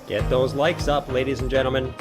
Get those likes up, ladies and gentlemen.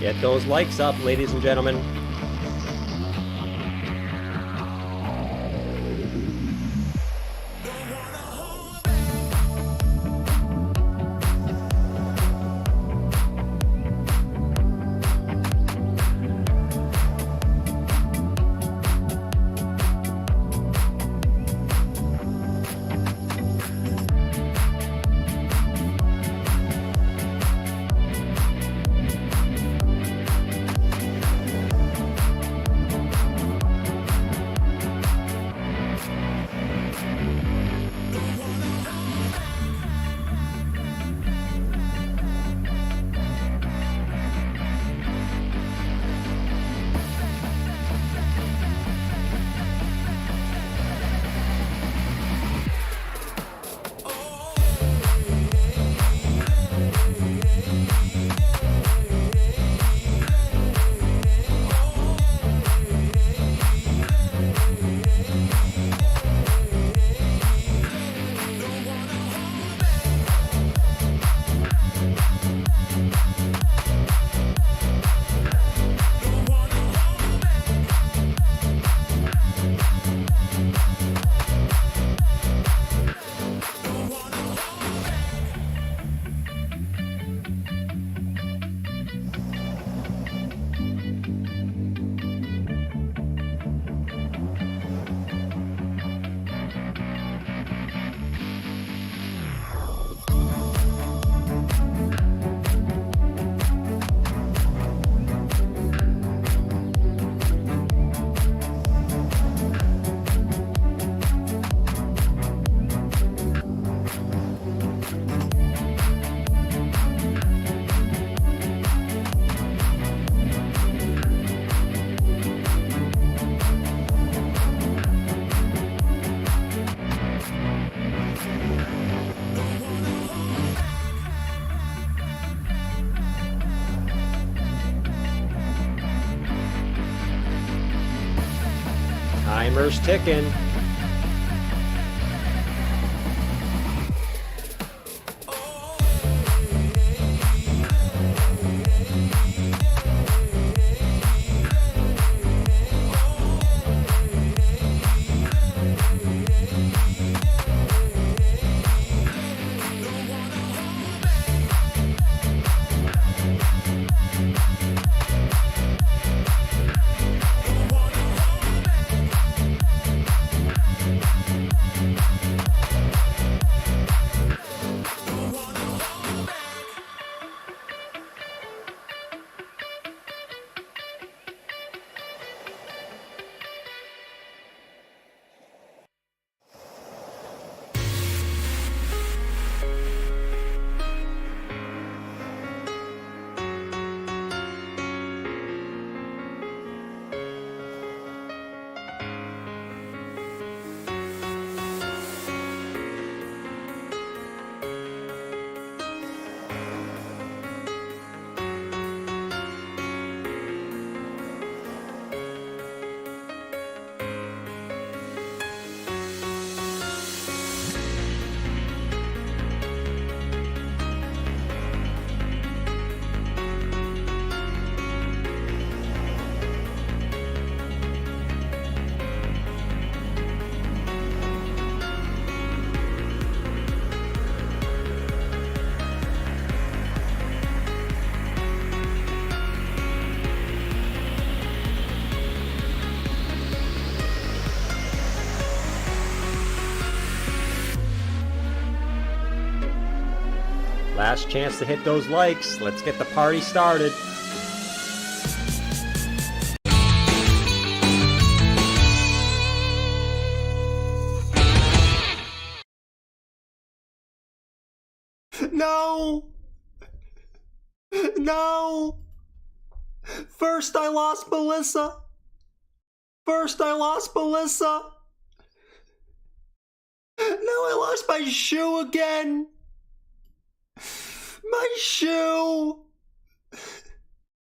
Get those likes up, ladies and gentlemen. Timer's ticking. Last chance to hit those likes. Let's get the party started. No! No! First I lost Melissa. Now I lost my shoe again. My shoe.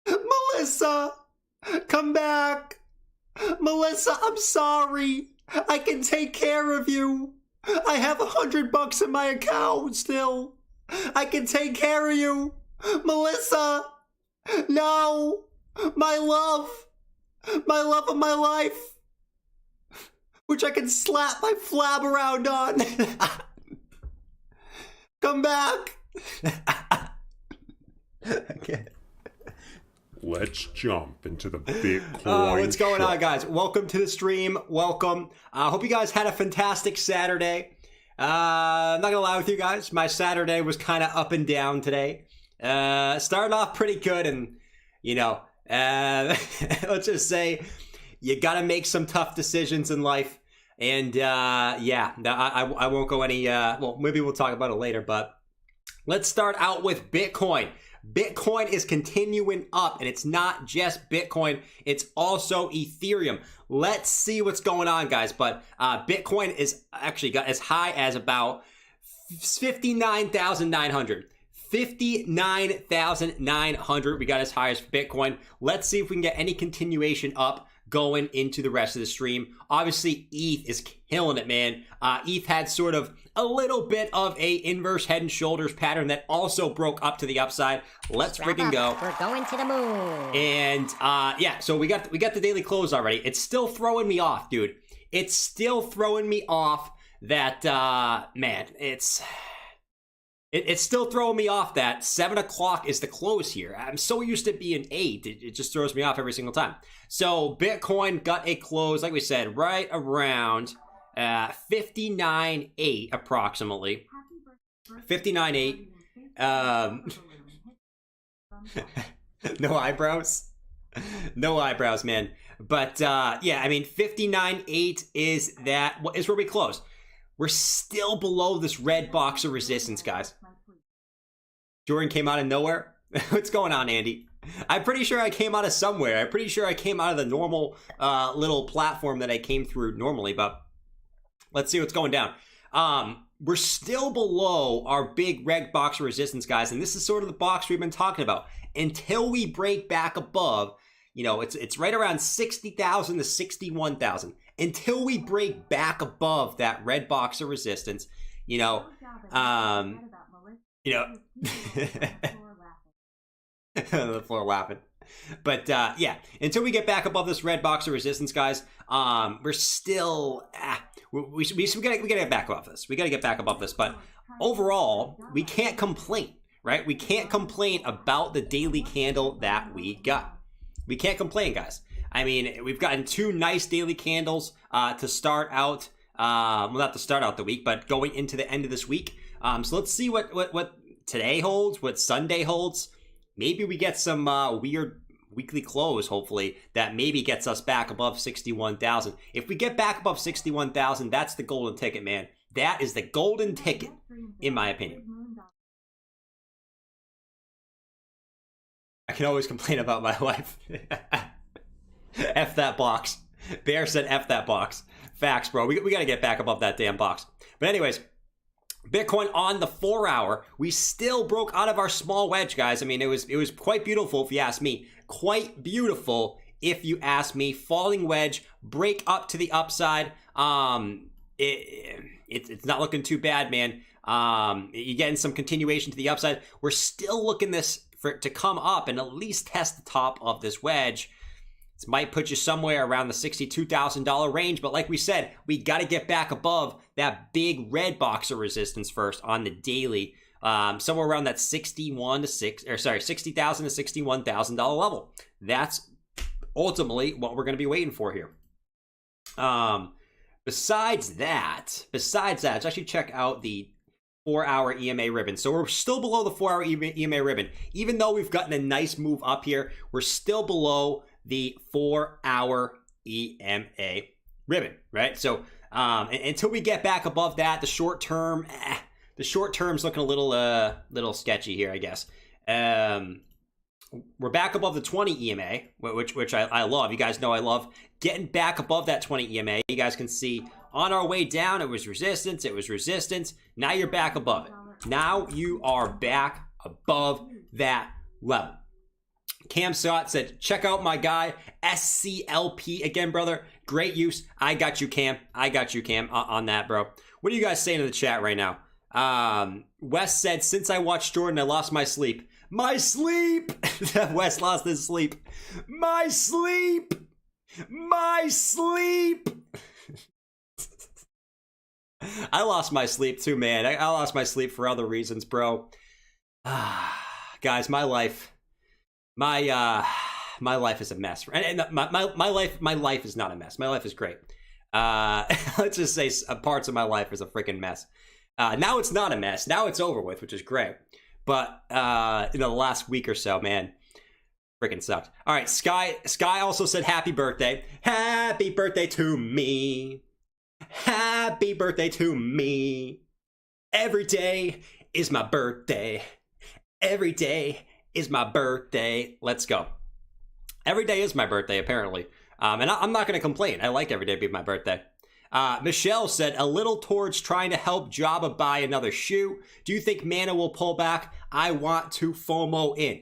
Melissa, come back. Melissa, I'm sorry. I can take care of you. I have $100 in my account still. I can take care of you. Melissa, no. My love of my life, which I can slap my flab around on. Come back. Okay. Let's jump into the Bitcoin. What's going on, guys? Welcome to the stream. Welcome. I hope you guys had a fantastic Saturday. I'm not gonna lie with you guys. My Saturday was kind of up and down today. Started off pretty good, and let's just say you gotta make some tough decisions in life. And I won't go any. Well, maybe we'll talk about it later, but let's start out with Bitcoin. Bitcoin is continuing up, and it's not just Bitcoin, it's also Ethereum. Let's see what's going on, guys. But Bitcoin is actually got as high as about 59,900. 59,900 we got as high as Bitcoin. Let's see if we can get any continuation up going into the rest of the stream. Obviously, ETH is killing it, man. ETH had sort of a little bit of a inverse head and shoulders pattern that also broke up to the upside. Let's freaking go. We're going to the moon. And so we got the daily close already. It's still throwing me off, dude. It's still throwing me off that man, it's still throwing me off that 7 o'clock is the close here. I'm so used to being 8. It just throws me off every single time. So Bitcoin got a close, like we said, right around 59.8 approximately. 59.8. No eyebrows. No eyebrows, man. But yeah, I mean, 59.8 is where we close. We're still below this red box of resistance, guys. Jordan came out of nowhere. What's going on, Andy? I'm pretty sure I came out of somewhere. I'm pretty sure I came out of the normal little platform that I came through normally, but let's see what's going down. We're still below our big red box of resistance, guys, and this is sort of the box we've been talking about. Until we break back above, it's right around 60,000 to 61,000. until we break back above that red box of resistance, you know, the floor laughing. But yeah, until we get back above this red box of resistance, guys, we're still we gotta get back above this. We gotta get back above this. But overall, we can't complain, right? We can't complain about the daily candle that we got. We can't complain, guys. I mean, we've gotten 2 nice daily candles to start out. Well, not to start out the week, but going into the end of this week. So let's see what today holds, what Sunday holds. Maybe we get some weird weekly close, hopefully, that maybe gets us back above 61,000. If we get back above 61,000, that's the golden ticket, man. That is the golden ticket, in my opinion. I can always complain about my life. F that box. Bear said F that box. Facts, bro. We got to get back above that damn box. But anyways, Bitcoin on the 4 hour, we still broke out of our small wedge, guys. I mean, it was quite beautiful if you ask me. Quite beautiful if you ask me. Falling wedge, break up to the upside. It's not looking too bad, man. You're getting some continuation to the upside. We're still looking for it to come up and at least test the top of this wedge. This might put you somewhere around the $62,000 range, but like we said, we got to get back above that big red box of resistance first on the daily, somewhere around that $60,000 to $61,000 level. That's ultimately what we're going to be waiting for here. Besides that, let's actually check out the 4 hour EMA ribbon. So we're still below the 4 hour EMA ribbon, even though we've gotten a nice move up here. We're still below the 4 hour EMA ribbon, right? So until we get back above that, the short term's looking a little sketchy here, I guess. We're back above the 20 EMA, which I love. You guys know I love getting back above that 20 EMA. You guys can see on our way down, it was resistance. Now you're back above it. Now you are back above that level. Cam Sott said, check out my guy, SCLP. Again, brother, great use. I got you, Cam, on that, bro. What are you guys saying in the chat right now? Wes said, since I watched Jordan, I lost my sleep. My sleep! Wes lost his sleep. My sleep! My sleep! I lost my sleep too, man. I lost my sleep for other reasons, bro. Guys, my life is a mess. And my life is not a mess. My life is great. Let's just say parts of my life is a freaking mess. Now it's not a mess. Now it's over with, which is great. But the last week or so, man, freaking sucked. All right, Sky also said happy birthday. Happy birthday to me. Happy birthday to me. Every day is my birthday. Every day is my birthday. Let's go. Every day is my birthday, apparently. And I'm not going to complain. I like every day being my birthday. Michelle said, a little towards trying to help Jabba buy another shoe. Do you think Mana will pull back? I want to FOMO in.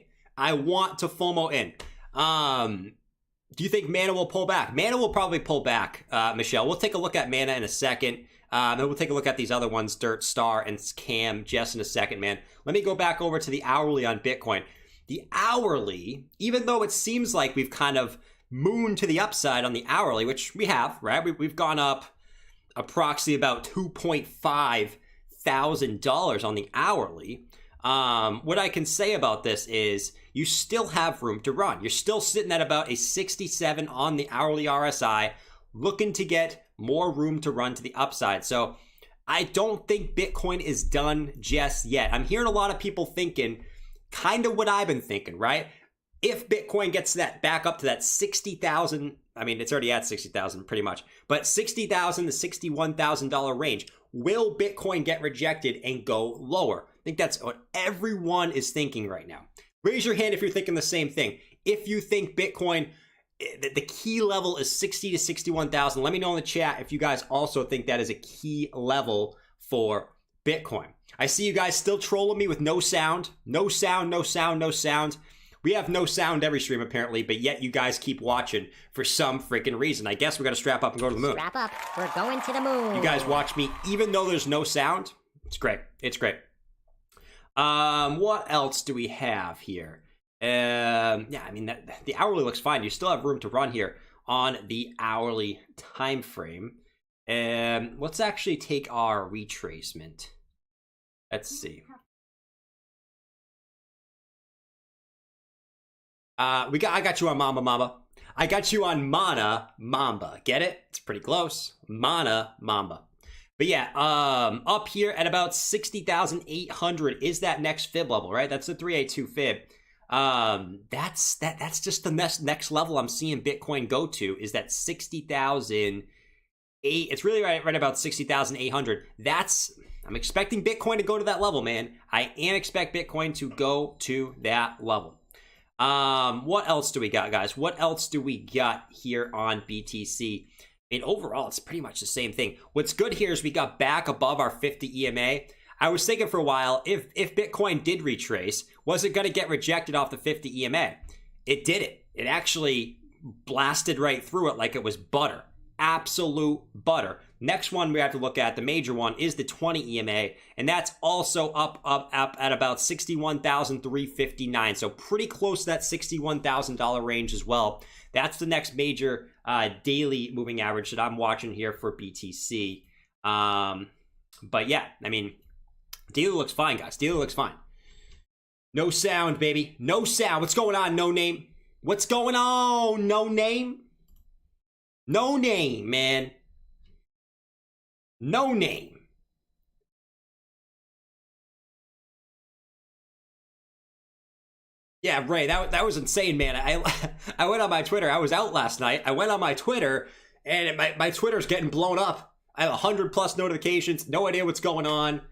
Do you think Mana will pull back? Mana will probably pull back, Michelle. We'll take a look at Mana in a second. And we'll take a look at these other ones, Dirt, Star, and Cam, just in a second, man. Let me go back over to the hourly on Bitcoin. The hourly, even though it seems like we've kind of mooned to the upside on the hourly, which we have, right? We've gone up approximately about $2,500 on the hourly. What I can say about this is you still have room to run. You're still sitting at about a 67 on the hourly RSI, looking to get more room to run to the upside. So I don't think Bitcoin is done just yet. I'm hearing a lot of people thinking kind of what I've been thinking, right? If Bitcoin gets that back up to that 60,000, I mean, it's already at 60,000 pretty much, but $60,000 to $61,000 range, will Bitcoin get rejected and go lower? I think that's what everyone is thinking right now. Raise your hand if you're thinking the same thing. If you think Bitcoin, the key level is 60 to 61,000. Let me know in the chat if you guys also think that is a key level for Bitcoin. I see you guys still trolling me with no sound. We have no sound every stream apparently, but yet you guys keep watching for some freaking reason. I guess we gotta strap up and go to the moon. Strap up. We're going to the moon. You guys watch me even though there's no sound. It's great. It's great. What else do we have here? Yeah, I mean, the hourly looks fine. You still have room to run here on the hourly time frame. Let's actually take our retracement. Let's see. I got you on Mamba. I got you on Mana Mamba. Get it? It's pretty close. Mana Mamba. But yeah, up here at about 60,800 is that next fib level, right? That's the 382 fib. That's just the next level I'm seeing Bitcoin go to is that 60,008. It's really right about 60,800. I'm expecting Bitcoin to go to that level, man. I expect Bitcoin to go to that level. What else do we got, guys? What else do we got here on BTC? I mean, overall, it's pretty much the same thing. What's good here is we got back above our 50 EMA. I was thinking for a while, if Bitcoin did retrace, was it going to get rejected off the 50 EMA? It didn't. It actually blasted right through it like it was butter. Absolute butter. Next one we have to look at, the major one, is the 20 EMA, and that's also up at about 61,359. So pretty close to that $61,000 range as well. That's the next major daily moving average that I'm watching here for BTC. But yeah, I mean, daily looks fine, guys. Daily looks fine. No sound, baby. No sound. What's going on, No Name? What's going on, No Name? No Name, man. No Name. Yeah, Ray, that was insane, man. I went on my Twitter. I was out last night. I went on my Twitter, and my Twitter's getting blown up. I have 100+ notifications. No idea what's going on.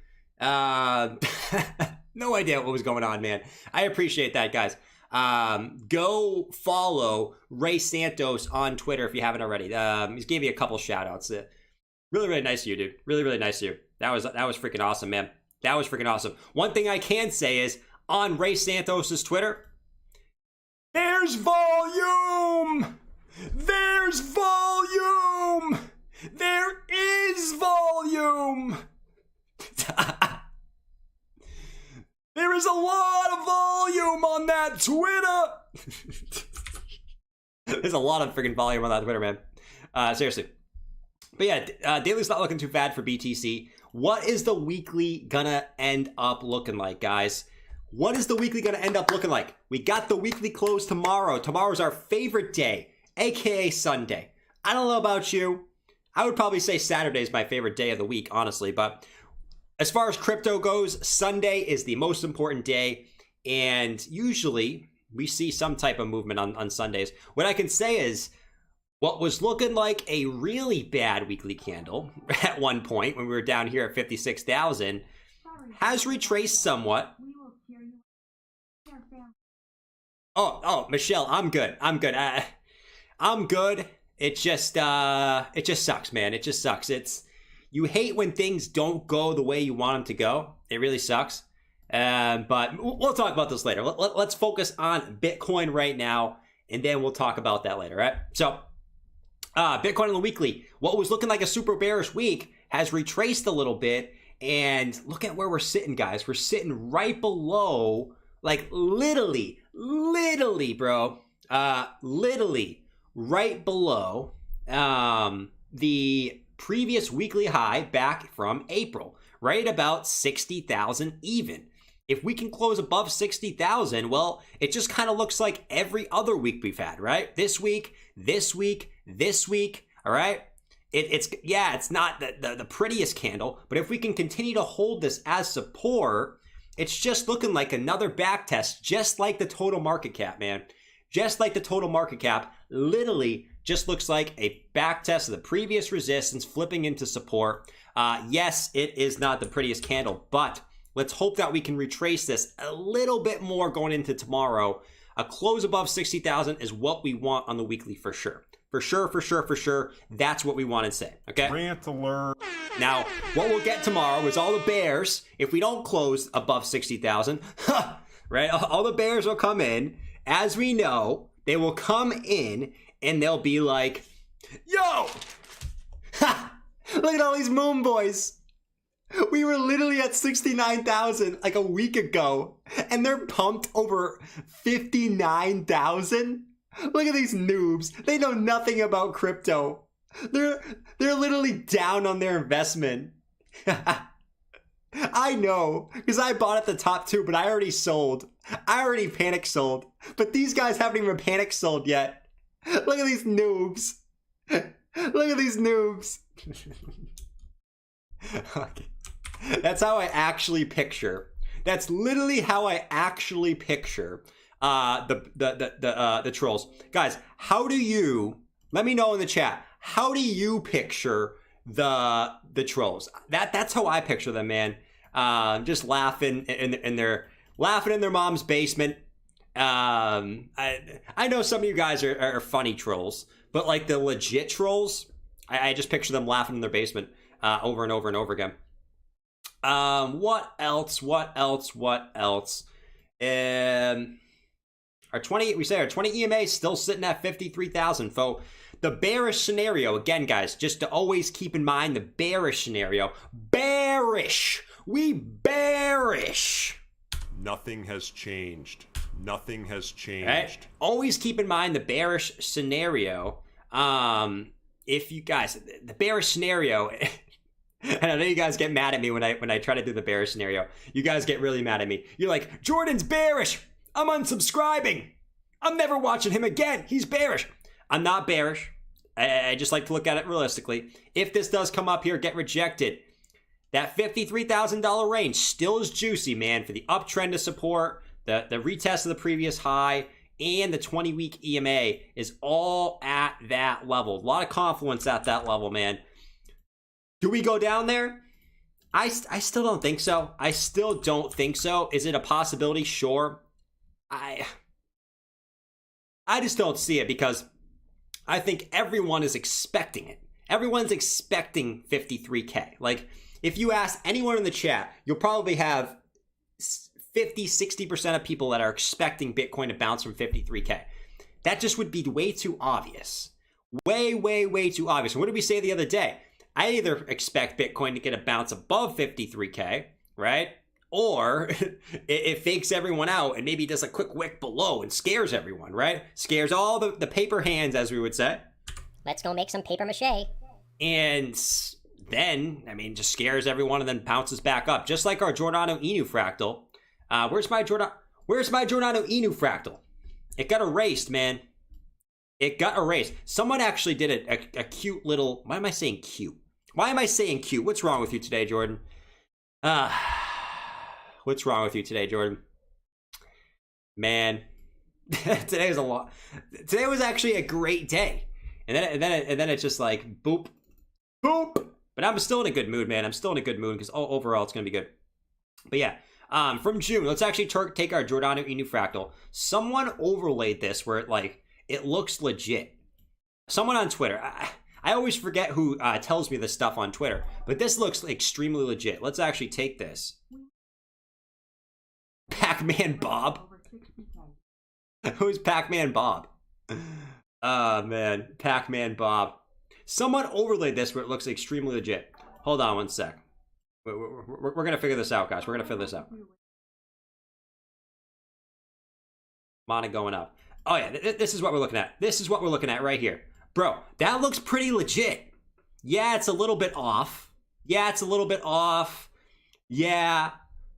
No idea what was going on, man. I appreciate that, guys. Go follow Ray Santos on Twitter if you haven't already. He's gave me a couple shout outs. Really, really nice of you, dude. Really, really nice of you. That was freaking awesome, man. That was freaking awesome. One thing I can say is on Ray Santos's Twitter, there's volume. There's volume. There is volume. There is a lot of volume on that Twitter. There's a lot of freaking volume on that Twitter, man. Seriously. But yeah, daily's not looking too bad for BTC. What is the weekly gonna end up looking like, guys? What is the weekly gonna end up looking like? We got the weekly close tomorrow. Tomorrow's our favorite day, aka Sunday. I don't know about you. I would probably say Saturday is my favorite day of the week, honestly. But as far as crypto goes, Sunday is the most important day. And usually we see some type of movement on Sundays. What I can say is what was looking like a really bad weekly candle at one point when we were down here at 56,000 has retraced somewhat. Oh, Michelle, I'm good. I'm good. It just sucks, man. It just sucks. You hate when things don't go the way you want them to go. It really sucks. But we'll talk about this later. Let's focus on Bitcoin right now, and then we'll talk about that later, right? So, Bitcoin on the weekly, what was looking like a super bearish week has retraced a little bit, and look at where we're sitting, guys. We're sitting right below, like literally, bro, literally right below the previous weekly high back from April, right at about 60,000 even. If we can close above 60,000, well, it just kind of looks like every other week we've had, right? This week, all right? It's not the prettiest candle, but if we can continue to hold this as support, it's just looking like another back test, just like the total market cap, man. Just like the total market cap, literally just looks like a back test of the previous resistance flipping into support. Yes, it is not the prettiest candle, but let's hope that we can retrace this a little bit more going into tomorrow. A close above 60,000 is what we want on the weekly for sure. For sure. That's what we want to say, okay? Rant alert. Now, what we'll get tomorrow is all the bears, if we don't close above 60,000, right? All the bears will come in as we know, they will come in and they'll be like, yo, ha, look at all these moon boys. We were literally at 69,000 like a week ago, and they're pumped over 59,000. Look at these noobs. They know nothing about crypto. They're literally down on their investment. I know, because I bought at the top too, but I already sold. I already panic sold. But these guys haven't even panic sold yet. Look at these noobs. Look at these noobs. Okay. That's how I actually picture. That's literally how I actually picture the trolls. Guys, how do you, let me know in the chat, how do you picture the trolls? That's how I picture them, man. Just laughing in their mom's basement. I know some of you guys are funny trolls, but like the legit trolls, I just picture them laughing in their basement over and over and over again. What else? Our 20 EMA is still sitting at 53,000, folks. The bearish scenario, again, guys, just to always keep in mind the bearish scenario. Bearish! We bearish! Nothing has changed. Nothing has changed. Right? Always keep in mind the bearish scenario. If you guys, the bearish scenario, and I know you guys get mad at me when I try to do the bearish scenario. You guys get really mad at me. You're like, Jordan's bearish. I'm unsubscribing. I'm never watching him again. He's bearish. I'm not bearish. I just like to look at it realistically. If this does come up here, get rejected. That $53,000 range still is juicy, man, for the uptrend to support, the retest of the previous high, and the 20-week EMA is all at that level. A lot of confluence at that level, man. Do we go down there? I still don't think so. I still don't think so. Is it a possibility? Sure. I just don't see it because I think everyone is expecting it. Everyone's expecting 53K. Like, if you ask anyone in the chat, you'll probably have 50-60% of people that are expecting Bitcoin to bounce from 53K. That just would be way too obvious. Way too obvious. What did we say the other day? I either expect Bitcoin to get a bounce above 53K, right? Or it fakes everyone out and maybe does a quick wick below and scares everyone, right? Scares all the paper hands, as we would say. Let's go make some paper mache. And then, I mean, just scares everyone and then bounces back up. Just like our Giordano Inu fractal. Where's my Giordano Inu fractal? It got erased, man. It got erased. Someone actually did a cute little... Why am I saying cute? Why am I saying cute? What's wrong with you today, Jordan? What's wrong with you today, Jordan? Man, today was a lot. Today was actually a great day, and then it's just like boop, boop. But I'm still in a good mood, man. I'm still in a good mood because overall it's gonna be good. But yeah, from June, let's actually take our Giordano Inu fractal. Someone overlaid this where it looks legit. Someone on Twitter. I always forget who tells me this stuff on Twitter, but this looks extremely legit. Let's actually take this. Pac-Man Bob. Who's Pac-Man Bob? Oh, man. Pac-Man Bob. Someone overlaid this where it looks extremely legit. Hold on one sec. We're going to figure this out, guys. We're going to figure this out. Mana going up. Oh, yeah. This is what we're looking at. This is what we're looking at right here. Bro, that looks pretty legit. Yeah, it's a little bit off. Yeah, it's a little bit off. Yeah,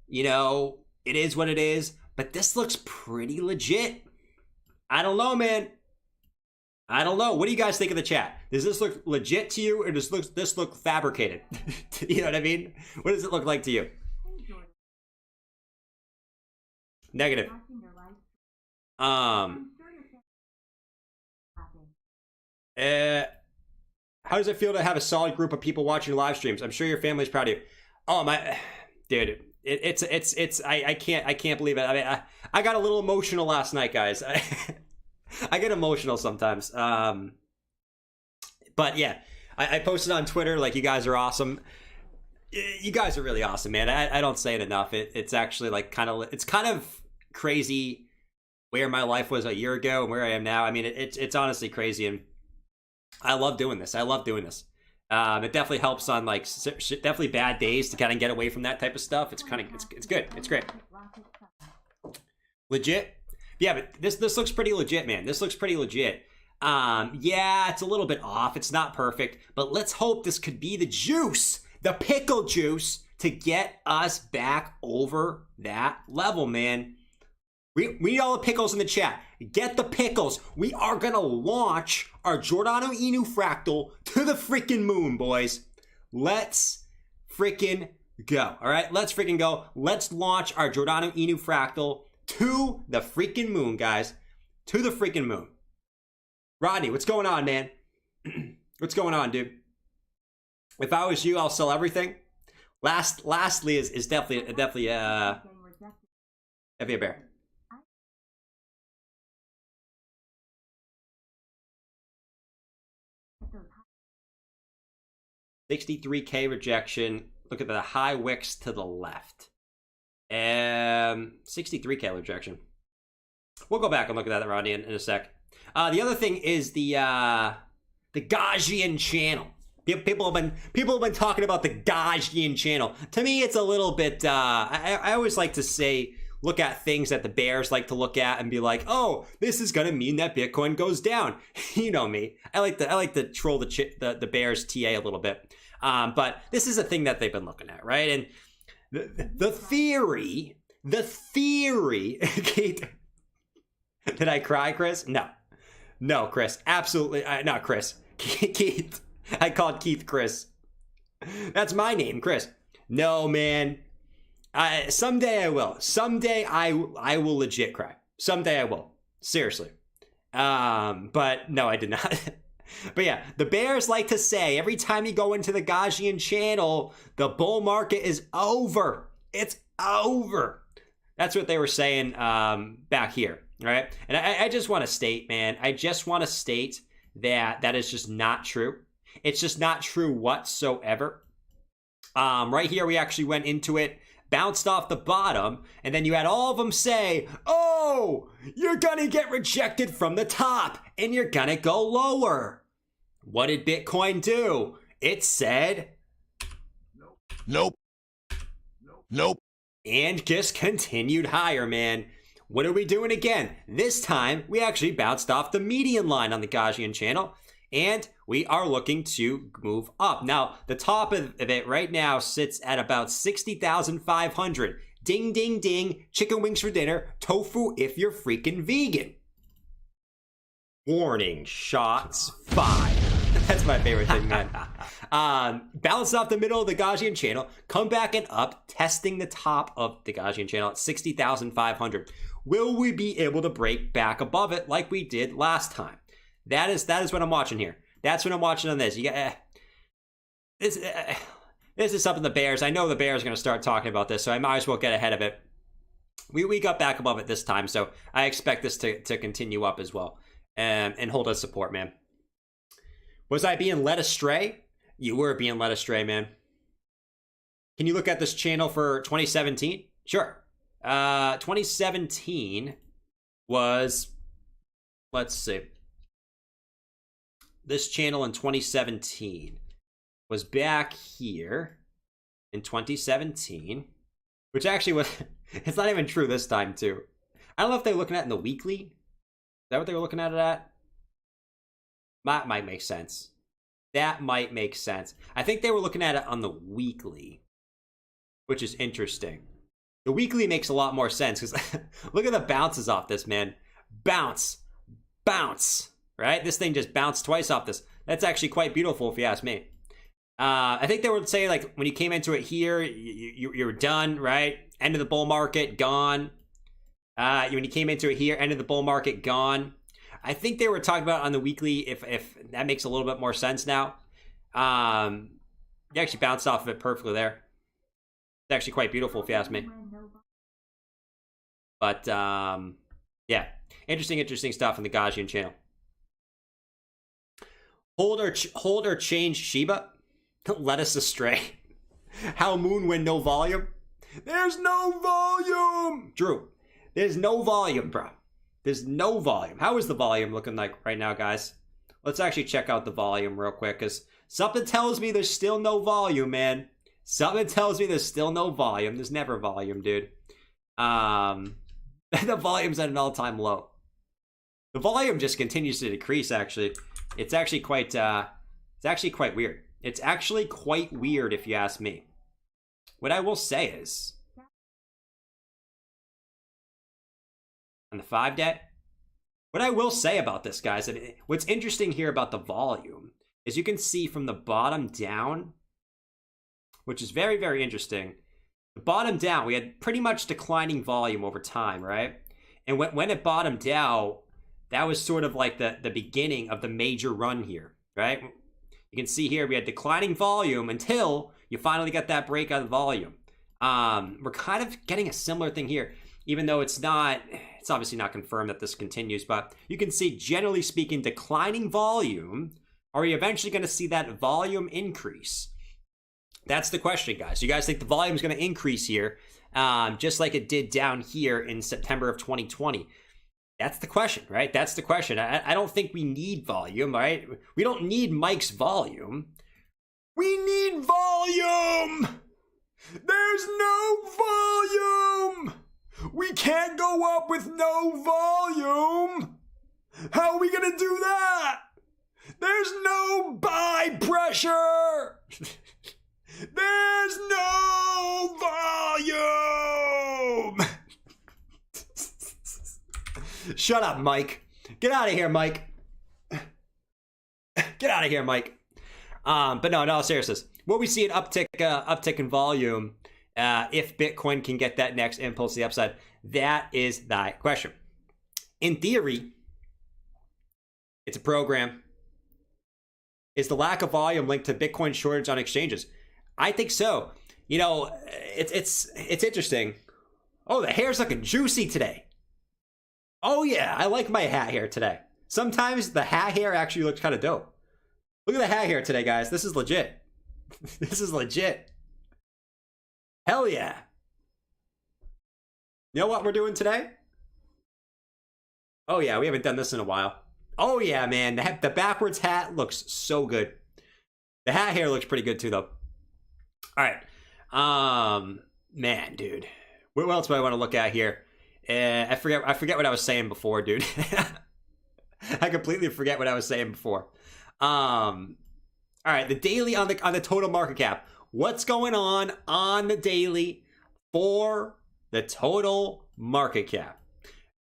you know... It is what it is, but this looks pretty legit. I don't know, man. I don't know. What do you guys think of the chat? Does this look legit to you, or does this look fabricated? You know what I mean? What does it look like to you? Negative. How does it feel to have a solid group of people watching live streams? I'm sure your family's proud of you. Oh my, dude. It's I can't believe it. I mean, I got a little emotional last night, guys. I get emotional sometimes. But yeah, I posted on Twitter, like, you guys are awesome. You guys are really awesome, man. I don't say it enough. It's actually like it's kind of crazy where my life was a year ago and where I am now. I mean, it's honestly crazy, and I love doing this. I love doing this. It definitely helps on like definitely bad days to kind of get away from that type of stuff. It's kind of it's good. It's great. Legit. Yeah, but this looks pretty legit, man. This looks pretty legit. Yeah, it's a little bit off. It's not perfect, but let's hope this could be the juice, the pickle juice, to get us back over that level, man. We need all the pickles in the chat. Get the pickles. We are going to launch our Giordano Inu fractal to the freaking moon, boys. Let's freaking go. All right, let's freaking go. Let's launch our Giordano Inu fractal to the freaking moon, guys. To the freaking moon. Rodney, what's going on, man? What's going on, dude? If I was you, I'll sell everything. Lastly is definitely a bear. 63K rejection. Look at the high wicks to the left. 63K rejection. We'll go back and look at that, Rodney, in a sec. The other thing is the Gaussian channel. People have been talking about the Gaussian channel. To me, it's a little bit. I always like to say, look at things that the bears like to look at and be like, oh, this is gonna mean that Bitcoin goes down. You know me. I like to troll the bears TA a little bit. But this is a thing that they've been looking at, right? And the theory. Kate, did I cry, Chris? No, Chris. Absolutely not, Chris. Keith. I called Keith Chris. That's my name, Chris. No, man. Someday I will. Someday I will legit cry. Someday I will. Seriously. But no, I did not. But yeah, the bears like to say every time you go into the Gaussian channel, the bull market is over. It's over. That's what they were saying back here, right? And I just want to state, man, that is just not true. It's just not true whatsoever. Right here, we actually went into it, bounced off the bottom, and then you had all of them say, oh, you're gonna get rejected from the top, and you're gonna go lower. What did Bitcoin do? It said, Nope. And just continued higher, man. What are we doing again? This time, we actually bounced off the median line on the Gaussian channel, and we are looking to move up. Now, the top of it right now sits at about 60,500. Ding, ding, ding. Chicken wings for dinner. Tofu if you're freaking vegan. Warning, shots fired. That's my favorite thing, man. Bounce off the middle of the Gaussian channel. Come back and up, testing the top of the Gaussian channel at 60,500. Will we be able to break back above it like we did last time? That is what I'm watching here. That's what I'm watching on this. You got this is something the bears. I know the bears are going to start talking about this, so I might as well get ahead of it. We got back above it this time, so I expect this to continue up as well and hold us support, man. Was I being led astray? You were being led astray, man. Can you look at this channel for 2017? Sure. 2017 was, let's see. This channel in 2017 was back here in 2017, which actually was, it's not even true this time too. I don't know if they're looking at it in the weekly. Is that what they were looking at it at? That might make sense. That might make sense. I think they were looking at it on the weekly, which is interesting. The weekly makes a lot more sense because look at the bounces off this, man. Bounce, right? This thing just bounced twice off this. That's actually quite beautiful if you ask me. I think they would say like when you came into it here, you're done, right? End of the bull market, gone. When you came into it here, end of the bull market, gone. I think they were talking about on the weekly, if that makes a little bit more sense now. You actually bounced off of it perfectly there. It's actually quite beautiful if you ask me. But yeah, interesting stuff in the Gaussian channel. Hold or change Shiba. Led us astray. How moon when no volume? There's no volume, Drew. There's no volume, bro. There's no volume. How is the volume looking like right now, guys? Let's actually check out the volume real quick, because something tells me there's still no volume, man. Something tells me there's still no volume. There's never volume, dude. The volume's at an all-time low. The volume just continues to decrease, actually. It's actually quite weird. It's actually quite weird, if you ask me. What I will say is, on the 5-day, what I will say about this, guys, and what's interesting here about the volume is you can see from the bottom down, which is very, very interesting. The bottom down, we had pretty much declining volume over time, right? And when it bottomed out, that was sort of like the beginning of the major run here, right? You can see here we had declining volume until you finally got that breakout of volume. We're kind of getting a similar thing here, even though it's obviously not confirmed that this continues, but you can see, generally speaking, declining volume. Are we eventually going to see that volume increase? That's the question, guys. You guys think the volume is going to increase here, just like it did down here in September of 2020? That's the question, right? That's the question. I don't think we need volume, right? We don't need Mike's volume. We need volume! There's no volume! We can't go up with no volume! How are we gonna do that? There's no buy pressure! There's no volume! Shut up, Mike. Get out of here, Mike. Get out of here, Mike. But no, in all seriousness, will we see an uptick in volume if Bitcoin can get that next impulse to the upside? That is the question. In theory, it's a program. Is the lack of volume linked to Bitcoin shortage on exchanges? I think so. You know, it's interesting. Oh, the hair's looking juicy today. Oh yeah, I like my hat hair today. Sometimes the hat hair actually looks kind of dope. Look at the hat hair today, guys. This is legit. This is legit. Hell yeah. You know what we're doing today? Oh yeah, we haven't done this in a while. Oh yeah, man. The backwards hat looks so good. The hat hair looks pretty good too, though. All right. Man, dude. What else do I want to look at here? I forget what I was saying before, dude. I completely forget what I was saying before. All right, the daily on the total market cap. What's going on the daily for the total market cap?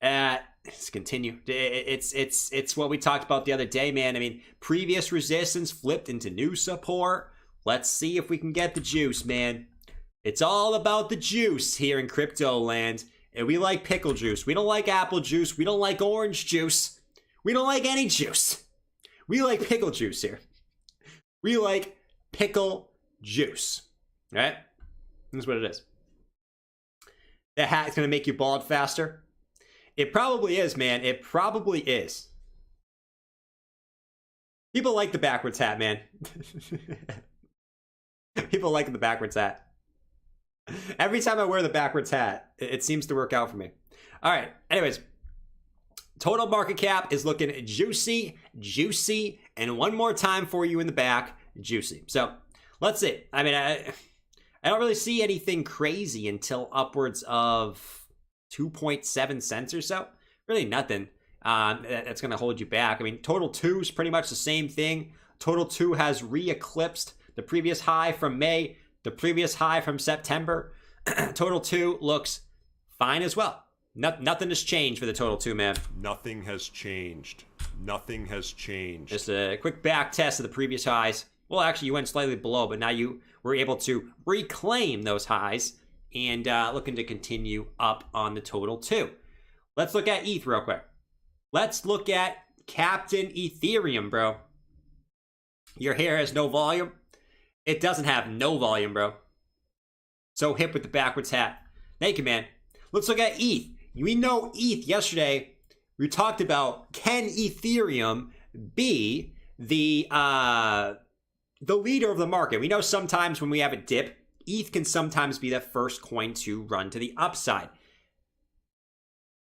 Let's continue. It's what we talked about the other day, man. I mean, previous resistance flipped into new support. Let's see if we can get the juice, man. It's all about the juice here in crypto land. And we like pickle juice. We don't like apple juice. We don't like orange juice. We don't like any juice. We like pickle juice here. We like pickle juice. All right? That's what it is. That hat's going to make you bald faster. It probably is, man. It probably is. People like the backwards hat, man. People like the backwards hat. Every time I wear the backwards hat, it seems to work out for me. All right. Anyways, total market cap is looking juicy, juicy, and one more time for you in the back, juicy. So let's see. I mean, I don't really see anything crazy until upwards of 2.7 cents or so. Really nothing that's going to hold you back. I mean, total 2 is pretty much the same thing. Total 2 has re-eclipsed the previous high from May, the previous high from September. Total 2 looks fine as well. Nothing has changed for the total 2, man. Nothing has changed. Nothing has changed. Just a quick back test of the previous highs. Well, actually, you went slightly below, but now you were able to reclaim those highs and looking to continue up on the total 2. Let's look at ETH real quick. Let's look at Captain Ethereum, bro. Your hair has no volume. It doesn't have no volume, bro. So hip with the backwards hat. Thank you, man. Let's look at ETH. We know ETH yesterday. We talked about, can Ethereum be the leader of the market? We know sometimes when we have a dip, ETH can sometimes be the first coin to run to the upside.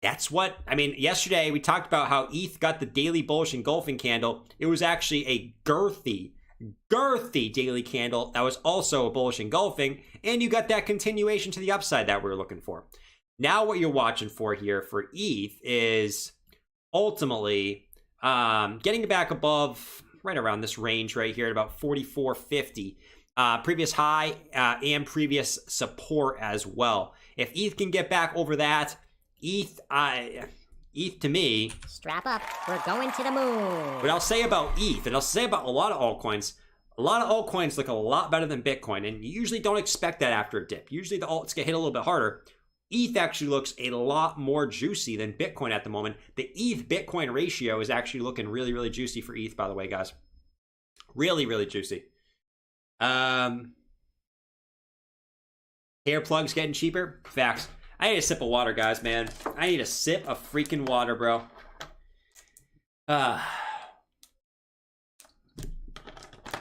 That's what, I mean, yesterday we talked about how ETH got the daily bullish engulfing candle. It was actually a girthy daily candle that was also a bullish engulfing, and you got that continuation to the upside that we were looking for. Now what you're watching for here for ETH is ultimately getting back above right around this range right here at about 44.50. Previous high and previous support as well. If ETH can get back over that, ETH to me. Strap up, we're going to the moon. What I'll say about ETH, and I'll say about a lot of altcoins look a lot better than Bitcoin, and you usually don't expect that after a dip. Usually the alts get hit a little bit harder. ETH actually looks a lot more juicy than Bitcoin at the moment. The ETH Bitcoin ratio is actually looking really, really juicy for ETH, by the way, guys. Really, really juicy. Hair plugs getting cheaper. Facts. I need a sip of water, guys, man. I need a sip of freaking water, bro. I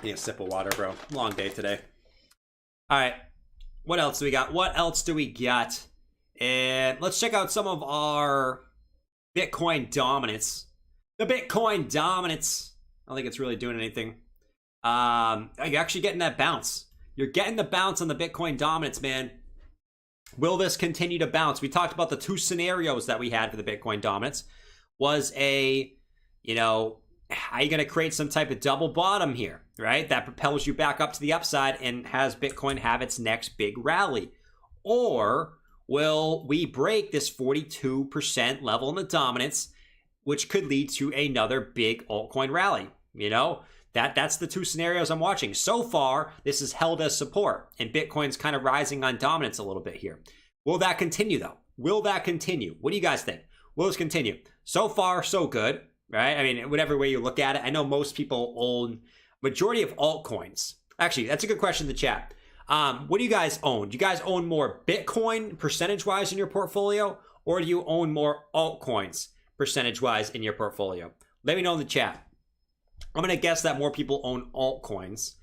need a sip of water, bro. Long day today. All right. What else do we got? And let's check out some of our Bitcoin dominance. The Bitcoin dominance. I don't think it's really doing anything. You're actually getting that bounce. You're getting the bounce on the Bitcoin dominance, man. Will this continue to bounce? We talked about the two scenarios that we had for the Bitcoin dominance. Was are you going to create some type of double bottom here, right? That propels you back up to the upside and has Bitcoin have its next big rally. Or will we break this 42% level in the dominance, which could lead to another big altcoin rally? That's the two scenarios I'm watching. So far, this is held as support, and Bitcoin's kind of rising on dominance a little bit here. Will that continue, though? Will that continue? What do you guys think? Will this continue? So far, so good, right? I mean, whatever way you look at it, I know most people own majority of altcoins. Actually, that's a good question in the chat. What do you guys own? Do you guys own more Bitcoin percentage-wise in your portfolio, or do you own more altcoins percentage-wise in your portfolio? Let me know in the chat. I'm going to guess that more people own altcoins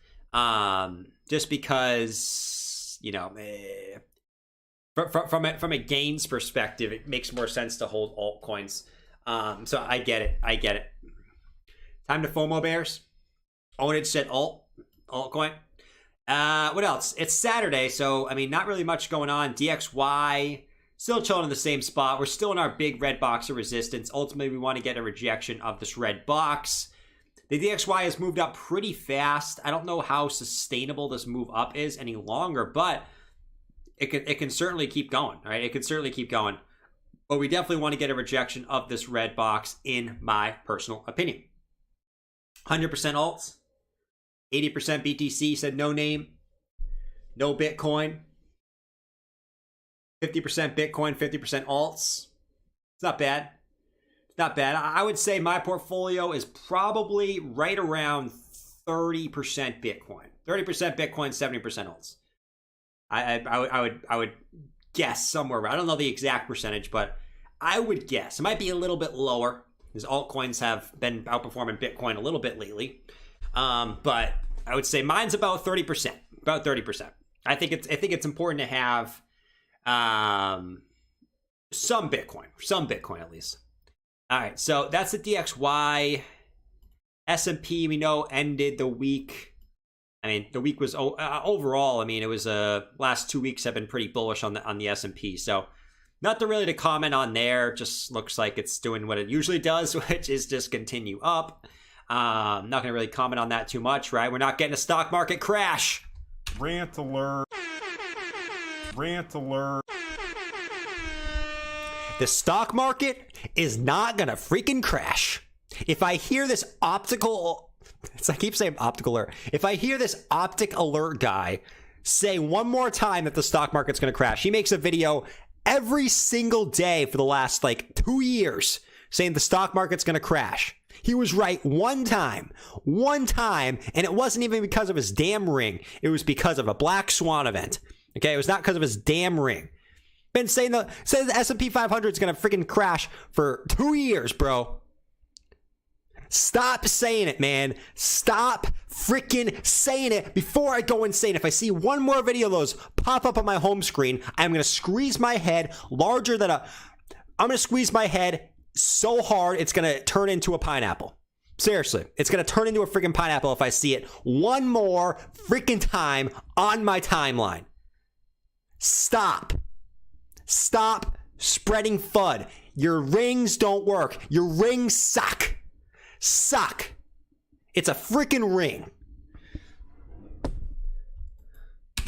just because, from a gains perspective, it makes more sense to hold altcoins. So I get it. Time to FOMO bears. Ownage said altcoin. What else? It's Saturday, so, I mean, not really much going on. DXY, still chilling in the same spot. We're still in our big red box of resistance. Ultimately, we want to get a rejection of this red box. The DXY has moved up pretty fast. I don't know how sustainable this move up is any longer, but it can certainly keep going, right? It can certainly keep going. But we definitely want to get a rejection of this red box, in my personal opinion. 100% alts. 80% BTC, said no name. No Bitcoin. 50% Bitcoin, 50% alts. It's not bad. Not bad. I would say my portfolio is probably right around 30% Bitcoin. 30% Bitcoin, 70% alts. I would guess somewhere around. I don't know the exact percentage, but I would guess. It might be a little bit lower, because altcoins have been outperforming Bitcoin a little bit lately. But I would say mine's about 30%. About 30%. I think it's important to have some Bitcoin at least. All right, so that's the DXY. S&P, we know, ended the week. I mean, the week was overall. I mean, it was last 2 weeks have been pretty bullish on the S&P. So, nothing really to comment on there. Just looks like it's doing what it usually does, which is just continue up. Not going to really comment on that too much, right? We're not getting a stock market crash. Rant alert. Rant alert. The stock market is not going to freaking crash. If I hear this optical, I keep saying optical alert. If I hear this optic alert guy say one more time that the stock market's going to crash, he makes a video every single day for the last 2 years saying the stock market's going to crash. He was right one time, and it wasn't even because of his damn ring. It was because of a black swan event. Okay, it was not because of his damn ring. Been saying the S&P 500 is going to freaking crash for 2 years, bro. Stop saying it, man. Stop freaking saying it before I go insane. If I see one more video of those pop up on my home screen, I'm going to squeeze my head larger than a I'm going to squeeze my head so hard it's going to turn into a pineapple. Seriously, it's going to turn into a freaking pineapple if I see it one more freaking time on my timeline. Stop. Stop spreading FUD. Your rings don't work. Your rings suck. Suck. It's a freaking ring.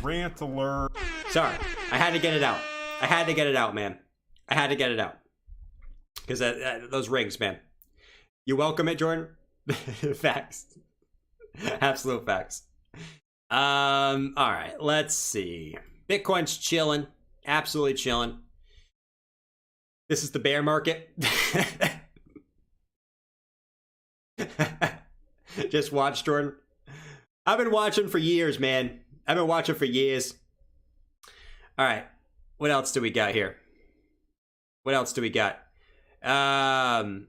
Rant alert. Sorry, I had to get it out. I had to get it out, man. I had to get it out. Because those rings, man. You welcome it, Jordan? Facts. Absolute facts. All right, let's see. Bitcoin's chilling. Absolutely chilling. This is the bear market. Just watch, Jordan. I've been watching for years, man. I've been watching for years. All right. What else do we got here? What else do we got? Oh,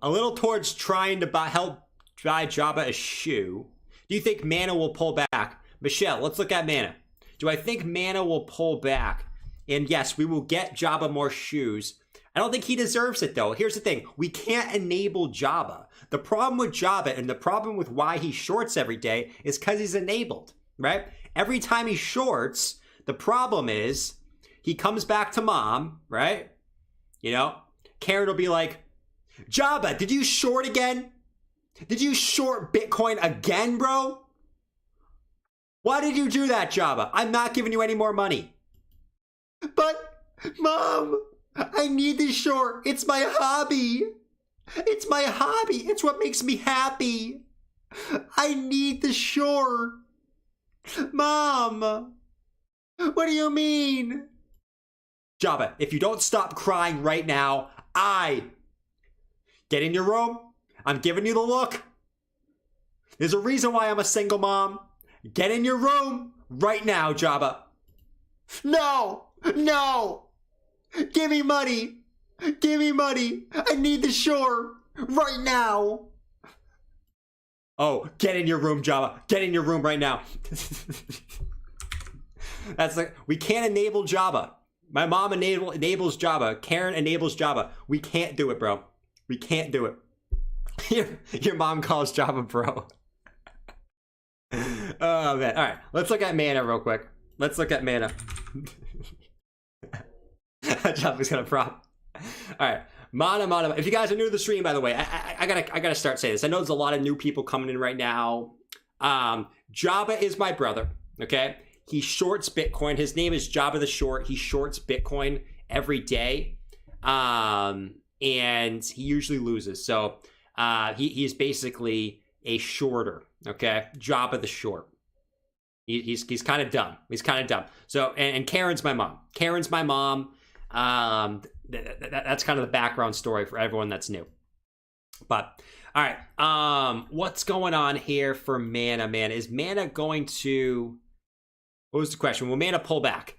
a little towards trying to help buy Jabba a shoe. Do you think Mana will pull back? Michelle, let's look at Mana. Do I think Mana will pull back? And yes, we will get Jabba more shoes. I don't think he deserves it, though. Here's the thing. We can't enable Jabba. The problem with Jabba and the problem with why he shorts every day is because he's enabled, right? Every time he shorts, the problem is he comes back to mom, right? You know, Karen will be like, Jabba, did you short again? Did you short Bitcoin again, bro? Why did you do that, Jabba? I'm not giving you any more money. But, Mom, I need this short. It's my hobby. It's my hobby. It's what makes me happy. I need the short. Mom, what do you mean? Jabba, if you don't stop crying right now, get in your room. I'm giving you the look. There's a reason why I'm a single mom. Get in your room right now, Jabba. No, no. Give me money. Give me money. I need the shore right now. Oh, get in your room, Jabba. Get in your room right now. That's like, we can't enable Jabba. My mom enables Jabba. Karen enables Jabba. We can't do it, bro. We can't do it. Your mom calls Jabba bro. Oh, man. All right. Let's look at Mana real quick. Let's look at Mana. Jabba's gonna prop. All right. Mana. If you guys are new to the stream, by the way, I gotta start saying this. I know there's a lot of new people coming in right now. Jabba is my brother. Okay. He shorts Bitcoin. His name is Jabba the Short. He shorts Bitcoin every day. And he usually loses. So he is basically a shorter. Okay. Jabba the Short. He's kind of dumb. He's kind of dumb. So, and Karen's my mom. Karen's my mom. That's kind of the background story for everyone that's new. But, all right. What's going on here for Mana, man? Is Mana going to... What was the question? Will Mana pull back?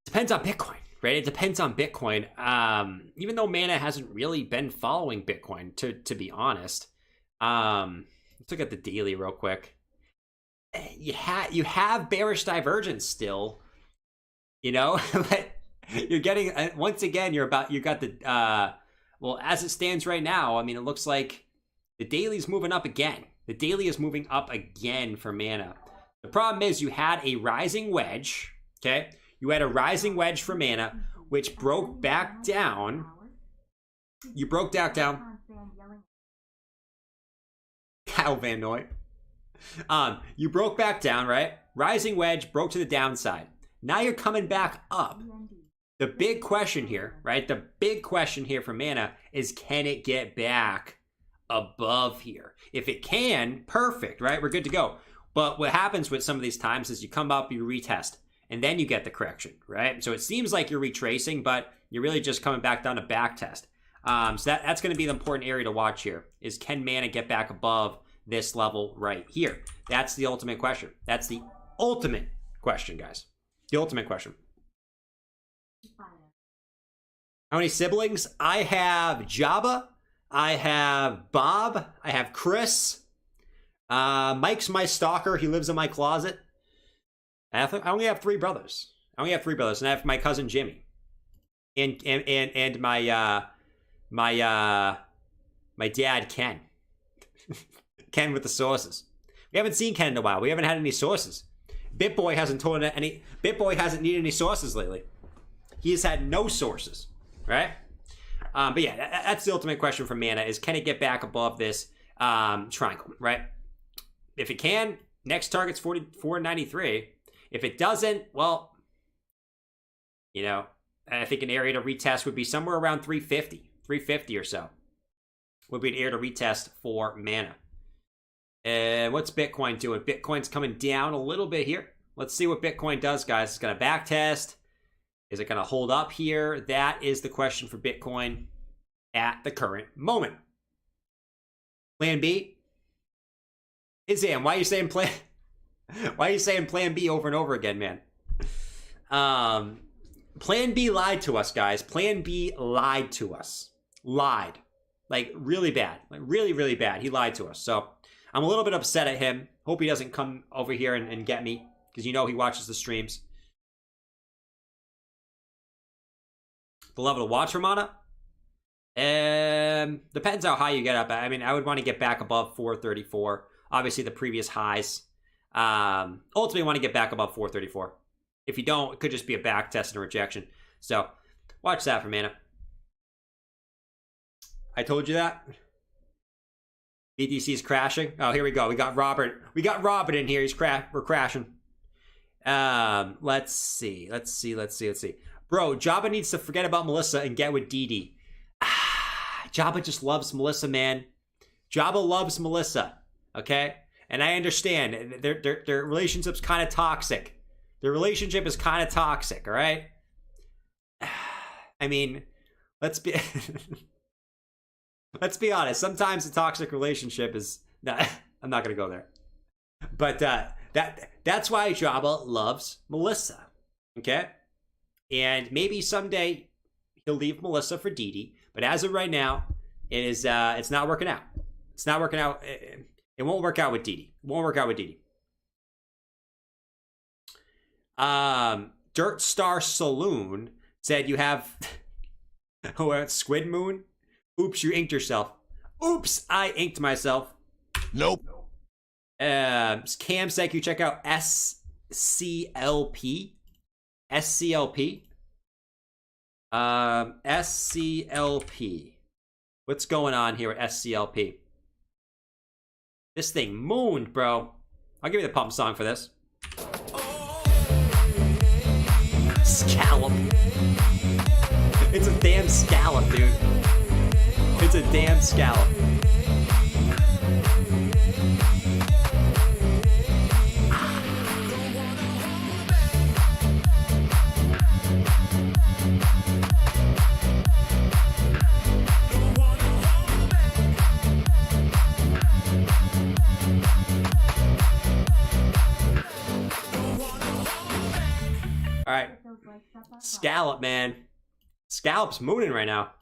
Depends on Bitcoin, right? It depends on Bitcoin. Even though Mana hasn't really been following Bitcoin, to be honest. Let's look at the daily real quick. You have bearish divergence still, you know, but you're getting, once again, you got the, well, as it stands right now, I mean, it looks like the daily's moving up again. The daily is moving up again for Mana. The problem is you had a rising wedge, okay? You had a rising wedge for Mana, which broke back down. You broke back down. Kyle Van Noy. You broke back down, right? Rising wedge, broke to the downside. Now you're coming back up. The big question here, right? The big question here for Mana is, can it get back above here? If it can, perfect, right? We're good to go. But what happens with some of these times is you come up, you retest, and then you get the correction, right? So it seems like you're retracing, but you're really just coming back down to back test. So that's going to be the important area to watch here, is can Mana get back above this level right here? That's the ultimate question. That's the ultimate question, guys. The ultimate question. How many siblings? I have Jabba. I have Bob. I have Chris. Mike's my stalker. He lives in my closet. I only have 3 brothers. And I have my cousin Jimmy. and my dad Ken. Ken with the sources. We haven't seen Ken in a while. We haven't had any sources. BitBoy hasn't needed any sources lately. He has had no sources, right? But yeah, that's the ultimate question for Mana is, can it get back above this triangle, right? If it can, next target's 44.93. If it doesn't, well, you know, I think an area to retest would be somewhere around 350 or so. Would be an area to retest for Mana. What's Bitcoin doing? Bitcoin's coming down a little bit here. Let's see what Bitcoin does, guys. It's going to backtest. Is it going to hold up here? That is the question for Bitcoin at the current moment. Plan B? Izam, why are you saying plan? Why are you saying Plan B over and over again, man? Plan B lied to us, guys. Plan B lied to us. Lied. Like, really bad. Like, really, really bad. He lied to us. So, I'm a little bit upset at him. Hope he doesn't come over here and get me, because you know he watches the streams. The level to watch for Mana? Depends how high you get up. I mean, I would want to get back above 434. Obviously, the previous highs. Ultimately, want to get back above 434. If you don't, it could just be a back test and a rejection. So, watch that for Mana. I told you that. BTC is crashing. Oh, here we go. We got Robert. We got Robert in here. We're crashing. Let's see. Bro, Jabba needs to forget about Melissa and get with Didi. Jabba just loves Melissa, man. Jabba loves Melissa. Okay? And I understand. Their relationship's kind of toxic. Their relationship is kind of toxic, all right? I mean, let's be... Let's be honest. Sometimes a toxic relationship is... Nah, I'm not going to go there. But that's why Jabba loves Melissa. Okay? And maybe someday he'll leave Melissa for Didi. But as of right now, it's not working out. It's not working out. It won't work out with Didi. It won't work out with Didi. Dirt Star Saloon said you have... Squid Moon? Oops, you inked yourself. Oops, I inked myself. Nope. Cam said you check out SCLP. SCLP. SCLP. What's going on here with SCLP? This thing mooned, bro. I'll give you the pump song for this. Scallop. It's a damn scallop, dude. It's a damn scallop. All right. Scallop, man. Scallop's mooning right now.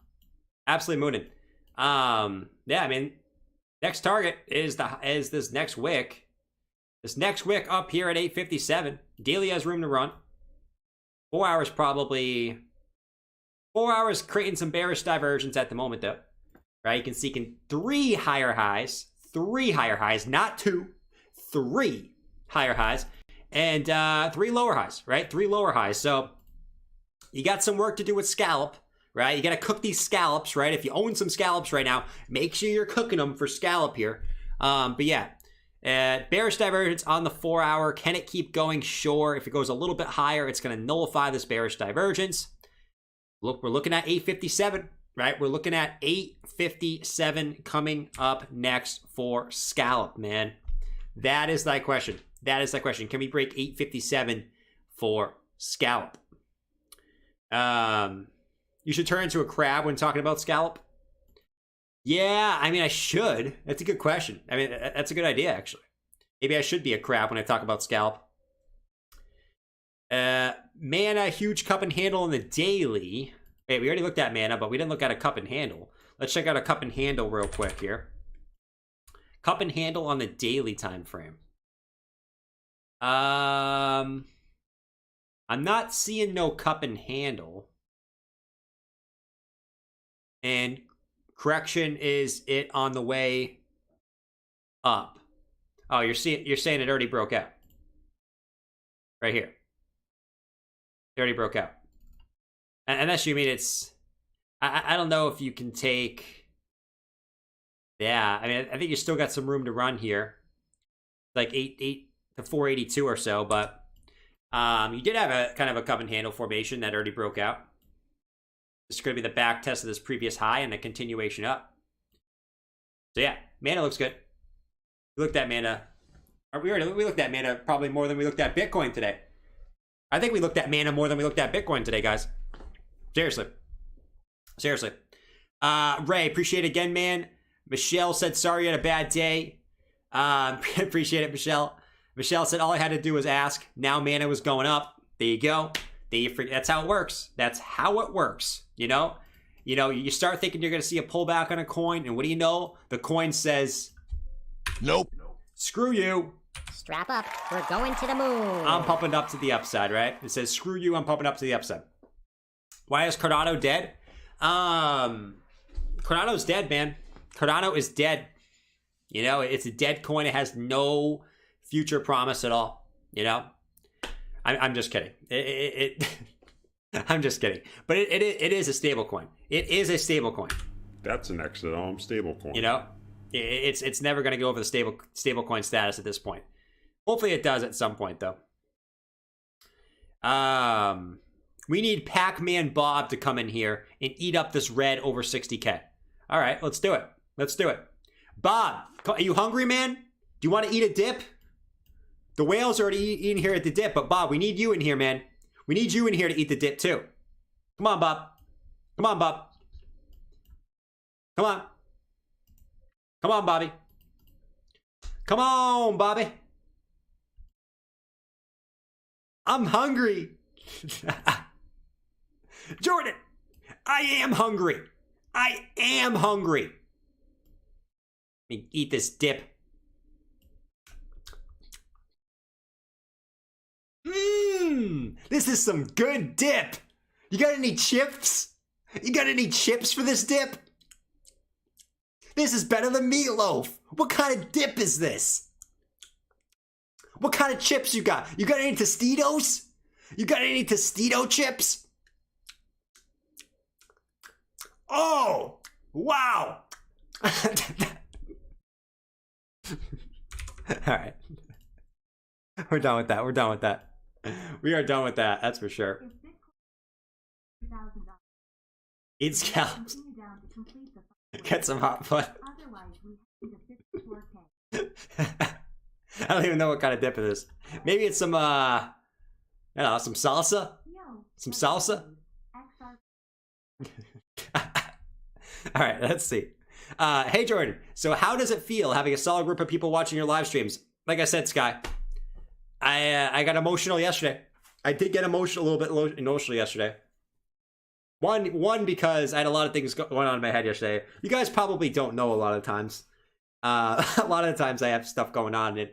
Absolutely mooning. Yeah, I mean, next target is this next wick. This next wick up here at 857. Daily has room to run. 4 hours probably. 4 hours creating some bearish divergence at the moment, though. Right? You can see three higher highs. 3 higher highs, not 2. 3 higher highs. And 3 lower highs, right? 3 lower highs. So you got some work to do with scallop. Right? You got to cook these scallops, right? If you own some scallops right now, make sure you're cooking them for scallop here. But yeah, bearish divergence on the 4 hour. Can it keep going? Sure. If it goes a little bit higher, it's going to nullify this bearish divergence. Look, we're looking at 857, right? We're looking at 857 coming up next for scallop, man. That is that question. That is that question. Can we break 857 for scallop? You should turn into a crab when talking about scallop. Yeah, I mean, I should. That's a good question. I mean, that's a good idea, actually. Maybe I should be a crab when I talk about scallop. Mana, huge cup and handle on the daily. Wait, we already looked at mana, but we didn't look at a cup and handle. Let's check out a cup and handle real quick here. Cup and handle on the daily time frame. I'm not seeing no cup and handle. And correction is it on the way up. Oh, you're saying it already broke out. Right here. It already broke out. Unless you mean it's... I don't know if you can take... Yeah, I mean, I think you still got some room to run here. Like 8 to 482 or so, but you did have a kind of a cup and handle formation that already broke out. This is going to be the back test of this previous high and a continuation up. So yeah, mana looks good. We looked at mana. We looked at mana probably more than we looked at Bitcoin today. I think we looked at mana more than we looked at Bitcoin today, guys. Seriously. Ray, appreciate it again, man. Michelle said, sorry you had a bad day. Appreciate it, Michelle. Michelle said, all I had to do was ask. Now mana was going up. There you go. That's how it works. That's how it works. You know, you start thinking you're going to see a pullback on a coin, and what do you know? The coin says, Nope. Screw you. Strap up. We're going to the moon. I'm pumping up to the upside, right? It says, screw you, I'm pumping up to the upside. Why is Cardano dead? Cardano's dead, man. Cardano is dead. You know, it's a dead coin. It has no future promise at all. You know, I'm just kidding. I'm just kidding. But it is a stable coin. It is a stable coin. That's an exit on stable coin. You know, it's never going to go over the stable coin status at this point. Hopefully it does at some point, though. We need Pac-Man Bob to come in here and eat up this red over 60K. All right, let's do it. Let's do it. Bob, are you hungry, man? Do you want to eat a dip? The whale's already eating here at the dip, but Bob, we need you in here, man. We need you in here to eat the dip, too. Come on, Bob. Come on, Bob. Come on. Come on, Bobby. Come on, Bobby. I'm hungry. Jordan, I am hungry. I am hungry. Let me eat this dip. This is some good dip. You got any chips? You got any chips for this dip? This is better than meatloaf. What kind of dip is this? What kind of chips you got? You got any Tostitos? You got any Tostito chips? Oh, wow. All right. We're done with that. We're done with that. We are done with that. That's for sure. Eat scallops. Get some hot fun. I don't even know what kind of dip it is. Maybe it's some, I don't know, some salsa? Some salsa? All right, let's see. Hey, Jordan. So how does it feel having a solid group of people watching your live streams? Like I said, Sky, I got emotional yesterday. I did get a little bit emotional yesterday. One because I had a lot of things going on in my head yesterday. You guys probably don't know a lot of times. A lot of the times I have stuff going on, and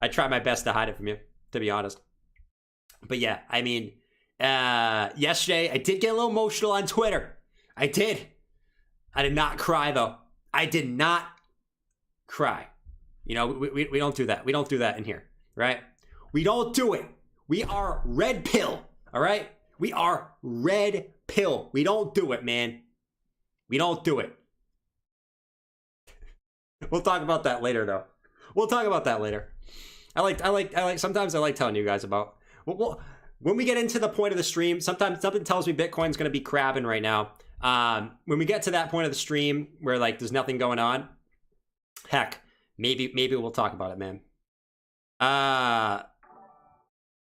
I try my best to hide it from you, to be honest. But yeah, I mean, yesterday I did get a little emotional on Twitter. I did. I did not cry, though. I did not cry. You know, we don't do that. We don't do that in here, right? We don't do it. We are red pill, all right? We are red pill. We don't do it, man. We don't do it. We'll talk about that later, though. We'll talk about that later. Sometimes I like telling you guys about, when we get into the point of the stream, sometimes something tells me Bitcoin's going to be crabbing right now. When we get to that point of the stream where like there's nothing going on, heck, maybe we'll talk about it, man.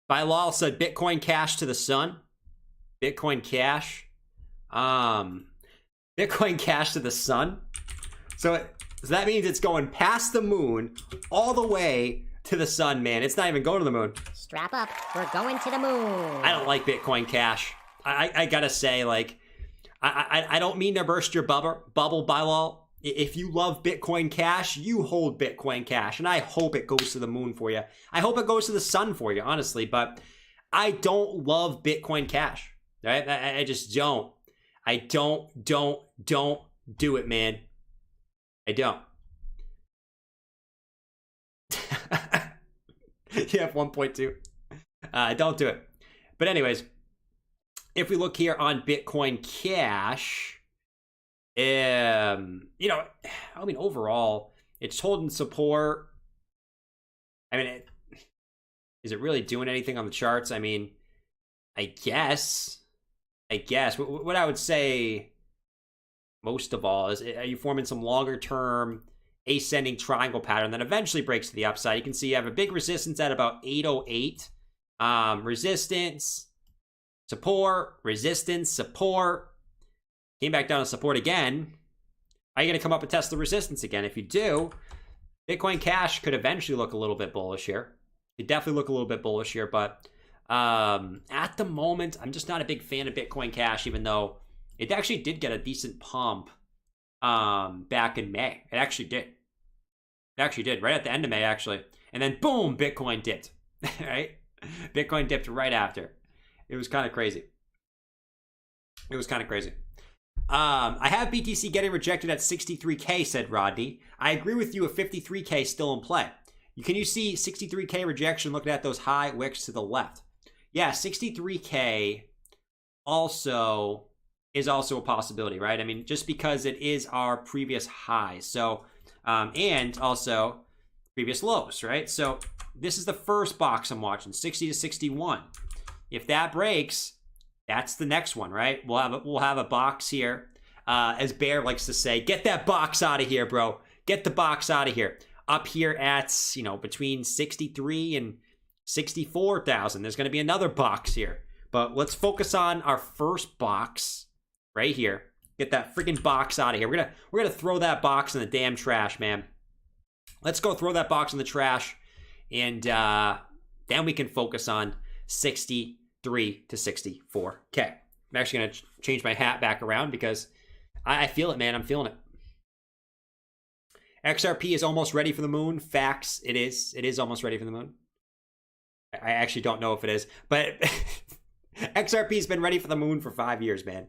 Bilal said Bitcoin Cash to the sun. Bitcoin Cash. Bitcoin Cash to the sun. So that means it's going past the moon all the way to the sun, man. It's not even going to the moon. Strap up. We're going to the moon. I don't like Bitcoin Cash. I gotta say, like, I don't mean to burst your bubble, Bilal. If you love Bitcoin Cash, you hold Bitcoin Cash, and I hope it goes to the moon for you. I hope it goes to the sun for you, honestly, but I don't love Bitcoin Cash, right? I just don't. I don't don't do it, man. I don't. You have 1.2. Don't do it. But anyways, if we look here on Bitcoin Cash, overall, it's holding support. I mean, is it really doing anything on the charts? I mean, I guess. What I would say most of all is, are you forming some longer term ascending triangle pattern that eventually breaks to the upside? You can see you have a big resistance at about 808. Resistance, support, resistance, support. Came back down to support again. Are you going to come up and test the resistance again? If you do, Bitcoin Cash could eventually look a little bit bullish here. It definitely look a little bit bullish here, but at the moment, I'm just not a big fan of Bitcoin Cash, even though it actually did get a decent pump back in May. It actually did. Right at the end of May, actually. And then, boom, Bitcoin dipped, right? Bitcoin dipped right after. It was kind of crazy. I have BTC getting rejected at 63K, said Rodney. I agree with you if 53K still in play. Can you see 63K rejection looking at those high wicks to the left? Yeah, 63K is also a possibility, right? I mean, just because it is our previous high. So, and also previous lows, right? So this is the first box I'm watching, 60 to 61. If that breaks, that's the next one, right? We'll have a box here. As Bear likes to say, get that box out of here, bro. Get the box out of here. Up here at, between 63 and 64,000. There's going to be another box here. But let's focus on our first box right here. Get that freaking box out of here. We're gonna throw that box in the damn trash, man. Let's go throw that box in the trash, and then we can focus on 63 to 64K. I'm actually gonna change my hat back around because I feel it, man. I'm feeling it. XRP is almost ready for the moon. Facts. It is. It is almost ready for the moon. I actually don't know if it is, but XRP's been ready for the moon for 5 years, man.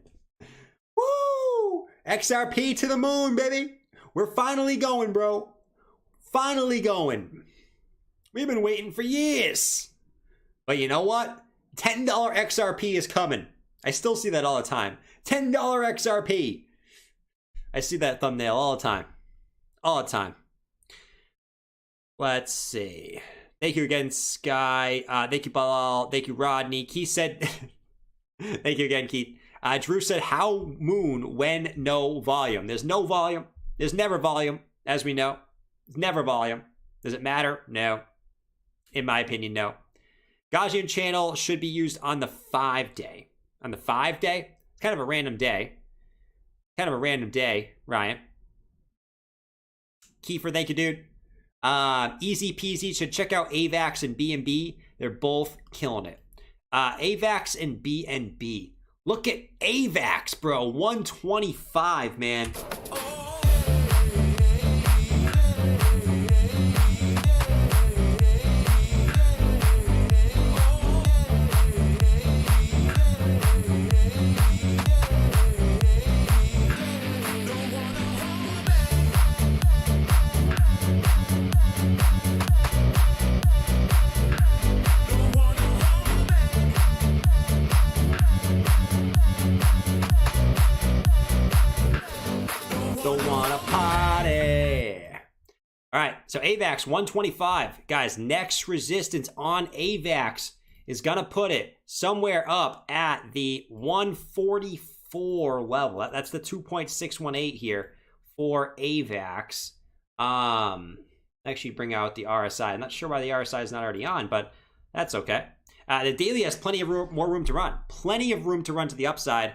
Woo! XRP to the moon, baby. We're finally going, bro. Finally going. We've been waiting for years. But you know what? $10 XRP is coming. I still see that all the time. $10 XRP. I see that thumbnail all the time. All the time. Let's see. Thank you again, Sky. Thank you, Balal. Thank you, Rodney. Keith said... Thank you again, Keith. Drew said, how moon when no volume? There's no volume. There's never volume, as we know. There's never volume. Does it matter? No. In my opinion, no. Gaussian channel should be used on the 5-day. On the 5-day? It's kind of a random day. Ryan. Kiefer, thank you, dude. Easy peasy. Should check out AVAX and BNB. They're both killing it. AVAX and BNB. Look at AVAX, bro. 125, man. So AVAX 125. Guys, next resistance on AVAX is going to put it somewhere up at the 144 level. That's the 2.618 here for AVAX. Actually bring out the RSI. I'm not sure why the RSI is not already on, but that's okay. The daily has plenty of more room to run. Plenty of room to run to the upside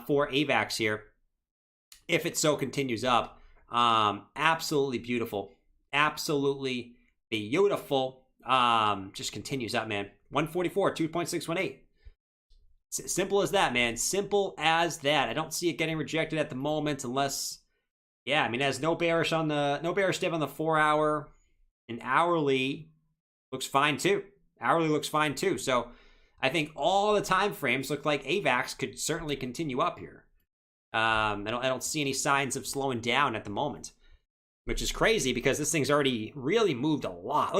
for AVAX here if it so continues up. Absolutely beautiful. Absolutely beautiful. Just continues up, man. 144, 2.618. Simple as that, man. Simple as that. I don't see it getting rejected at the moment unless, yeah, I mean, it has no bearish div on the 4 hour, and hourly looks fine too. So I think all the time frames look like AVAX could certainly continue up here. I don't see any signs of slowing down at the moment, which is crazy because this thing's already really moved a lot.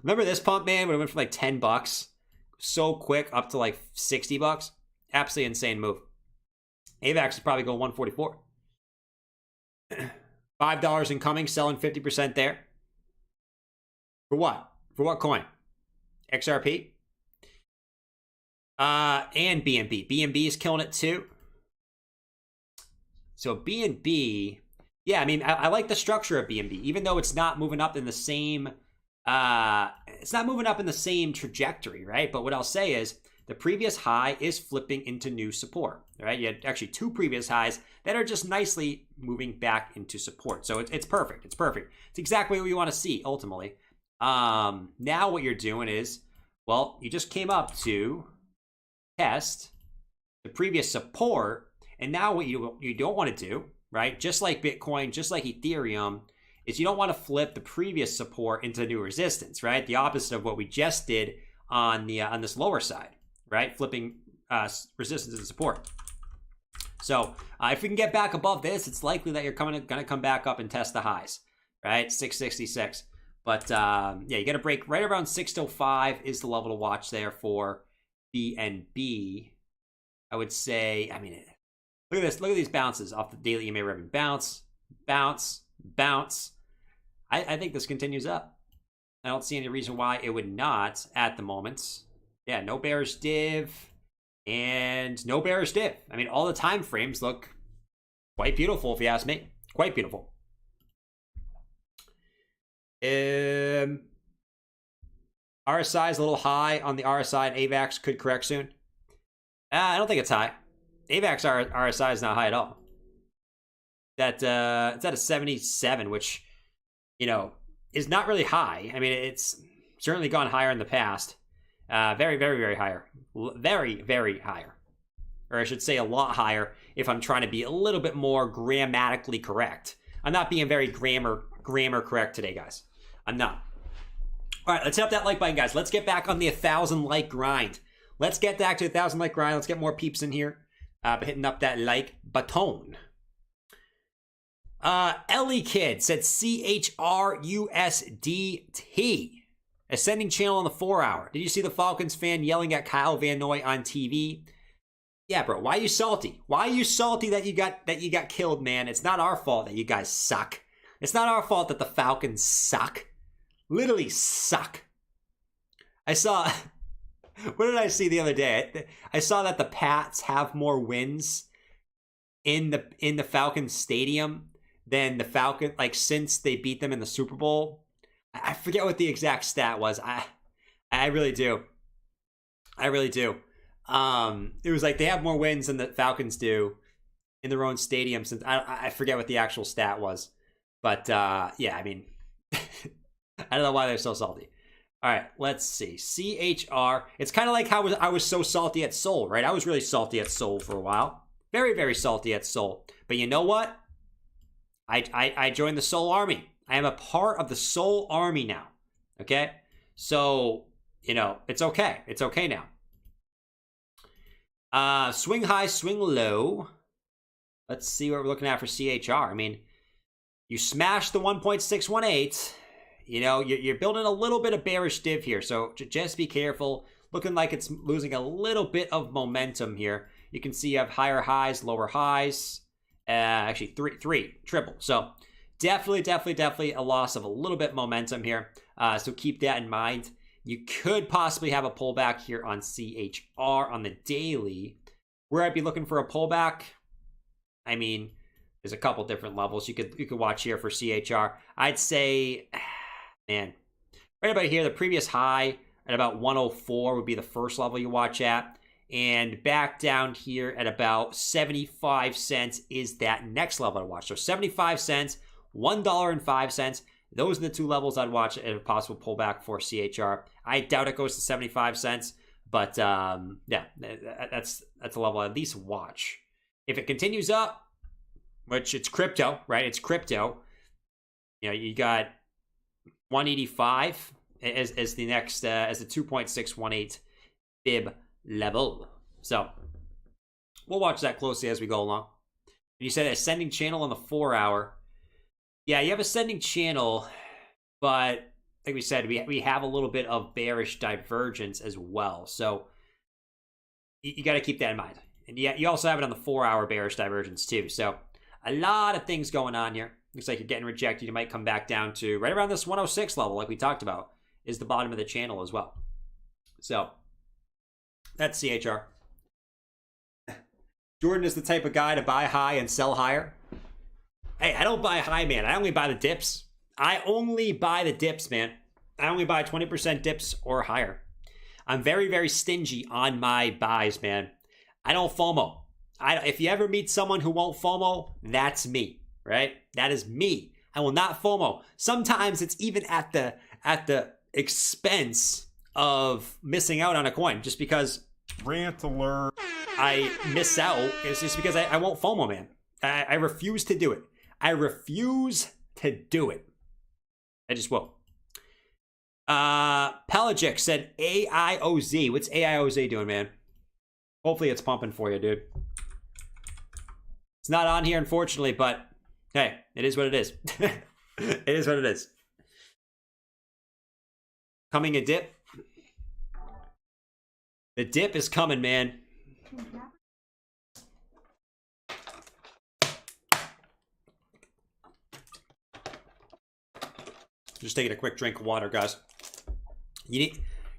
Remember this pump, man, when it went from like $10 so quick up to like $60? Absolutely insane move. AVAX is probably going 144. $5 incoming, selling 50% there. For what? For what coin? XRP? And BNB. BNB is killing it too. So BNB, yeah, I mean, I like the structure of BNB, even though it's not moving up in the same, trajectory, right? But what I'll say is the previous high is flipping into new support, right? You had actually 2 previous highs that are just nicely moving back into support. So it's perfect. It's perfect. It's exactly what you want to see ultimately. Now what you're doing is, well, you just came up to test the previous support. And now what you don't want to do, right, just like Bitcoin, just like Ethereum, is you don't want to flip the previous support into new resistance, right? The opposite of what we just did on this lower side, right? Flipping resistance and support. So if we can get back above this, it's likely that you're going to come back up and test the highs, right? 666. But yeah, you got to break right around 605 is the level to watch there for BNB. I would say, I mean, look at this. Look at these bounces off the daily EMA ribbon. Bounce, bounce, bounce. I think this continues up. I don't see any reason why it would not at the moment. Yeah, no bearish div and no bearish div. I mean, all the time frames look quite beautiful if you ask me. Quite beautiful. RSI is a little high on the RSI and AVAX could correct soon. I don't think it's high. AVAX RSI is not high at all. It's at a 77, which, you know, is not really high. I mean, it's certainly gone higher in the past. Very, very, very higher. Very, very higher. Or I should say a lot higher if I'm trying to be a little bit more grammatically correct. I'm not being very grammar correct today, guys. I'm not. All right, let's hit up that like button, guys. Let's get back on the 1,000 like grind. Let's get back to the 1,000 like grind. Let's get more peeps in here. Hitting up that like button. Ellie Kid said CHRUSDT. Ascending channel on the 4 hour. Did you see the Falcons fan yelling at Kyle Van Noy on TV? Yeah, bro. Why are you salty? Why are you salty that you got killed, man? It's not our fault that you guys suck. It's not our fault that the Falcons suck. Literally suck. I saw... What did I see the other day? I saw that the Pats have more wins in the Falcons stadium than the Falcons, like, since they beat them in the Super Bowl. I forget what the exact stat was. I really do. I really do. It was like they have more wins than the Falcons do in their own stadium. Since I forget what the actual stat was, but yeah, I mean, I don't know why they're so salty. All right, let's see. CHR. It's kind of like how I was so salty at Sol, right? I was really salty at Sol for a while. Very, very salty at Sol. But you know what? I joined the Sol Army. I am a part of the Sol Army now. Okay? So, you know, it's okay. It's okay now. Swing high, swing low. Let's see what we're looking at for CHR. I mean, you smashed the 1.618. You know, you're building a little bit of bearish div here, so just be careful. Looking like it's losing a little bit of momentum here. You can see you have higher highs, lower highs. Actually, three, triple. So definitely a loss of a little bit of momentum here. So keep that in mind. You could possibly have a pullback here on CHR on the daily. Where I'd be looking for a pullback, I mean, there's a couple different levels you could watch here for CHR. I'd say, man, right about here, the previous high at about 104 would be the first level you watch at. And back down here at about 75 cents is that next level to watch. So 75 cents, $1.05. Those are the two levels I'd watch at a possible pullback for CHR. I doubt it goes to 75 cents, but yeah, that's a level I'd at least watch. If it continues up, which it's crypto, right? It's crypto. You know, you got 185 as the next as the 2.618 fib level. So we'll watch that closely as we go along. You said ascending channel on the 4 hour. Yeah, you have ascending channel, but like we said, we have a little bit of bearish divergence as well. So you got to keep that in mind. And yeah, you also have it on the 4 hour bearish divergence too. So a lot of things going on here. Looks like you're getting rejected. You might come back down to right around this 106 level, like we talked about, is the bottom of the channel as well. So that's CHR. Jordan is the type of guy to buy high and sell higher. Hey, I don't buy high, man. I only buy the dips. I only buy the dips, man. I only buy 20% dips or higher. I'm very, very stingy on my buys, man. I don't FOMO. If you ever meet someone who won't FOMO, that's me, right? That is me. I will not FOMO. Sometimes it's even at the expense of missing out on a coin, just because Rant alert. I miss out. It's just because I won't FOMO, man. I refuse to do it. I refuse to do it. I just won't. Pelagic said AIOZ. What's AIOZ doing, man? Hopefully it's pumping for you, dude. It's not on here, unfortunately, but hey, it is what it is. It is what it is. Coming a dip. The dip is coming, man. Just taking a quick drink of water, guys. You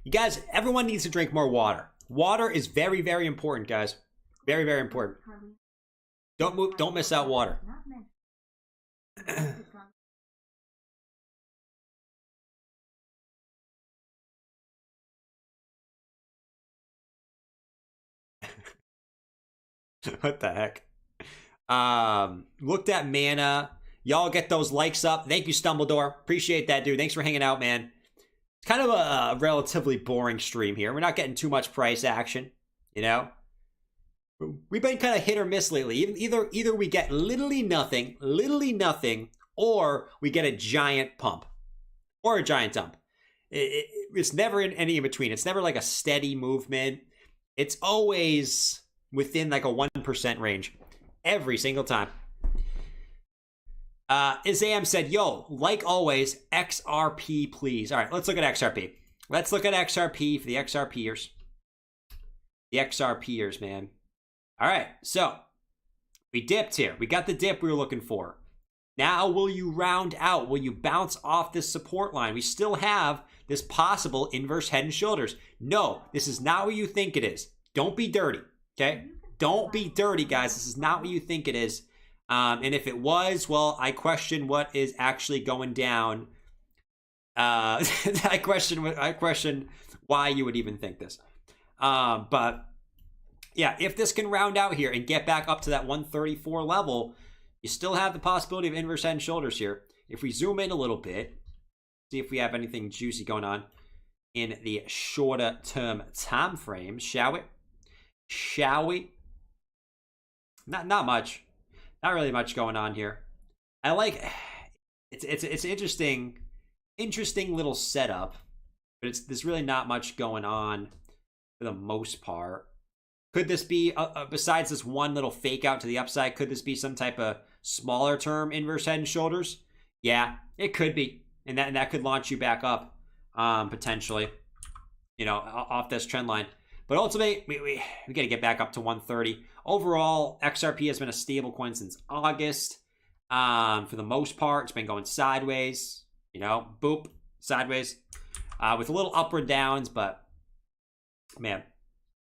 guys, everyone needs to drink more water. Water is very, very important, guys. Very, very important. Don't miss out water. What the heck? Looked at mana. Y'all get those likes up. Thank you, Stumbledore. Appreciate that, dude. Thanks for hanging out, man. It's kind of a relatively boring stream here. We're not getting too much price action, you know? We've been kind of hit or miss lately. Either we get literally nothing, or we get a giant pump or a giant dump. It's never in any in between. It's never like a steady movement. It's always within like a 1% range every single time. Isam said, yo, like always, XRP, please. All right, let's look at XRP. Let's look at XRP for the XRPers. The XRPers, man. All right, so we dipped here. We got the dip we were looking for. Now, will you round out? Will you bounce off this support line? We still have this possible inverse head and shoulders. No, this is not what you think it is. Don't be dirty, okay? Don't be dirty, guys. This is not what you think it is. And if it was, well, I question what is actually going down. I question why you would even think this. But yeah, if this can round out here and get back up to that 134 level, you still have the possibility of inverse head and shoulders here. If we zoom in a little bit, see if we have anything juicy going on in the shorter term time frame, shall we? Shall we? Not much. Not really much going on here. I like it's interesting little setup, but there's really not much going on for the most part. Could this be besides this one little fake out to the upside? Could this be some type of smaller term inverse head and shoulders? Yeah, it could be, and that could launch you back up potentially, you know, off this trend line. But ultimately, we got to get back up to 130. Overall, XRP has been a stable coin since August. For the most part, it's been going sideways. You know, boop, sideways. With a little upward downs, but man,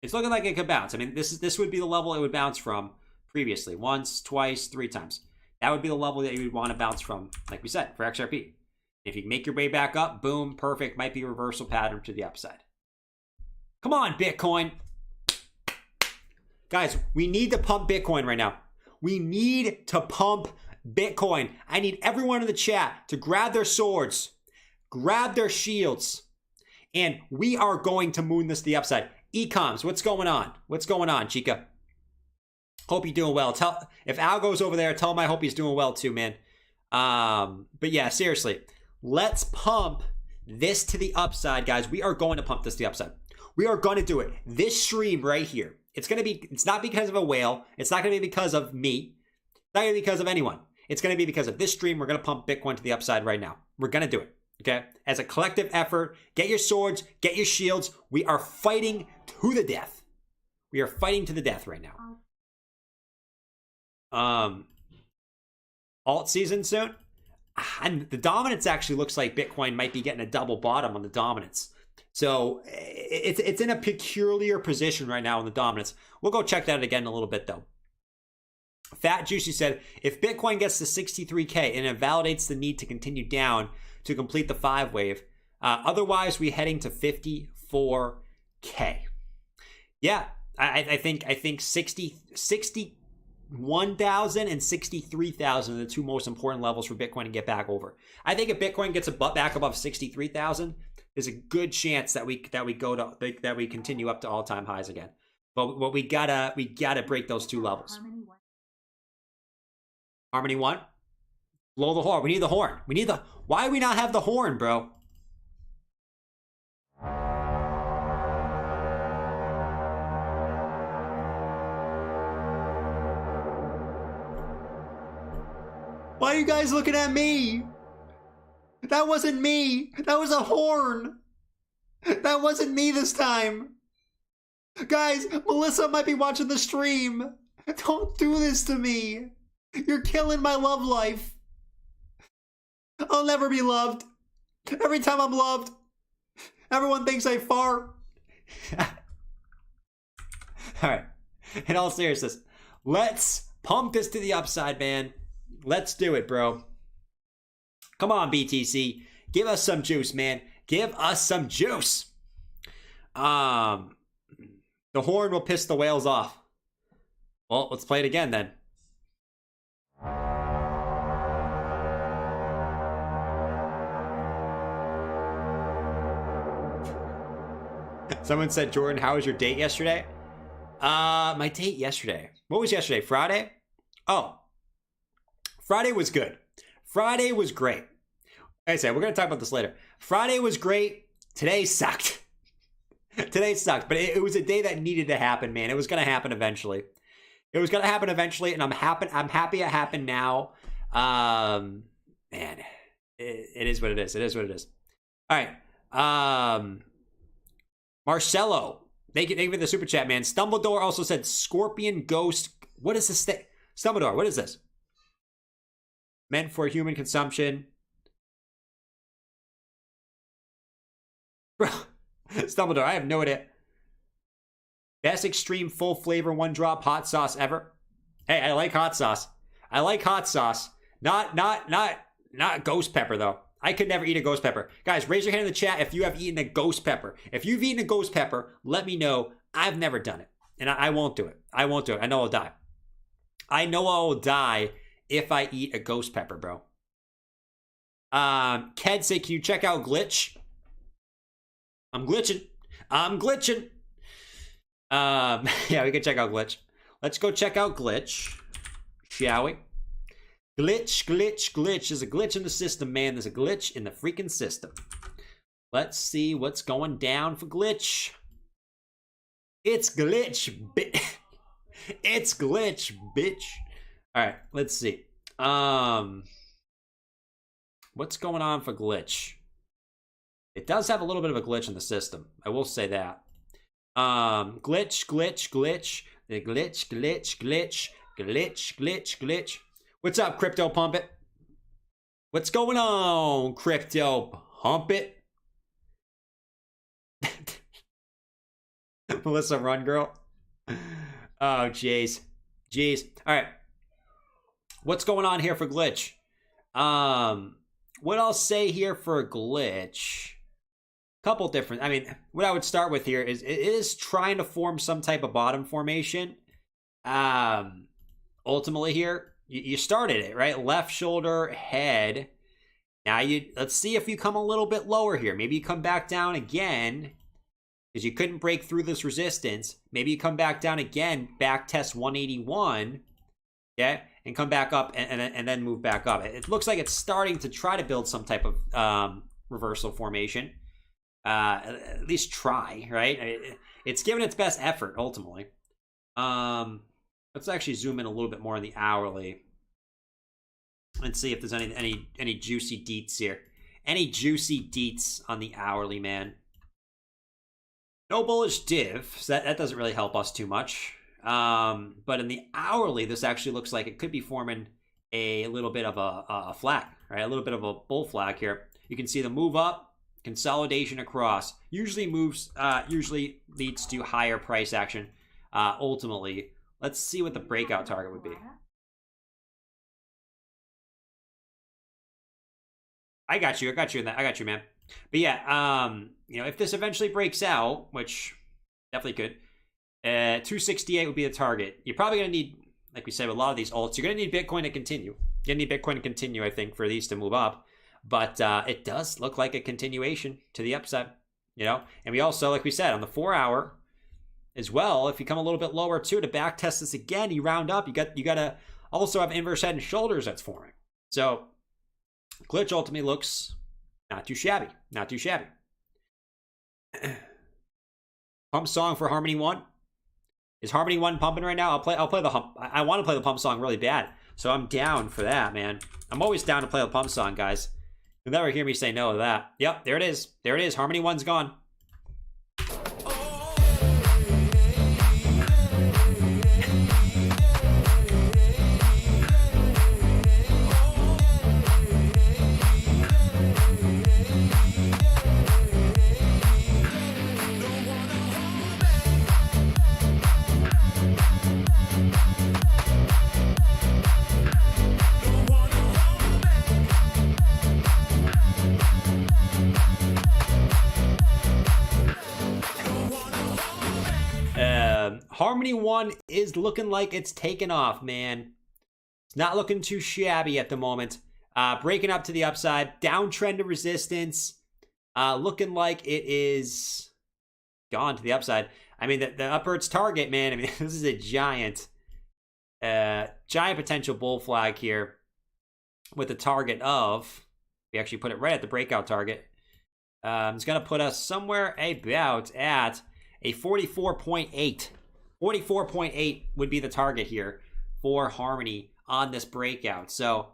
it's looking like it could bounce. I mean, this would be the level it would bounce from previously. Once, twice, 3 times. That would be the level that you would want to bounce from, like we said, for XRP. If you can make your way back up, boom, perfect. Might be a reversal pattern to the upside. Come on, Bitcoin. Guys, we need to pump Bitcoin right now. We need to pump Bitcoin. I need everyone in the chat to grab their swords, grab their shields, and we are going to moon this to the upside. Ecoms, what's going on? What's going on, Chica? Hope you're doing well. If Al goes over there, tell him I hope he's doing well too, man. But yeah, seriously, let's pump this to the upside, guys. We are going to pump this to the upside. We are going to do it. This stream right here. It's not because of a whale. It's not going to be because of me. not going to be because of anyone. It's going to be because of this stream. We're going to pump Bitcoin to the upside right now. We're going to do it. Okay? As a collective effort, get your swords, get your shields. We are fighting to the death. We are fighting to the death right now. Alt season soon. And the dominance actually looks like Bitcoin might be getting a double bottom on the dominance. So it's in a peculiar position right now in the dominance. We'll go check that again in a little bit though. Fat Juicy said, if Bitcoin gets to 63K and it validates the need to continue down to complete the 5 wave, otherwise we heading to 54K. Yeah, I think 61,000 and 63,000 are the two most important levels for Bitcoin to get back over. I think if Bitcoin gets back above 63,000, there's a good chance that we continue up to all-time highs again. But we gotta break those two levels. Harmony 1. Blow the horn. We need the horn. Why do we not have the horn, bro? Why are you guys looking at me? That wasn't me. That was a horn. That wasn't me this time. Guys, Melissa might be watching the stream. Don't do this to me. You're killing my love life. I'll never be loved. Every time I'm loved, everyone thinks I fart. All right. In all seriousness, let's pump this to the upside, man. Let's do it, bro. Come on, BTC. Give us some juice, man. Give us some juice. The horn will piss the whales off. Well, let's play it again then. Someone said, Jordan, how was your date yesterday? My date yesterday. What was yesterday? Friday? Oh. Friday was good. Friday was great. Like I said, we're going to talk about this later. Friday was great. Today sucked. Today sucked. But it was a day that needed to happen, man. It was going to happen eventually. It was going to happen eventually, and I'm happy it happened now. Man, it is what it is. It is what it is. All right. Marcelo, thank you for the super chat, man. Stumbledore also said Scorpion Ghost. What is this thing? Stumbledore, what is this? Meant for human consumption. Bro, Stumbledore, I have no idea. Best extreme full flavor 1-drop hot sauce ever. Hey, I like hot sauce. I like hot sauce. Not ghost pepper though. I could never eat a ghost pepper. Guys, raise your hand in the chat if you have eaten a ghost pepper. If you've eaten a ghost pepper, let me know. I've never done it. And I won't do it. I won't do it. I know I'll die. I know I'll die if I eat a ghost pepper, bro. Ked say, can you check out Glitch? I'm glitching. Yeah, we can check out Glitch. Let's go check out Glitch. Shall we? Glitch. There's a glitch in the system, man. There's a glitch in the freaking system. Let's see what's going down for Glitch. It's Glitch, bitch. It's Glitch, bitch. All right, let's see. What's going on for Glitch? It does have a little bit of a glitch in the system. I will say that. Glitch. The glitch. What's up, Crypto Pump It? What's going on, Crypto Pump It? Melissa, run, girl. Oh, jeez. All right. What's going on here for Glitch? What I'll say here for Glitch, couple different. I mean, what I would start with here is it is trying to form some type of bottom formation. Ultimately here, you started it, right? Left shoulder, head. Now let's see if you come a little bit lower here. Maybe you come back down again because you couldn't break through this resistance. Maybe you come back down again, back test 181, okay, and come back up and then move back up. It looks like it's starting to try to build some type of reversal formation. At least try, right? It's given its best effort ultimately. Let's actually zoom in a little bit more on the hourly. Let's see if there's any juicy deets here. Any juicy deets on the hourly, man? No bullish div, so that doesn't really help us too much. But in the hourly, this actually looks like it could be forming a little bit of a flag, right? A little bit of a bull flag here. You can see the move up, consolidation across. Usually leads to higher price action. Ultimately, let's see what the breakout target would be. I got you, man. But yeah, you know, if this eventually breaks out, which definitely could, 268 would be the target. You're probably gonna need, like we said, with a lot of these alts, you're gonna need Bitcoin to continue. You're gonna need Bitcoin to continue, I think, for these to move up. But it does look like a continuation to the upside, you know. And we also, like we said, on the 4-hour as well, if you come a little bit lower too to back test this again, you round up. You gotta also have inverse head and shoulders that's forming. So glitch ultimately looks not too shabby. Not too shabby. Pump song for Harmony 1. Is Harmony 1 pumping right now? I'll play the hump. I want to play the pump song really bad. So I'm down for that, man. I'm always down to play the pump song, guys. You'll never hear me say no to that. Yep, there it is. There it is. Harmony 1's gone. Harmony 1 is looking like it's taken off, man. It's not looking too shabby at the moment. Breaking up to the upside. Downtrend to resistance. Looking like it is gone to the upside. I mean, the upwards target, man. I mean, this is a giant potential bull flag here with a target of, we actually put it right at the breakout target. It's going to put us somewhere about at a 44.8. 44.8 would be the target here for Harmony on this breakout. So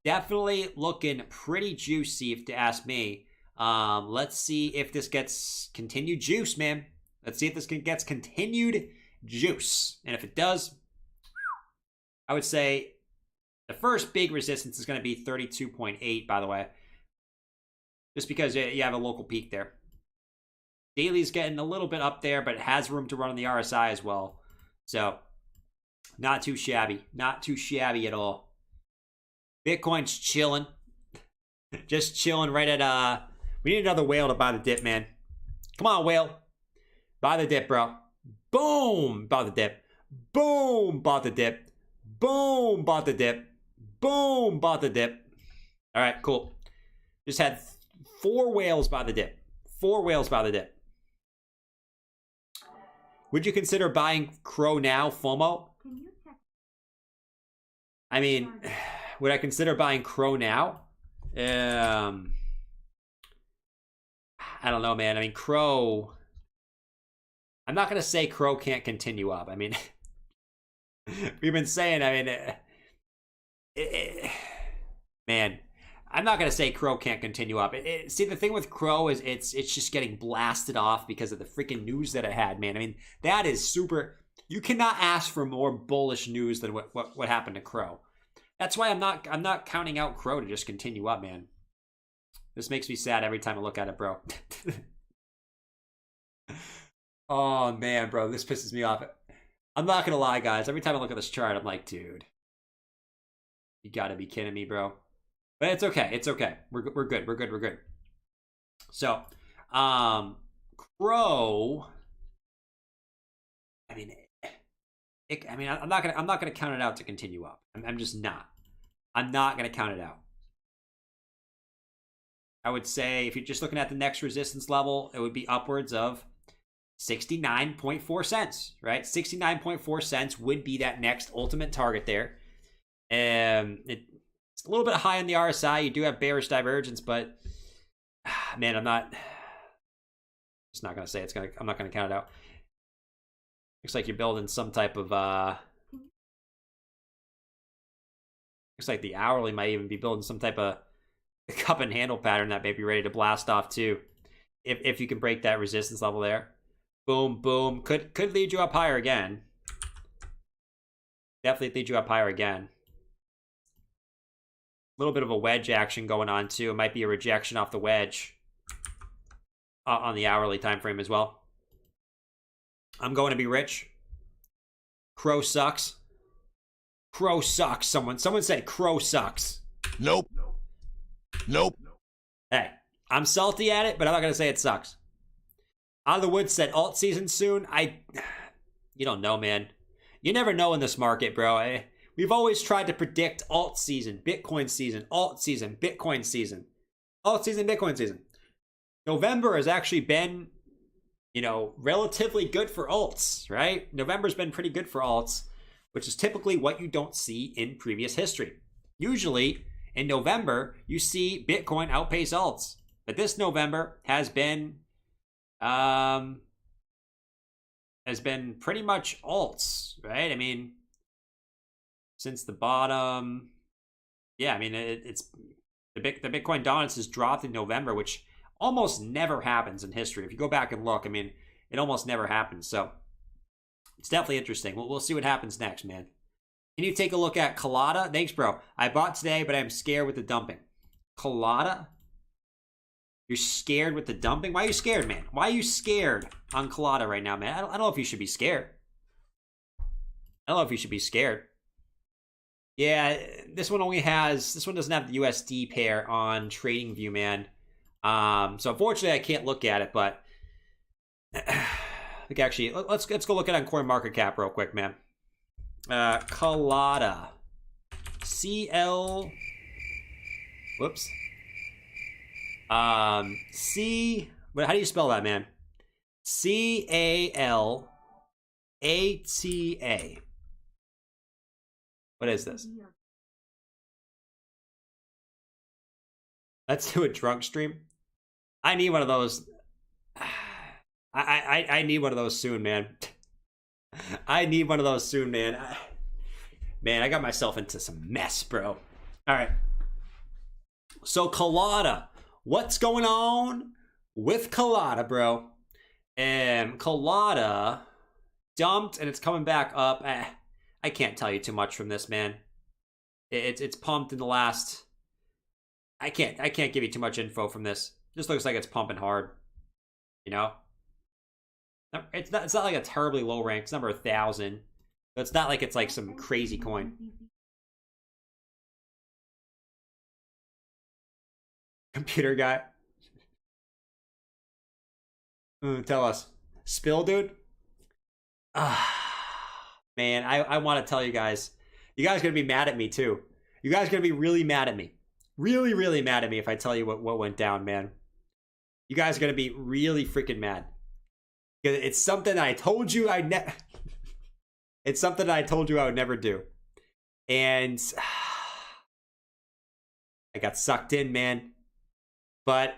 definitely looking pretty juicy, if to ask me. Let's see if this gets continued juice, man. Let's see if this gets continued juice. And if it does, I would say the first big resistance is going to be 32.8, by the way. Just because you have a local peak there. Daily's getting a little bit up there, but it has room to run on the RSI as well. So, not too shabby. Not too shabby at all. Bitcoin's chilling. Just chilling right at, we need another whale to buy the dip, man. Come on, whale. Buy the dip, bro. Boom! Bought the dip. Boom! Bought the dip. Boom! Bought the dip. Boom! Bought the dip. All right, cool. Just had 4 whales by the dip. 4 whales by the dip. Would you consider buying Crow now, FOMO? I mean, would I consider buying Crow now? I don't know, man. I mean, Crow, I'm not going to say Crow can't continue up. I mean, we've been saying, I mean, man, I'm not going to say Crow can't continue up. See, the thing with Crow is it's just getting blasted off because of the freaking news that it had, man. I mean, that is super. You cannot ask for more bullish news than what happened to Crow. That's why I'm not counting out Crow to just continue up, man. This makes me sad every time I look at it, bro. Oh, man, bro. This pisses me off. I'm not going to lie, guys. Every time I look at this chart, I'm like, dude, you got to be kidding me, bro. But it's okay. It's okay. We're good. We're good. We're good. So, Crow. I mean, I'm not gonna count it out to continue up. I'm just not. I'm not gonna count it out. I would say if you're just looking at the next resistance level, it would be upwards of 69.4 cents, right? 69.4 cents would be that next ultimate target there. It's a little bit high on the RSI. You do have bearish divergence, but man, I'm just not gonna say I'm not gonna count it out. Looks like you're building some type of looks Looks like the hourly might even be building some type of cup and handle pattern that may be ready to blast off too. If you can break that resistance level there. Boom, boom. Could lead you up higher again. Definitely lead you up higher again. A little bit of a wedge action going on too. It might be a rejection off the wedge on the hourly time frame as well. I'm going to be rich. Crow sucks. Crow sucks. Someone said crow sucks. Nope. Nope. Hey, I'm salty at it, but I'm not going to say it sucks. Out of the Woods said alt season soon. You don't know, man. You never know in this market, bro. We've always tried to predict alt season, Bitcoin season, alt season, Bitcoin season. Alt season, Bitcoin season. November has actually been, relatively good for alts, right? November's been pretty good for alts, which is typically what you don't see in previous history. Usually, in November, you see Bitcoin outpace alts. But this November has been pretty much alts, right? I mean, since the bottom, yeah, I mean, it's the Bitcoin dominance has dropped in November, which almost never happens in history. If you go back and look, I mean, it almost never happens. So it's definitely interesting. We'll see what happens next, man. Can you take a look at Colada? Thanks, bro. I bought today, but I'm scared with the dumping. Colada? You're scared with the dumping? Why are you scared, man? Why are you scared on Colada right now, man? I don't know if you should be scared. I don't know if you should be scared. Yeah, this one doesn't have the USD pair on TradingView, man. So unfortunately, I can't look at it, but I think actually, let's go look at it on CoinMarketCap real quick, man. Colada. Whoops. How do you spell that, man? CALATA. What is this? Let's do a drunk stream. I need one of those. I need one of those soon, man. I need one of those soon, man. Man, I got myself into some mess, bro. All right. So Colada. What's going on with Colada, bro? Colada dumped and it's coming back up. I can't tell you too much from this, man. It's pumped in the last. I can't give you too much info from this. Just looks like it's pumping hard. It's not like a terribly low rank. It's number 1,000. But it's not like it's like some crazy coin. Computer guy. Tell us. Spill, dude? Man, I want to tell you guys. You guys are going to be mad at me, too. You guys are going to be really mad at me. Really, really mad at me if I tell you what went down, man. You guys are going to be really freaking mad. It's something I told you It's something I told you I would never do. And I got sucked in, man. But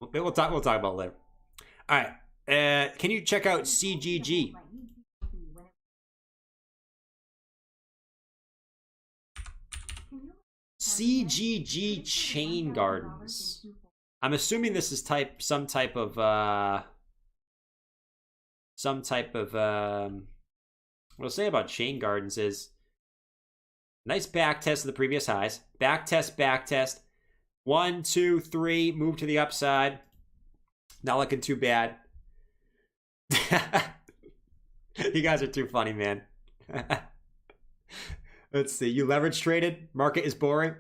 we'll talk about it later. All right. Can you check out CGG? CGG Chain Gardens. I'm assuming this is some type of what I'll say about Chain Gardens is nice back test of the previous highs. Back test. 1, 2, 3, move to the upside. Not looking too bad. You guys are too funny, man. Let's see. You leverage traded. Market is boring.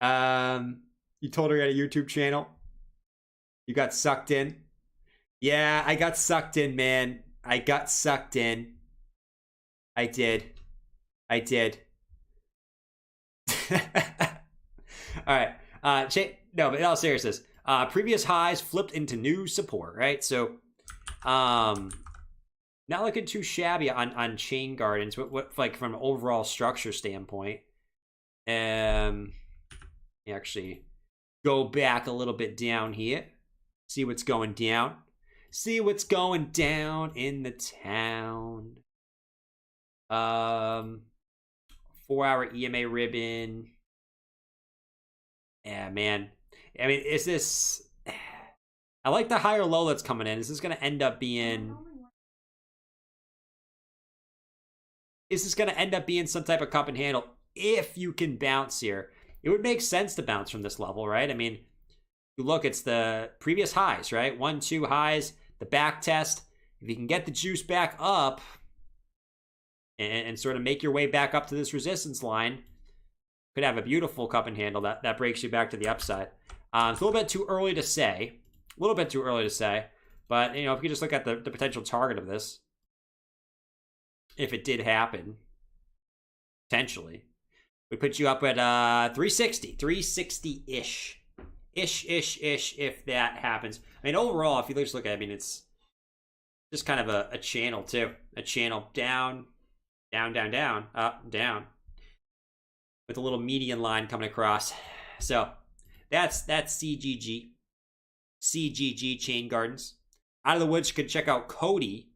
You told her you had a YouTube channel. You got sucked in. Yeah, I got sucked in, man. I got sucked in. I did. All right. No, but in all seriousness, previous highs flipped into new support, right? So, not looking too shabby on Chain Gardens. What like from an overall structure standpoint. Actually go back a little bit down here. See what's going down. See what's going down in the town. 4-hour EMA ribbon. Yeah, man. I mean, is this... I like the higher low that's coming in. Is this going to end up being... Is this going to end up being some type of cup and handle? If you can bounce here. It would make sense to bounce from this level, right? I mean, you look, it's the previous highs, right? 1, 2 highs, the back test. If you can get the juice back up and sort of make your way back up to this resistance line, could have a beautiful cup and handle that breaks you back to the upside. It's a little bit too early to say. A little bit too early to say. But, you know, if you just look at the potential target of this, if it did happen, potentially, we put you up at 360, 360-ish. Ish, if that happens. I mean, overall, if you just look at it, I mean, it's just kind of a channel, too. A channel down, down, down, down, up, down. With a little median line coming across. So, that's CGG. CGG Chain Gardens. Out of the woods, you could check out Cody.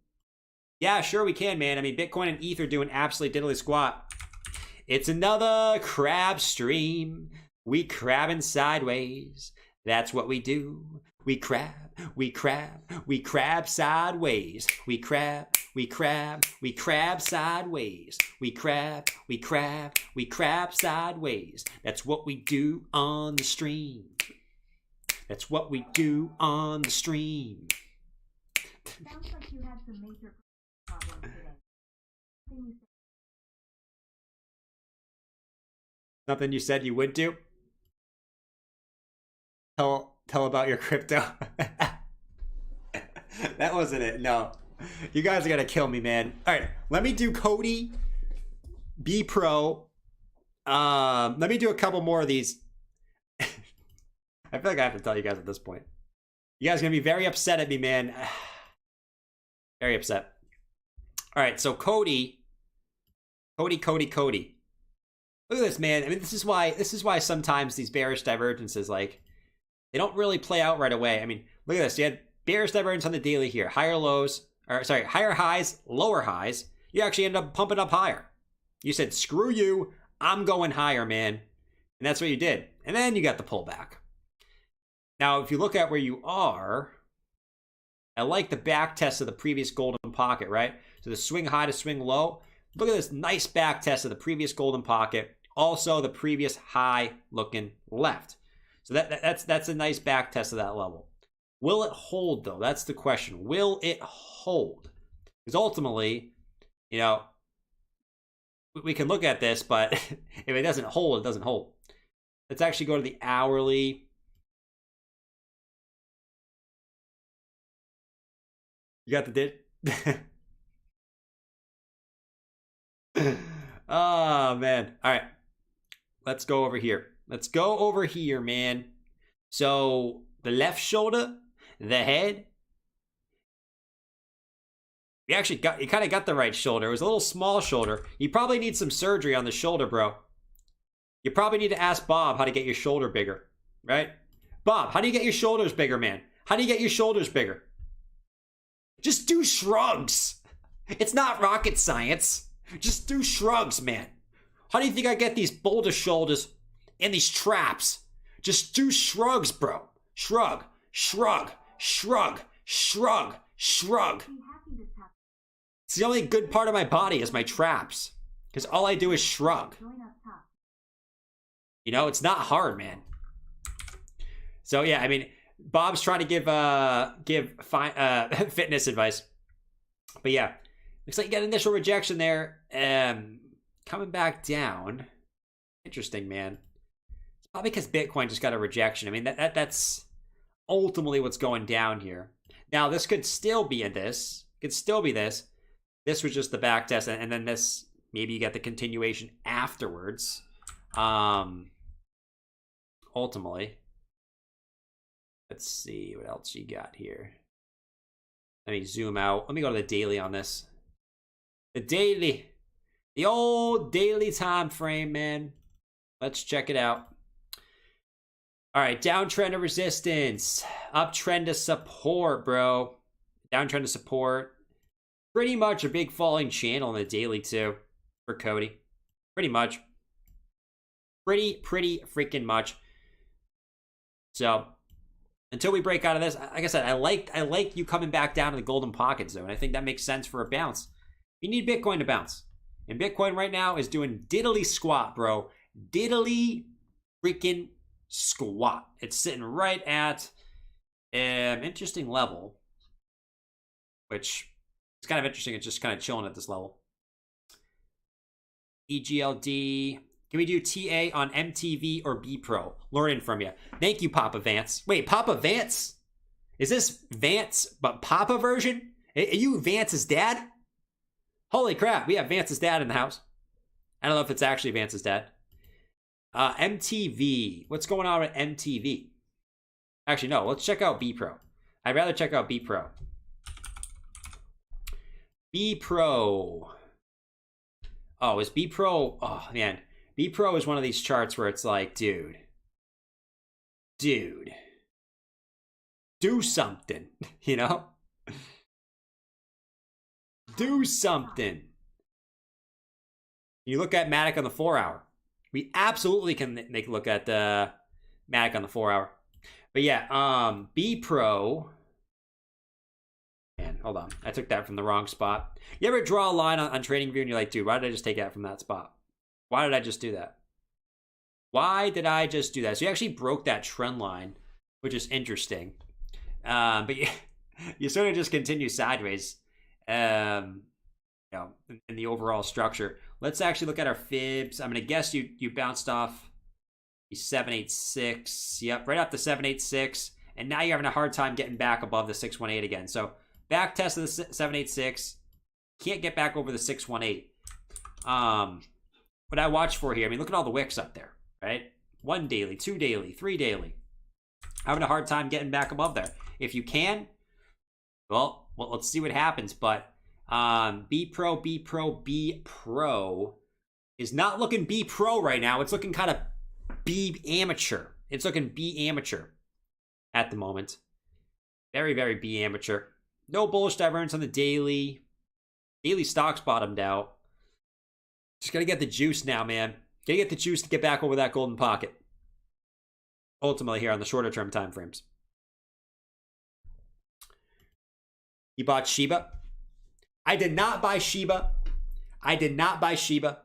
Yeah, sure we can, man. I mean, Bitcoin and ETH are doing absolutely diddly squat. It's another crab stream. We crabbing sideways. That's what we do. We crab, we crab, we crab sideways. We crab, we crab, we crab sideways. We crab, we crab, we crab sideways. That's what we do on the stream. That's what we do on the stream. Sounds like you had some major problems today. Something you said you would do? Tell about your crypto. That wasn't it. No. You guys are gonna kill me, man. Alright, let me do Cody. Be Pro. Let me do a couple more of these. I feel like I have to tell you guys at this point. You guys are gonna be very upset at me, man. Very upset. Alright, so Cody. Cody. Look at this, man. I mean, this is why sometimes these bearish divergences, like, they don't really play out right away. I mean, look at this. You had bearish divergence on the daily here. Higher highs, lower highs. You actually end up pumping up higher. You said, screw you, I'm going higher, man. And that's what you did. And then you got the pullback. Now, if you look at where you are, I like the back test of the previous golden pocket, right? So the swing high to swing low. Look at this nice back test of the previous golden pocket. Also, the previous high looking left. So that's a nice back test of that level. Will it hold, though? That's the question. Will it hold? Because ultimately, you know, we can look at this, but if it doesn't hold, it doesn't hold. Let's actually go to the hourly. You got the did? Oh, man. All right. Let's go over here. Let's go over here, man. So, the left shoulder, the head. You kind of got the right shoulder. It was a little small shoulder. You probably need some surgery on the shoulder, bro. You probably need to ask Bob how to get your shoulder bigger, right? Bob, how do you get your shoulders bigger, man? How do you get your shoulders bigger? Just do shrugs. It's not rocket science. Just do shrugs, man. How do you think I get these boulder shoulders and these traps? Just do shrugs, bro. Shrug, shrug, shrug, shrug, shrug. It's the only good part of my body is my traps. Because all I do is shrug. You know, it's not hard, man. So yeah, I mean, Bob's trying to give fitness advice. But yeah, looks like you got initial rejection there. Coming back down. Interesting, man. It's probably because Bitcoin just got a rejection. I mean, that's ultimately what's going down here. Now, this could still be this. Could still be this. This was just the back test, and then this, maybe you get the continuation afterwards. Ultimately. Let's see what else you got here. Let me zoom out. Let me go to the daily on this. The daily. The old daily time frame, man. Let's check it out. All right, downtrend to resistance. Uptrend to support, bro. Downtrend to support. Pretty much a big falling channel in the daily too for Cody. Pretty much. Pretty freaking much. So until we break out of this, like I said, I like you coming back down to the golden pocket zone. I think that makes sense for a bounce. You need Bitcoin to bounce. And Bitcoin right now is doing diddly squat, bro. Diddly freaking squat. It's sitting right at an interesting level, which is kind of interesting. It's just kind of chilling at this level. EGLD. Can we do TA on MTV or B Pro? Learning from you. Thank you, Papa Vance. Wait, Papa Vance? Is this Vance but Papa version? Are you Vance's dad? Holy crap, we have Vance's dad in the house. I don't know if it's actually Vance's dad. MTV. What's going on with MTV? Actually, no. Let's check out B Pro. I'd rather check out B Pro. B Pro. Oh, is B Pro? Oh, man. B Pro is one of these charts where it's like, dude, do something, you know? Do something. You look at Matic on the 4 hour. We absolutely can make a look at the Matic on the 4 hour. But yeah, B Pro. Man, hold on. I took that from the wrong spot. You ever draw a line on TradingView and you're like, dude, why did I just take that from that spot? Why did I just do that? Why did I just do that? So you actually broke that trend line, which is interesting. But you sort of just continue sideways, you know, in the overall structure. Let's actually look at our fibs. I'm going to guess you bounced off the 786. Yep, right off the 786. And now you're having a hard time getting back above the 618 again. So back test of the 786. Can't get back over the 618. What I watch for here, I mean, look at all the wicks up there, right? 1 daily, 2 daily, 3 daily. Having a hard time getting back above there. If you can, well, let's see what happens. But B Pro is not looking B Pro right now. It's looking kind of B amateur. It's looking B amateur at the moment. Very, very B amateur. No bullish divergence on the daily. Daily stocks bottomed out. Just gotta get the juice now, man. Gotta get the juice to get back over that golden pocket. Ultimately here on the shorter term time frames. You bought Shiba? I did not buy Shiba. I did not buy Shiba.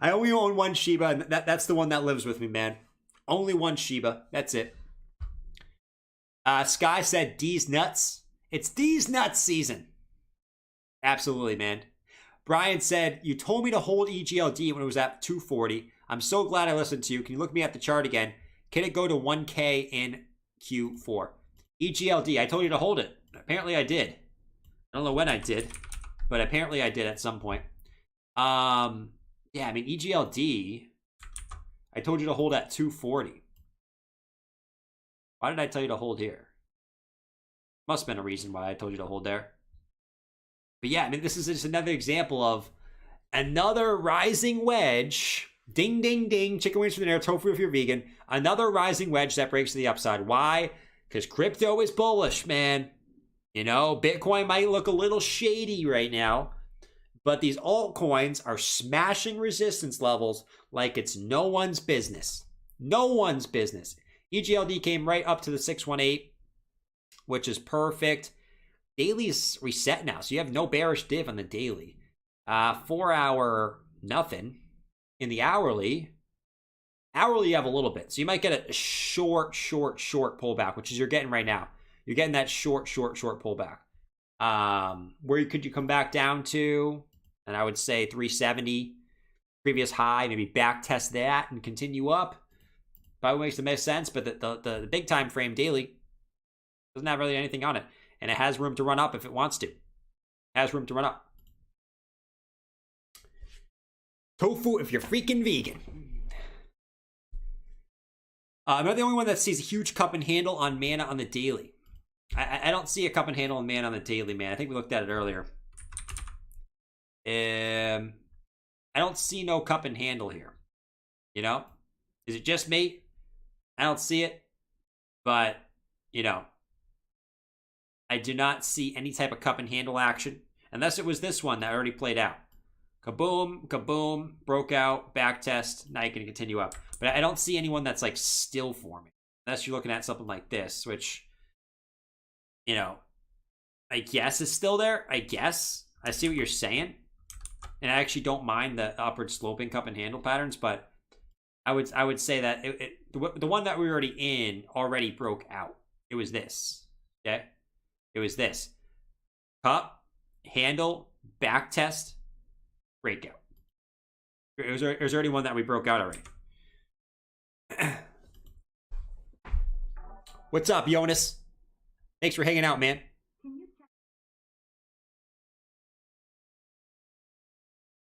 I only own one Shiba, and that's the one that lives with me, man. Only one Shiba. That's it. Sky said D's nuts. It's D's nuts season. Absolutely, man. Brian said, you told me to hold EGLD when it was at 240. I'm so glad I listened to you. Can you look me at the chart again? Can it go to 1K in Q4? EGLD, I told you to hold it. Apparently I did. I don't know when I did, but apparently I did at some point. Yeah, I mean, EGLD, I told you to hold at 240. Why did I tell you to hold here? Must have been a reason why I told you to hold there. But yeah, I mean, this is just another example of another rising wedge. Ding, ding, ding. Chicken wings from the air. Tofu if you're vegan. Another rising wedge that breaks to the upside. Why? Because crypto is bullish, man. You know, Bitcoin might look a little shady right now, but these altcoins are smashing resistance levels like it's no one's business. No one's business. EGLD came right up to the 618, which is perfect. Daily's reset now, so you have no bearish div on the daily. 4 hour, nothing. In the hourly, you have a little bit. So you might get a short pullback, which is you're getting right now. You're getting that short pullback. Where could you come back down to? And I would say 370, previous high, maybe back test that and continue up. Probably makes the most sense, but the big time frame daily doesn't have really anything on it. And it has room to run up if it wants to. It has room to run up. Tofu if you're freaking vegan. I'm not the only one that sees a huge cup and handle on mana on the daily. I don't see a cup and handle on mana on the daily, man. I think we looked at it earlier. I don't see no cup and handle here. You know? Is it just me? I don't see it. But, you know, I do not see any type of cup and handle action. Unless it was this one that already played out. Kaboom, kaboom, broke out, back test. Now you can continue up. But I don't see anyone that's like still forming. Unless you're looking at something like this, which, you know, I guess is still there. I guess. I see what you're saying. And I actually don't mind the upward sloping cup and handle patterns, but I would say that the one that we were already in already broke out. It was this. Okay? It was this. Cup, handle, back test, breakout. It was already one that we broke out already. What's up, Jonas? Thanks for hanging out, man. Can you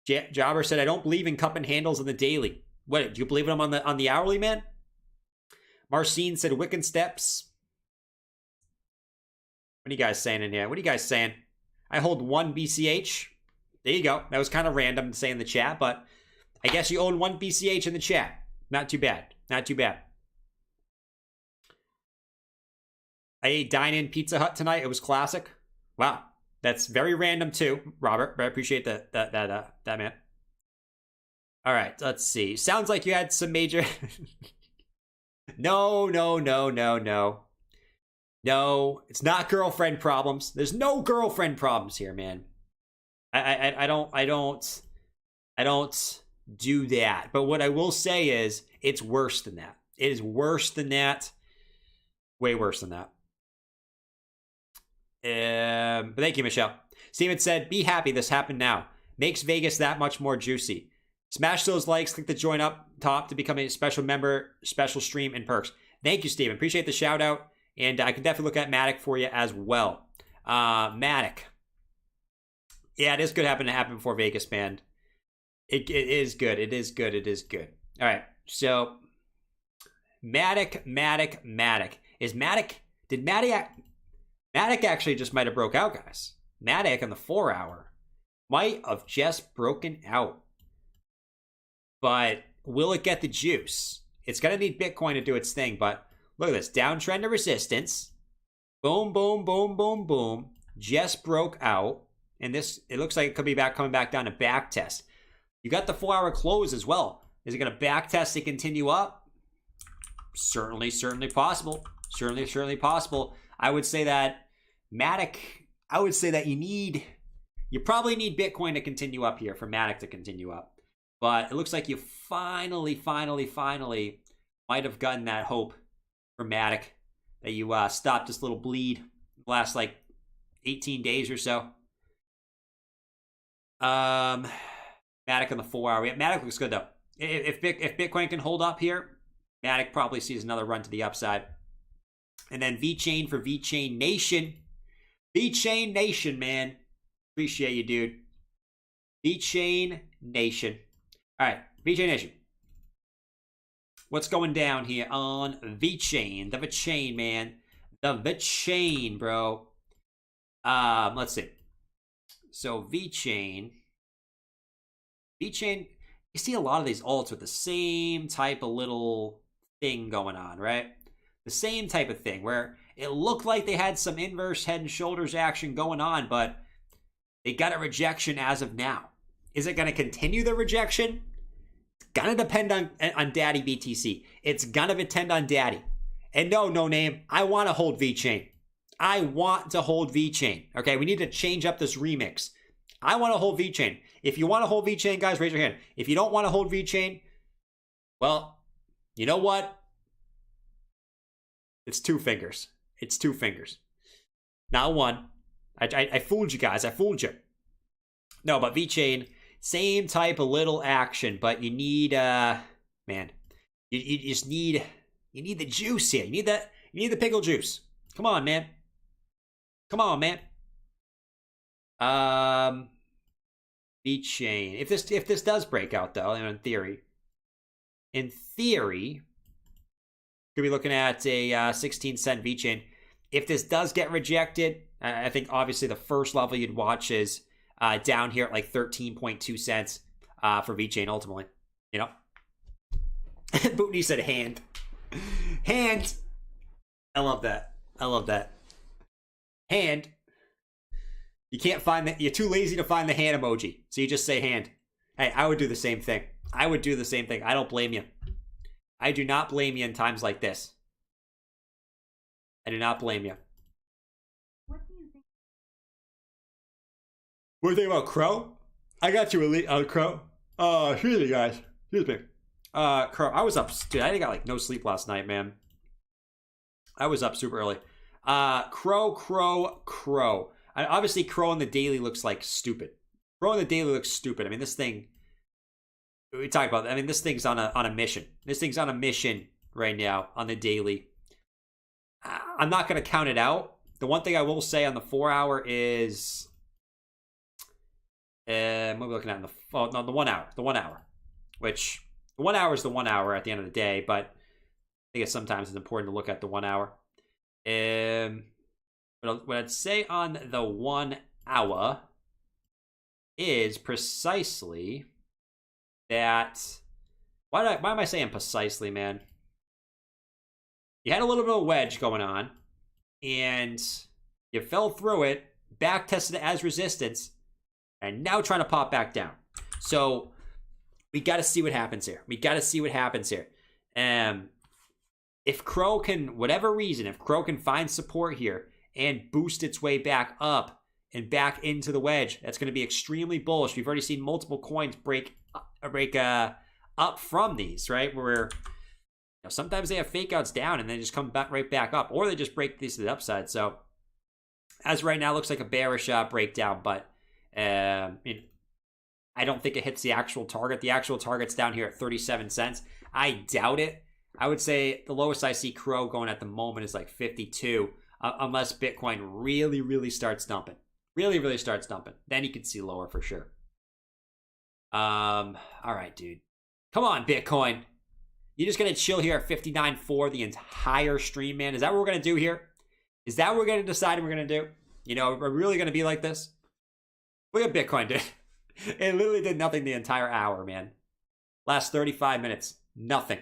check? Jobber said, I don't believe in cup and handles in the daily. What, do you believe in them on the hourly, man? Marcine said, Wiccan steps. What are you guys saying in here? What are you guys saying? I hold 1 BCH. There you go. That was kind of random to say in the chat, but I guess you own 1 BCH in the chat. Not too bad. Not too bad. I ate dine-in Pizza Hut tonight. It was classic. Wow. That's very random too, Robert, but I appreciate that man. All right, let's see. Sounds like you had some major... No, it's not girlfriend problems. There's no girlfriend problems here, man. I don't do that. But what I will say is it's worse than that. It is worse than that. Way worse than that. But thank you, Michelle. Steven said, be happy this happened now. Makes Vegas that much more juicy. Smash those likes, click the join up top to become a special member, special stream, and perks. Thank you, Steven. Appreciate the shout out. And I can definitely look at Matic for you as well. Matic. Yeah, it is good to happen before Vegas, man. It is good. It is good. It is good. All right. So, Matic. Is Matic... Did Matic actually just might have broke out, guys. Matic on the 4 hour might have just broken out. But will it get the juice? It's going to need Bitcoin to do its thing, but look at this. Downtrend to resistance. Boom, boom, boom, boom, boom. Just broke out. And this, it looks like it could be coming back down to back test. You got the 4 hour close as well. Is it going to back test to continue up? Certainly possible. Certainly possible. I would say that Matic, you probably need Bitcoin to continue up here for Matic to continue up. But it looks like you finally might have gotten that hope for Matic that you stopped this little bleed the last like 18 days or so. Matic on the 4 hour. Yeah, Matic looks good though. If Bitcoin can hold up here, Matic probably sees another run to the upside. And then VeChain for VeChain Nation. VeChain Nation, man. Appreciate you, dude. VeChain Nation. All right, VeChain Nation. What's going down here on VeChain? The VeChain, man. The VeChain, bro. Let's see. So VeChain. VeChain, you see a lot of these alts with the same type of little thing going on, right? The same type of thing where it looked like they had some inverse head and shoulders action going on, but they got a rejection as of now. Is it going to continue the rejection? It's going to depend on Daddy BTC. It's going to depend on Daddy. And no name, I want to hold VeChain. I want to hold VeChain. Okay, we need to change up this remix. I want to hold VeChain. If you want to hold VeChain, guys, raise your hand. If you don't want to hold VeChain, well, you know what? It's 2 fingers. It's 2 fingers. Not one. I fooled you guys. I fooled you. No, but VeChain, same type of little action, but you need, man, you just need, you need the juice here. You need the pickle juice. Come on, man. Come on, man. VeChain. If this does break out, though, in theory, could be looking at a 16 cent VeChain. If this does get rejected, I think obviously the first level you'd watch is down here at like 13.2 cents for VeChain ultimately. You know? Bootney said hand. Hand! I love that. Hand. You can't find that. You're too lazy to find the hand emoji. So you just say hand. Hey, I would do the same thing. I would do the same thing. I don't blame you. I do not blame you in times like this. I do not blame you. What do you think? What do you think about Crow? I got you, Elite. Crow. Excuse me, guys. Excuse me. Crow, I was up. Dude, I got like no sleep last night, man. I was up super early. Crow. Obviously, Crow on the daily looks like stupid. Crow on the daily looks stupid. I mean, this thing. We talk about. I mean, this thing's on a mission. This thing's on a mission right now on the daily. I'm not going to count it out. The one thing I will say on the 4 hour is. What are we looking at? The 1 hour. The 1 hour. Which. The 1 hour is the 1 hour at the end of the day, but I guess sometimes it's important to look at the 1 hour. What I'd say on the 1 hour is precisely that. Why am I saying precisely, man? You had a little bit of wedge going on, and you fell through it, back tested it as resistance, and now trying to pop back down. So we got to see what happens here. If Crow can, whatever reason, if Crow can find support here and boost its way back up and back into the wedge, that's going to be extremely bullish. We've already seen multiple coins break up from these, right? Where sometimes they have fake outs down and then just come back right back up, or they just break these to the upside. So as right now, looks like a bearish breakdown, but I don't think it hits the actual target. The actual target's down here at 37 cents. I doubt it. I would say the lowest I see Crow going at the moment is like 52, unless Bitcoin really, really starts dumping. Really starts dumping. Then you could see lower for sure. All right, dude. Come on, Bitcoin. You're just going to chill here at 59.4 the entire stream, man? Is that what we're going to do here? Is that what we're going to decide we're going to do? We're really going to be like this? Look at Bitcoin, dude. It literally did nothing the entire hour, man. Last 35 minutes. Nothing.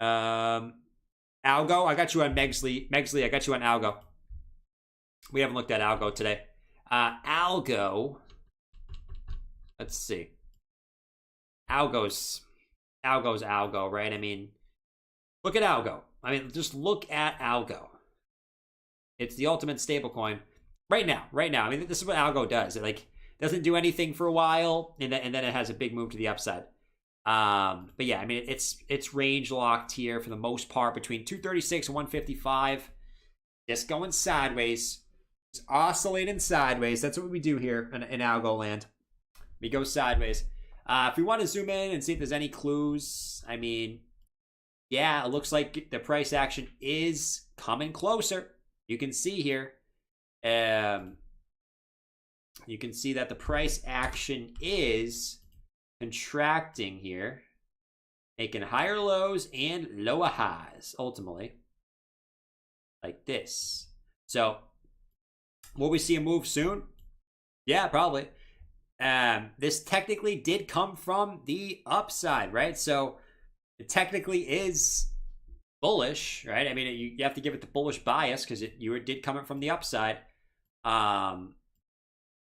Algo, I got you on Megsley. Megsley, I got you on Algo. We haven't looked at Algo today. Algo. Let's see. Algo's Algo, right? I mean, look at Algo. Just look at Algo. It's the ultimate stablecoin right now. I mean, this is what Algo does. It doesn't do anything for a while, and then it has a big move to the upside. But yeah, I mean, it's range locked here for the most part between 236 and 155. Just going sideways. Just oscillating sideways. That's what we do here in Algo land. We go sideways. If we want to zoom in and see if there's any clues, I mean, yeah, it looks like the price action is coming closer. You can see here. You can see that the price action is contracting here, making higher lows and lower highs, ultimately. Like this. So, will we see a move soon? Yeah, probably. This technically did come from the upside, right? So, it technically is bullish, right? I mean, you have to give it the bullish bias because you did come from the upside.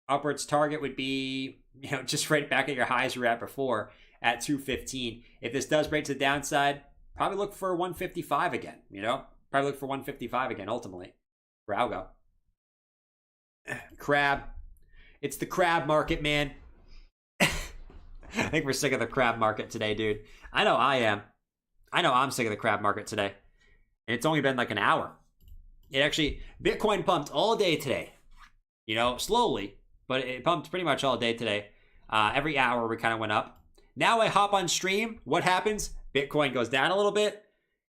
Upwards target would be, just right back at your highs you were at before at 215. If this does break to the downside, probably look for 155 again, Probably look for 155 again, ultimately, for Algo. Crab. It's the crab market, man. I think we're sick of the crab market today, dude. I know I am. I know I'm sick of the crab market today. And it's only been like an hour. Bitcoin pumped all day today. Slowly, but it pumped pretty much all day today. Every hour we kind of went up. Now I hop on stream. What happens? Bitcoin goes down a little bit,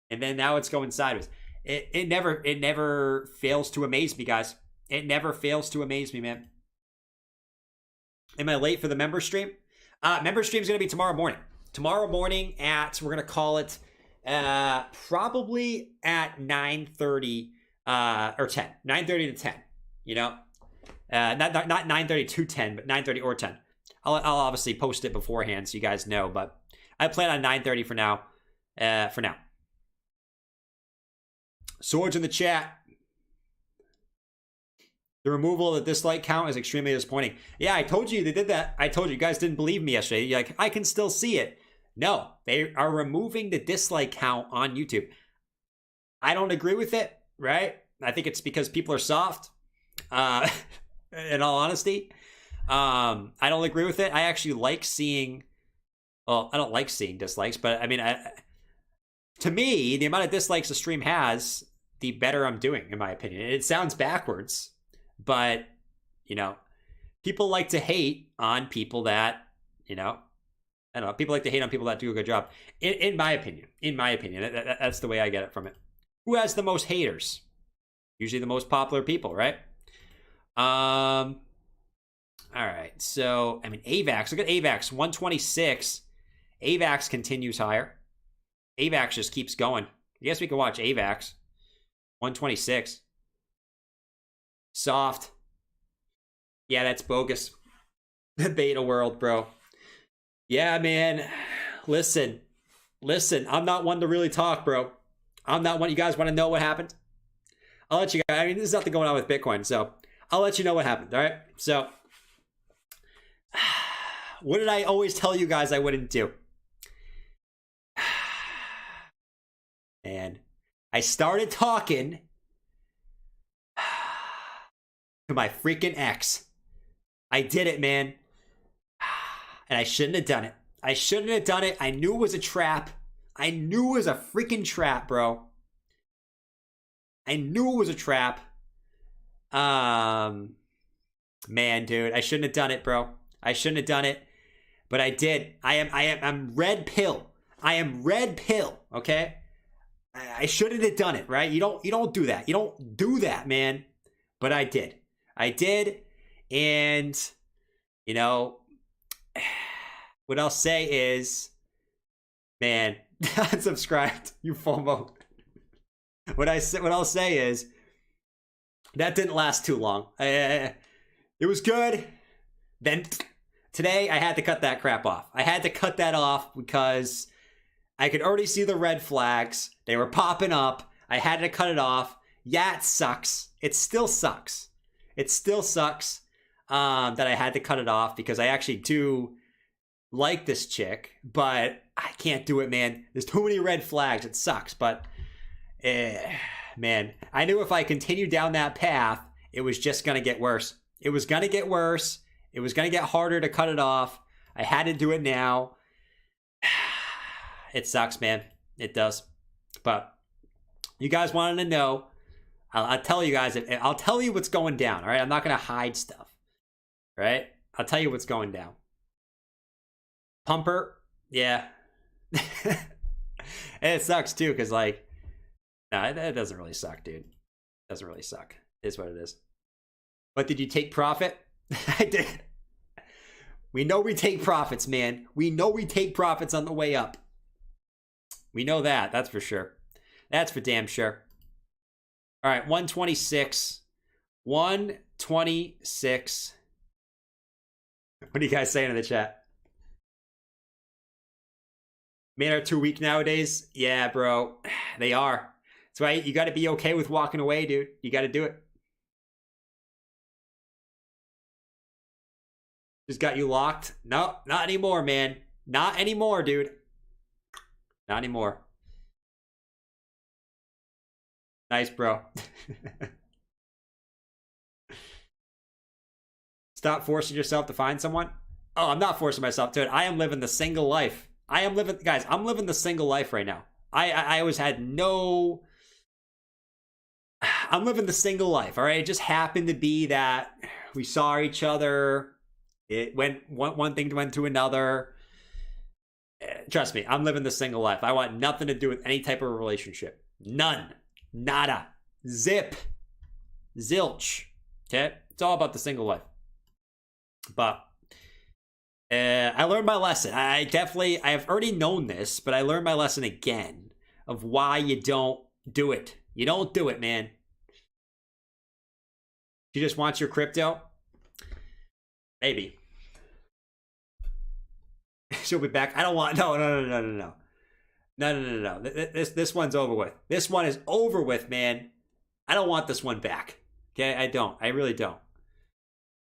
and then now it's going sideways. It never fails to amaze me, guys. It never fails to amaze me, man. Am I late for the member stream? Member stream is going to be tomorrow morning. Tomorrow morning we're going to call it probably at 9:30 or 10. 9:30 to 10, Not 9:30 to 10, but 9:30 or 10. I'll obviously post it beforehand so you guys know, but I plan on 9:30 for now. Swords in the chat. The removal of the dislike count is extremely disappointing. Yeah, I told you they did that. I told you guys didn't believe me yesterday. You're like, I can still see it. No, they are removing the dislike count on YouTube. I don't agree with it, right? I think it's because people are soft. In all honesty, I don't agree with it. I actually like seeing. Well, I don't like seeing dislikes, but I mean, to me, the amount of dislikes a stream has, the better I'm doing, in my opinion. It sounds backwards, but you know, people like to hate on people that, you know, I don't know. People like to hate on people that do a good job. In my opinion, that's the way I get it from it. Who has the most haters? Usually the most popular people, right? All right. So, I mean, AVAX. Look at AVAX. 126. AVAX continues higher. AVAX just keeps going. I guess we can watch AVAX. 126. Soft. Yeah, that's bogus. The beta world, bro. Yeah, man. Listen. I'm not one to really talk, bro. I'm not one. You guys want to know what happened? I'll let you guys. I mean, there's nothing going on with Bitcoin, so I'll let you know what happened. All right. So, what did I always tell you guys I wouldn't do? And I started talking to my freaking ex. I did it, man. And I shouldn't have done it. I knew it was a trap. I knew it was a freaking trap, bro. I knew it was a trap. Man, dude, I shouldn't have done it, bro. I shouldn't have done it, but I did. I'm red pill. I am red pill. Okay, I shouldn't have done it, right? You don't do that. You don't do that, man. But I did, and you know what I'll say is, man, unsubscribed, you FOMO. What I'll say is, that didn't last too long. It was good. Then today I had to cut that crap off. I had to cut that off because I could already see the red flags. They were popping up. I had to cut it off. Yeah, it sucks. It still sucks. That I had to cut it off because I actually do like this chick, but I can't do it, man. There's too many red flags. It sucks, but man, I knew if I continued down that path, it was just going to get worse. It was going to get worse. It was going to get harder to cut it off. I had to do it now. It sucks, man. It does. But you guys wanted to know. I'll tell you guys. I'll tell you what's going down, all right? I'm not going to hide stuff, all right? I'll tell you what's going down. Pumper, yeah. And it sucks, too, because, like, no, it doesn't really suck, dude. It doesn't really suck. It is what it is. But did you take profit? I did. We know we take profits, man. We know we take profits on the way up. We know that. That's for sure. That's for damn sure. All right, 126. 126. What are you guys saying in the chat? Men are too weak nowadays. Yeah, bro. They are. That's right. You got to be okay with walking away, dude. You got to do it. Just got you locked? No, not anymore, man. Not anymore, dude. Not anymore. Nice, bro. Stop forcing yourself to find someone. Oh, I'm not forcing myself to it. I am living the single life. I'm living the single life right now. I always had no... I'm living the single life, all right? It just happened to be that we saw each other. It went one thing went to another. Trust me, I'm living the single life. I want nothing to do with any type of relationship. None. Nada. Zip. Zilch. Okay? It's all about the single life. But I learned my lesson. I have already known this, but I learned my lesson again of why you don't do it. You don't do it, man. She just wants your crypto? Maybe. She'll be back. I don't want... No. No. This one's over with. This one is over with, man. I don't want this one back. Okay, I don't. I really don't.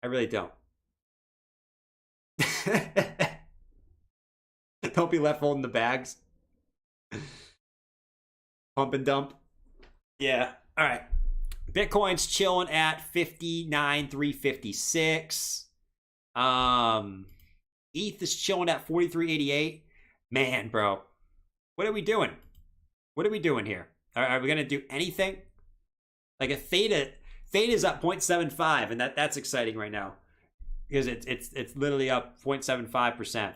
I really don't. Don't be left holding the bags. Pump and dump. Yeah. All right. Bitcoin's chilling at 59,356. ETH is chilling at 43.88. Man, bro. What are we doing? What are we doing here? Are we gonna do anything? Like a theta is up 0.75, and that's exciting right now. Because it's literally up 0.75%.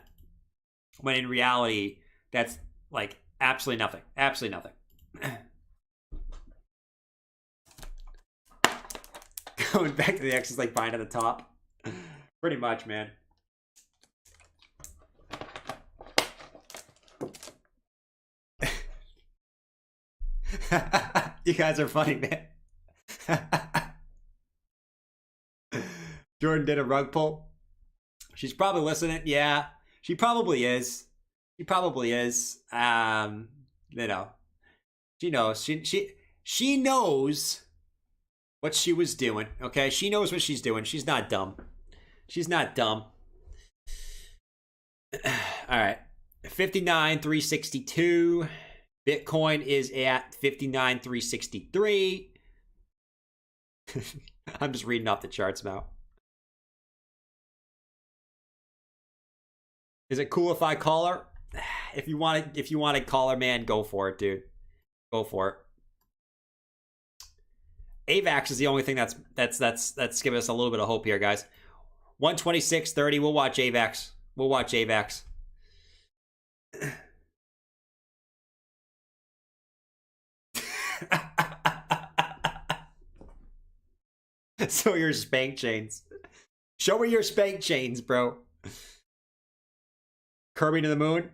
When in reality, that's like absolutely nothing. Absolutely nothing. Going back to the X is like buying at the top. Pretty much, man. You guys are funny, man. Jordan did a rug pull. She's probably listening. Yeah, she probably is. She probably is. You know, she knows. She knows what she was doing. Okay, she knows what she's doing. She's not dumb. She's not dumb. All right, 59,362. Bitcoin is at 59,363. I'm just reading off the charts now. Is it cool if I call her? If you want to call her, man, go for it, dude. Go for it. AVAX is the only thing that's giving us a little bit of hope here, guys. 126.30. We'll watch AVAX. We'll watch AVAX. So your spank chains. Show me your spank chains, bro. Kirby to the moon.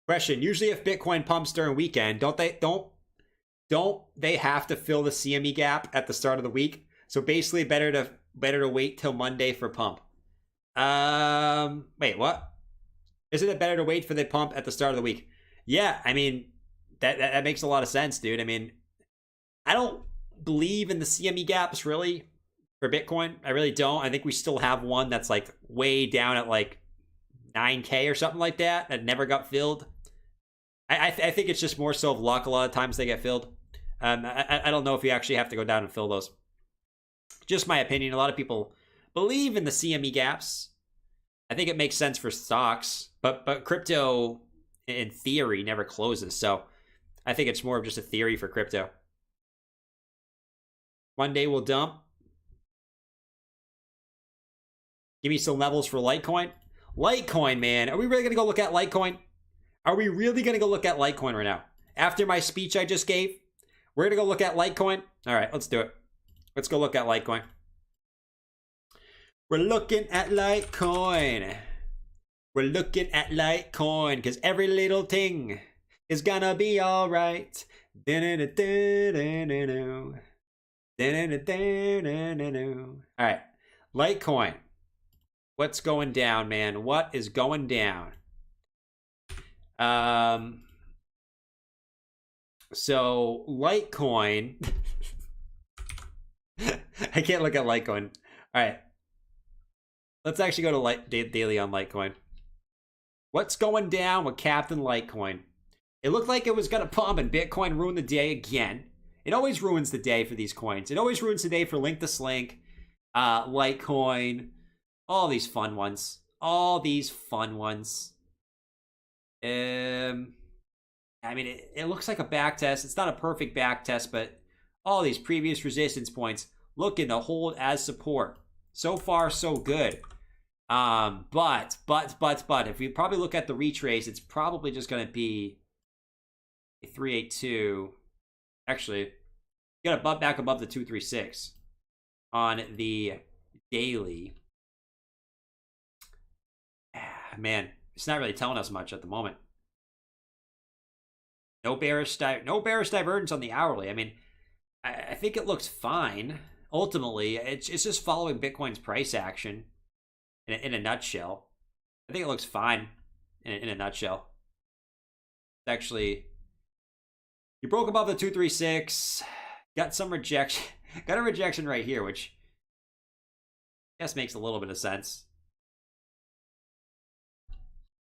Question. Usually if Bitcoin pumps during weekend, don't they have to fill the CME gap at the start of the week? So basically better to wait till Monday for pump. Wait, what? Isn't it better to wait for the pump at the start of the week? Yeah, I mean, that makes a lot of sense, dude. I mean, I don't believe in the CME gaps, really, for Bitcoin. I really don't. I think we still have one that's, like, way down at, like, 9K or something like that never got filled. I think it's just more so of luck a lot of times they get filled. I don't know if you actually have to go down and fill those. Just my opinion. A lot of people believe in the CME gaps. I think it makes sense for stocks, but crypto, in theory, never closes. So I think it's more of just a theory for crypto. One day we'll dump. Give me some levels for Litecoin. Litecoin, man. Are we really going to go look at Litecoin? Are we really going to go look at Litecoin right now? After my speech I just gave, we're going to go look at Litecoin? All right, let's do it. Let's go look at Litecoin. We're looking at Litecoin. We're looking at Litecoin because every little thing is gonna be all right. All right, Litecoin. What's going down, man? What is going down? So Litecoin. I can't look at Litecoin. All right. Let's actually go to daily on Litecoin. What's going down with Captain Litecoin? It looked like it was going to pump and Bitcoin ruined the day again. It always ruins the day for these coins. It always ruins the day for Link the Slink, Litecoin, all these fun ones. All these fun ones. I mean, it looks like a back test. It's not a perfect back test, but all these previous resistance points looking to hold as support. So far, so good. But if we probably look at the retrace, it's probably just going to be a 382. Actually, you got to bump back above the 236 on the daily. Man, it's not really telling us much at the moment. No bearish divergence on the hourly. I mean, I think it looks fine. Ultimately, it's just following Bitcoin's price action. in a nutshell. I think it looks fine in a nutshell. It's actually, you broke above the 236, got some rejection, got a rejection right here, which I guess makes a little bit of sense.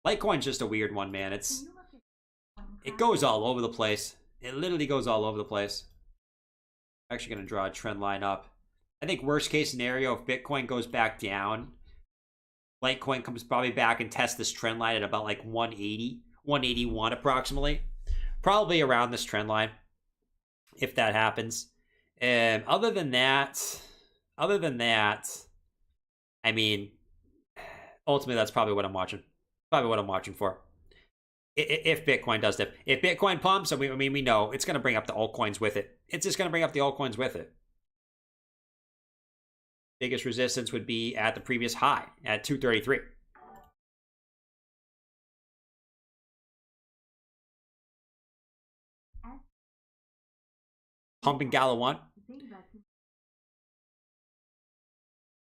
Litecoin's just a weird one, man. It goes all over the place. It literally goes all over the place. I'm actually going to draw a trend line up. I think worst case scenario, if Bitcoin goes back down, Litecoin comes probably back and tests this trend line at about like 180, 181 approximately. Probably around this trend line, if that happens. And other than that, I mean, ultimately that's probably what I'm watching. Probably what I'm watching for. If Bitcoin does dip. If Bitcoin pumps, we know it's going to bring up the altcoins with it. It's just going to bring up the altcoins with it. Biggest resistance would be at the previous high at 233. Pumping Gala 1.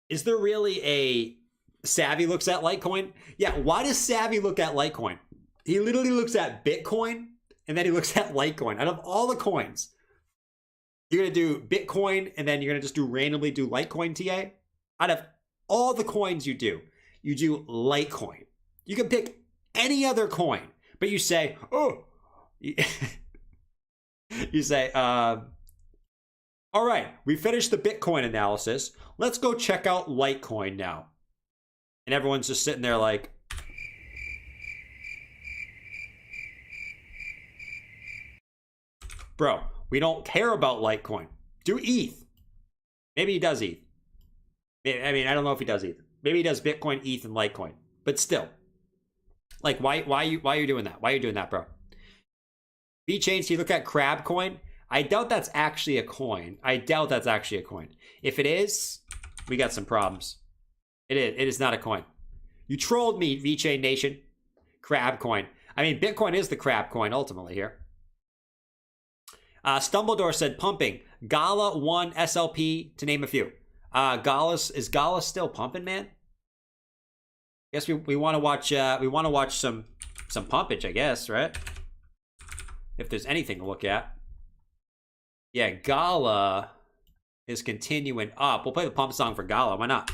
Is there really a Savvy looks at Litecoin? Yeah, why does Savvy look at Litecoin? He literally looks at Bitcoin and then he looks at Litecoin. Out of all the coins, you're going to do Bitcoin and then you're going to just randomly do Litecoin TA? Out of all the coins you do Litecoin. You can pick any other coin, but you say, oh, you say, all right, we finished the Bitcoin analysis. Let's go check out Litecoin now. And everyone's just sitting there like, bro, we don't care about Litecoin. Do ETH. Maybe he does ETH. I mean, I don't know if he does ETH. Maybe he does Bitcoin, ETH, and Litecoin. But still, like, why are you doing that? Why are you doing that, bro? VChain, so you look at Crab Coin. I doubt that's actually a coin. If it is, we got some problems. It is not a coin. You trolled me, VChain Nation. Crab Coin. I mean, Bitcoin is the crab coin ultimately here. Stumbledore said pumping. Gala 1 SLP, to name a few. Is Gala still pumping, man? I guess we want to watch some pumpage, I guess, right? If there's anything to look at. Yeah, Gala is continuing up. We'll play the pump song for Gala. Why not?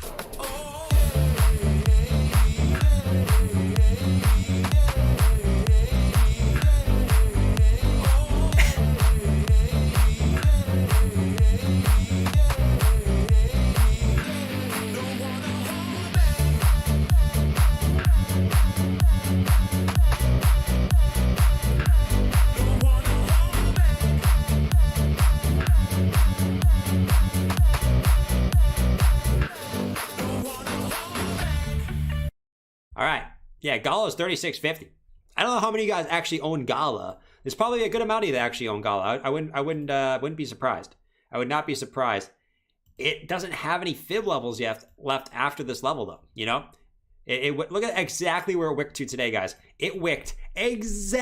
All right. Yeah, Gala is 36.50. I don't know how many of you guys actually own Gala. There's probably a good amount of you that actually own Gala. I wouldn't be surprised. I would not be surprised. It doesn't have any fib levels left after this level though, you know? Look at exactly where it wicked to today, guys. It wicked exactly.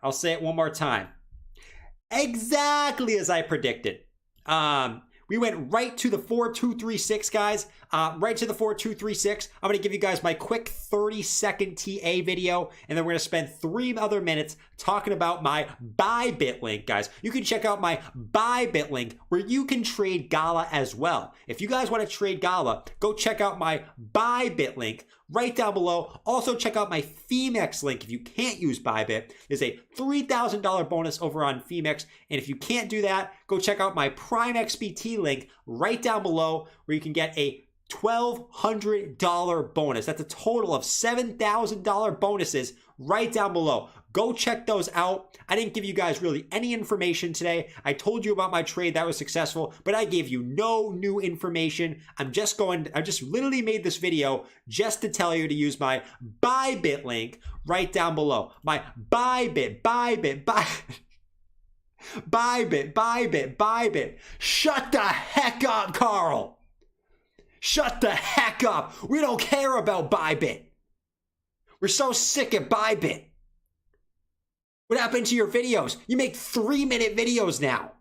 I'll say it one more time. Exactly as I predicted. We went right to the 4236, guys. Right to the 4236. I'm going to give you guys my quick 30-second TA video, and then we're going to spend 3 other minutes talking about my Bybit link, guys. You can check out my Bybit link where you can trade Gala as well. If you guys want to trade Gala, go check out my Bybit link right down below. Also, check out my Femex link. If you can't use Bybit, there's a $3,000 bonus over on Femex. And if you can't do that, go check out my Prime XBT link right down below where you can get a $1,200 bonus. That's a total of $7,000 bonuses right down below. Go check those out. I didn't give you guys really any information today. I told you about my trade that was successful, but I gave you no new information. I just literally made this video just to tell you to use my Bybit link right down below. My Bybit. Shut the heck up, Carl. Shut the heck up. We don't care about Bybit. We're so sick of Bybit. What happened to your videos? You make 3-minute videos now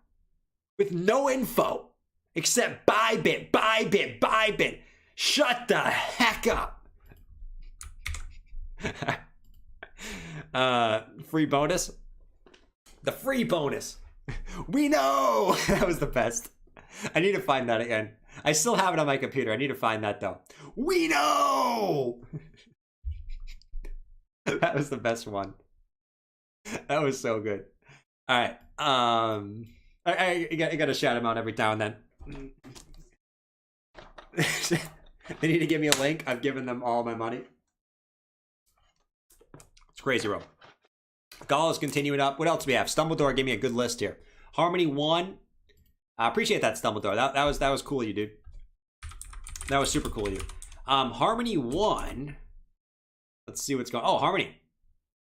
with no info. Except Bybit, Bybit, Bybit. Shut the heck up. Free bonus. The free bonus. We know. That was the best. I need to find that again. I still have it on my computer. I need to find that though. We know. That was the best one. That was so good. All right. I got to shout him out every now and then. They need to give me a link. I've given them all my money. It's crazy, bro. Gall is continuing up. What else do we have? Stumbledore gave me a good list here. Harmony 1. I appreciate that, Stumbledore. That was cool of you, dude. That was super cool of you. Harmony 1. Let's see what's going on. Oh, Harmony.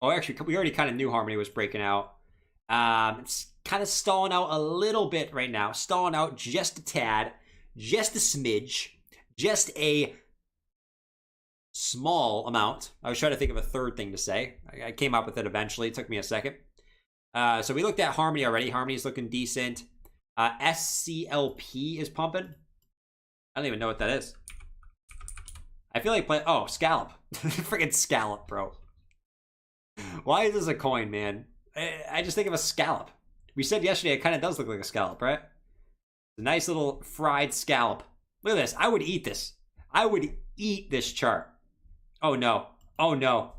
Oh, actually, we already kind of knew Harmony was breaking out. It's kind of stalling out a little bit right now. Stalling out just a tad. Just a smidge. Just a small amount. I was trying to think of a third thing to say. I came up with it eventually. It took me a second. So we looked at Harmony already. Harmony's looking decent. SCLP is pumping. I don't even know what that is. I feel like oh, Scallop. Freaking Scallop, bro. Why is this a coin, man? I just think of a scallop. We said yesterday it kind of does look like a scallop, right? A nice little fried scallop. Look at this. I would eat this. I would eat this chart. Oh no. Oh no.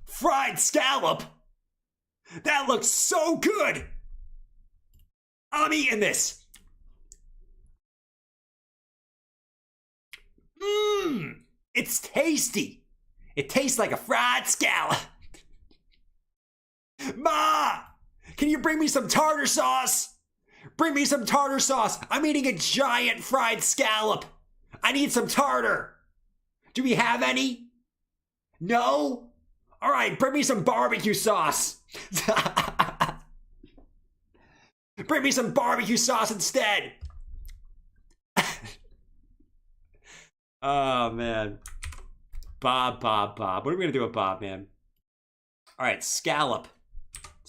Fried scallop? That looks so good. I'm eating this. Mmm. It's tasty. It tastes like a fried scallop. Ma! Can you bring me some tartar sauce? Bring me some tartar sauce. I'm eating a giant fried scallop. I need some tartar. Do we have any? No? All right, bring me some barbecue sauce. Bring me some barbecue sauce instead. Oh, man. Bob. What are we going to do with Bob, man? All right, scallop.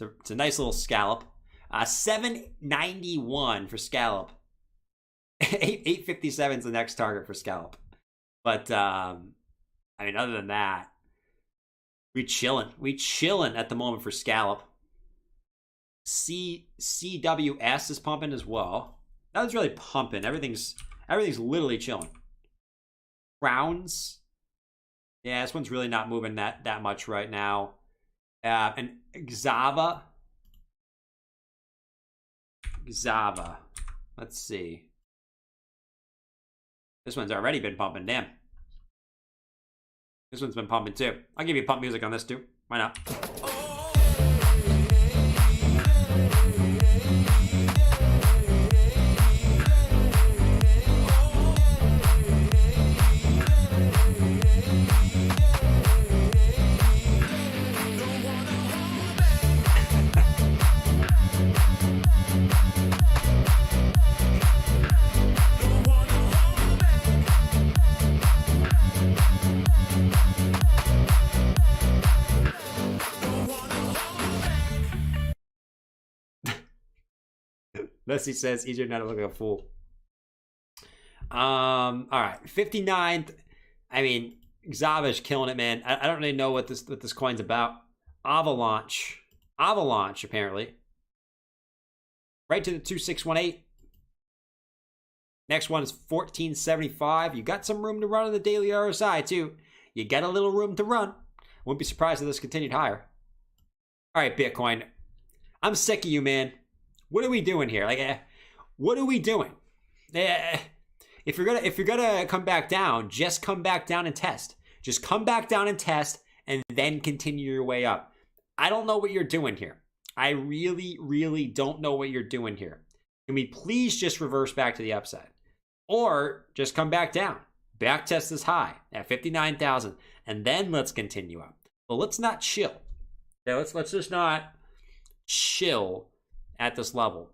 It's a nice little scallop. $7.91 for scallop. 8.57 is the next target for scallop. But, I mean, other than that, we chilling at the moment for scallop. CWS is pumping as well. That was really pumping. Everything's literally chilling. Crowns. Yeah, this one's really not moving that much right now. And Xava. Let's see. This one's already been pumping. Damn. This one's been pumping too. I'll give you pump music on this too. Why not? Leslie says easier not to look like a fool. All right, 59th. I mean, Xava's killing it, man. I don't really know what this coin's about. Avalanche, apparently. Right to the 2618. Next one is 1475. You got some room to run on the daily RSI too. You got a little room to run. Wouldn't be surprised if this continued higher. All right, Bitcoin. I'm sick of you, man. What are we doing here? Like, what are we doing? If you're gonna come back down, just come back down and test. Just come back down and test, and then continue your way up. I don't know what you're doing here. I really, really don't know what you're doing here. Can we please just reverse back to the upside, or just come back down, back test this high at 59,000, and then let's continue up. But let's not chill. Yeah, let's just not chill at this level.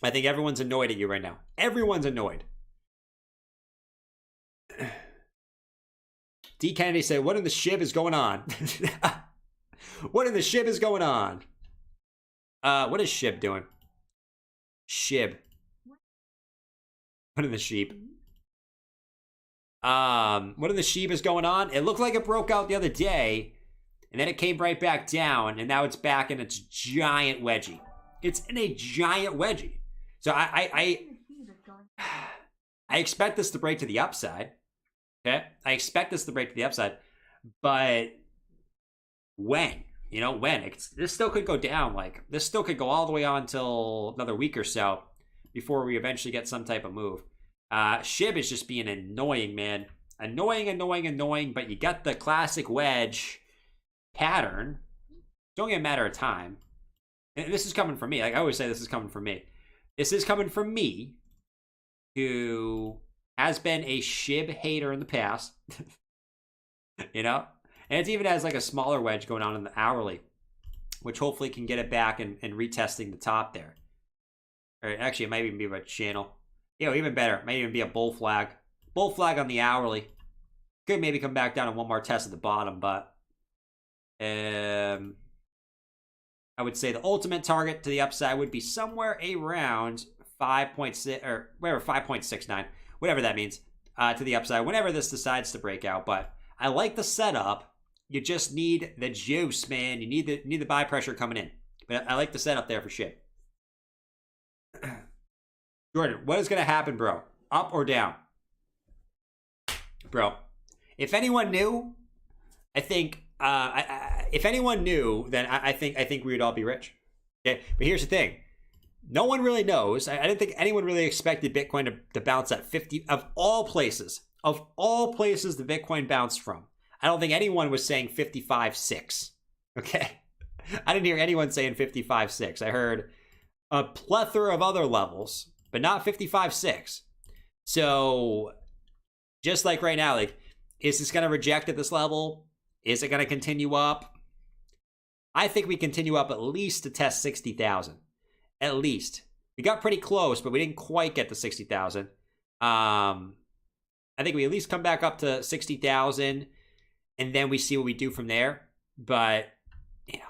I think everyone's annoyed at you right now. Everyone's annoyed. D. Kennedy said, what in the shiv is going on? What in the shib is going on? What is Shib doing? Shib. What in the sheep? What in the sheep is going on? It looked like it broke out the other day, and then it came right back down, and now it's back in its giant wedgie. It's in a giant wedgie. So I expect this to break to the upside. Okay? I expect this to break to the upside, but when? You know, when? This still could go down. Like, this still could go all the way on until another week or so before we eventually get some type of move. Shib is just being annoying, man. Annoying, but you got the classic wedge pattern. It's only a matter of time. And this is coming from me. Like I always say, this is coming from me. This is coming from me, who has been a Shib hater in the past. You know? And it even has like a smaller wedge going on in the hourly, which hopefully can get it back and retesting the top there. Or actually, it might even be a channel. You know, even better. It might even be a bull flag. Bull flag on the hourly. Could maybe come back down on one more test at the bottom, but I would say the ultimate target to the upside would be somewhere around 5.6 or whatever, 5.69, whatever that means, to the upside whenever this decides to break out. But I like the setup. You just need the juice, man. You need the buy pressure coming in. But I like the setup there for shit. Jordan, what is going to happen, bro? Up or down? Bro, if anyone knew, I think, if anyone knew, then I think we would all be rich. Okay, but here's the thing. No one really knows. I didn't think anyone really expected Bitcoin to bounce at 50, of all places the Bitcoin bounced from. I don't think anyone was saying 55.6. Okay? I didn't hear anyone saying 55.6. I heard a plethora of other levels, but not 55.6. So, just like right now, like, is this going to reject at this level? Is it going to continue up? I think we continue up at least to test 60,000. At least. We got pretty close, but we didn't quite get to 60,000. I think we at least come back up to 60,000, and then we see what we do from there. But, you know,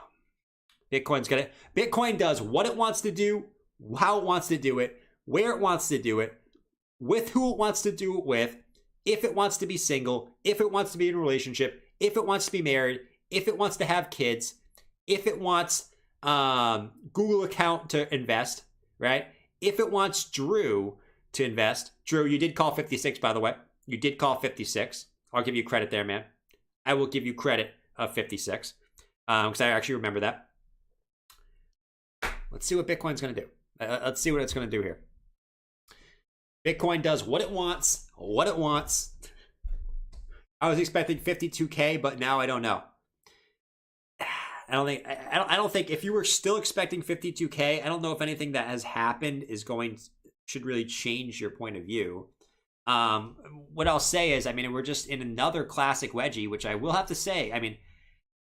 Bitcoin does what it wants to do, how it wants to do it, where it wants to do it, with who it wants to do it with, if it wants to be single, if it wants to be in a relationship, if it wants to be married, if it wants to have kids, if it wants Google account to invest, right? If it wants Drew to invest. Drew, you did call 56, by the way. You did call 56. I'll give you credit there, man. I will give you credit of 56 because I actually remember that. Let's see what Bitcoin's going to do. Let's see what it's going to do here. Bitcoin does what it wants, I was expecting 52K, but now I don't know. I don't think if you were still expecting 52K, I don't know if anything that has happened should really change your point of view. What I'll say is, I mean, we're just in another classic wedgie, which I will have to say, I mean,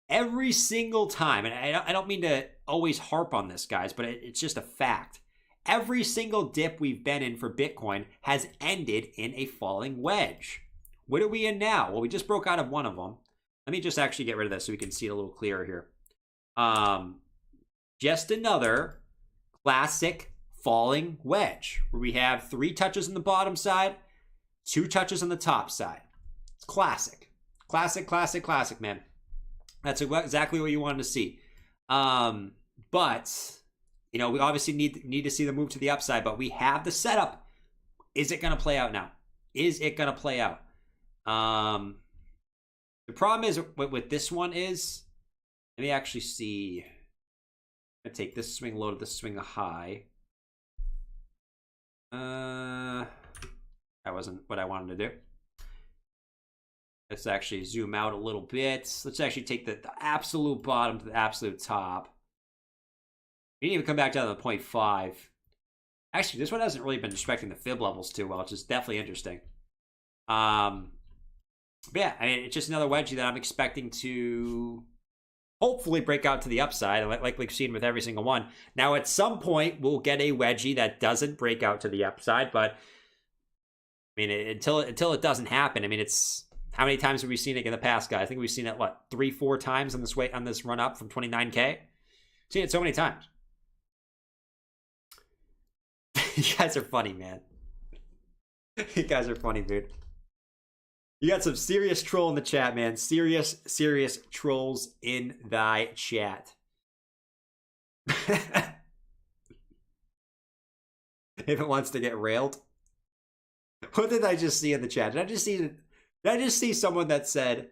every single time, and I don't mean to always harp on this, guys, but it's just a fact. Every single dip we've been in for Bitcoin has ended in a falling wedge. What are we in now? Well, we just broke out of one of them. Let me just actually get rid of this so we can see it a little clearer here. Just another classic falling wedge where we have 3 touches on the bottom side, 2 touches on the top side. It's classic. Classic, man. That's exactly what you wanted to see. But, you know, we obviously need to see the move to the upside, but we have the setup. Is it going to play out now? Is it going to play out? The problem is with this one is, let me actually see. I'm going to take this swing low to this swing high. That wasn't what I wanted to do. Let's actually zoom out a little bit. Let's actually take the absolute bottom to the absolute top. We didn't even come back down to the 0.5. Actually, this one hasn't really been respecting the fib levels too well, which is definitely interesting. But yeah, I mean, it's just another wedgie that I'm expecting to hopefully break out to the upside, like we've seen with every single one. Now, at some point, we'll get a wedgie that doesn't break out to the upside, but I mean, until it doesn't happen, I mean, it's How many times have we seen it in the past, guys? I think we've seen it, what, 3-4 times on this run up from 29K? Seen it so many times. You guys are funny, man. You guys are funny, dude. You got some serious troll in the chat, man. Serious trolls in thy chat. If it wants to get railed. What did I just see in the chat? Did I just see someone that said,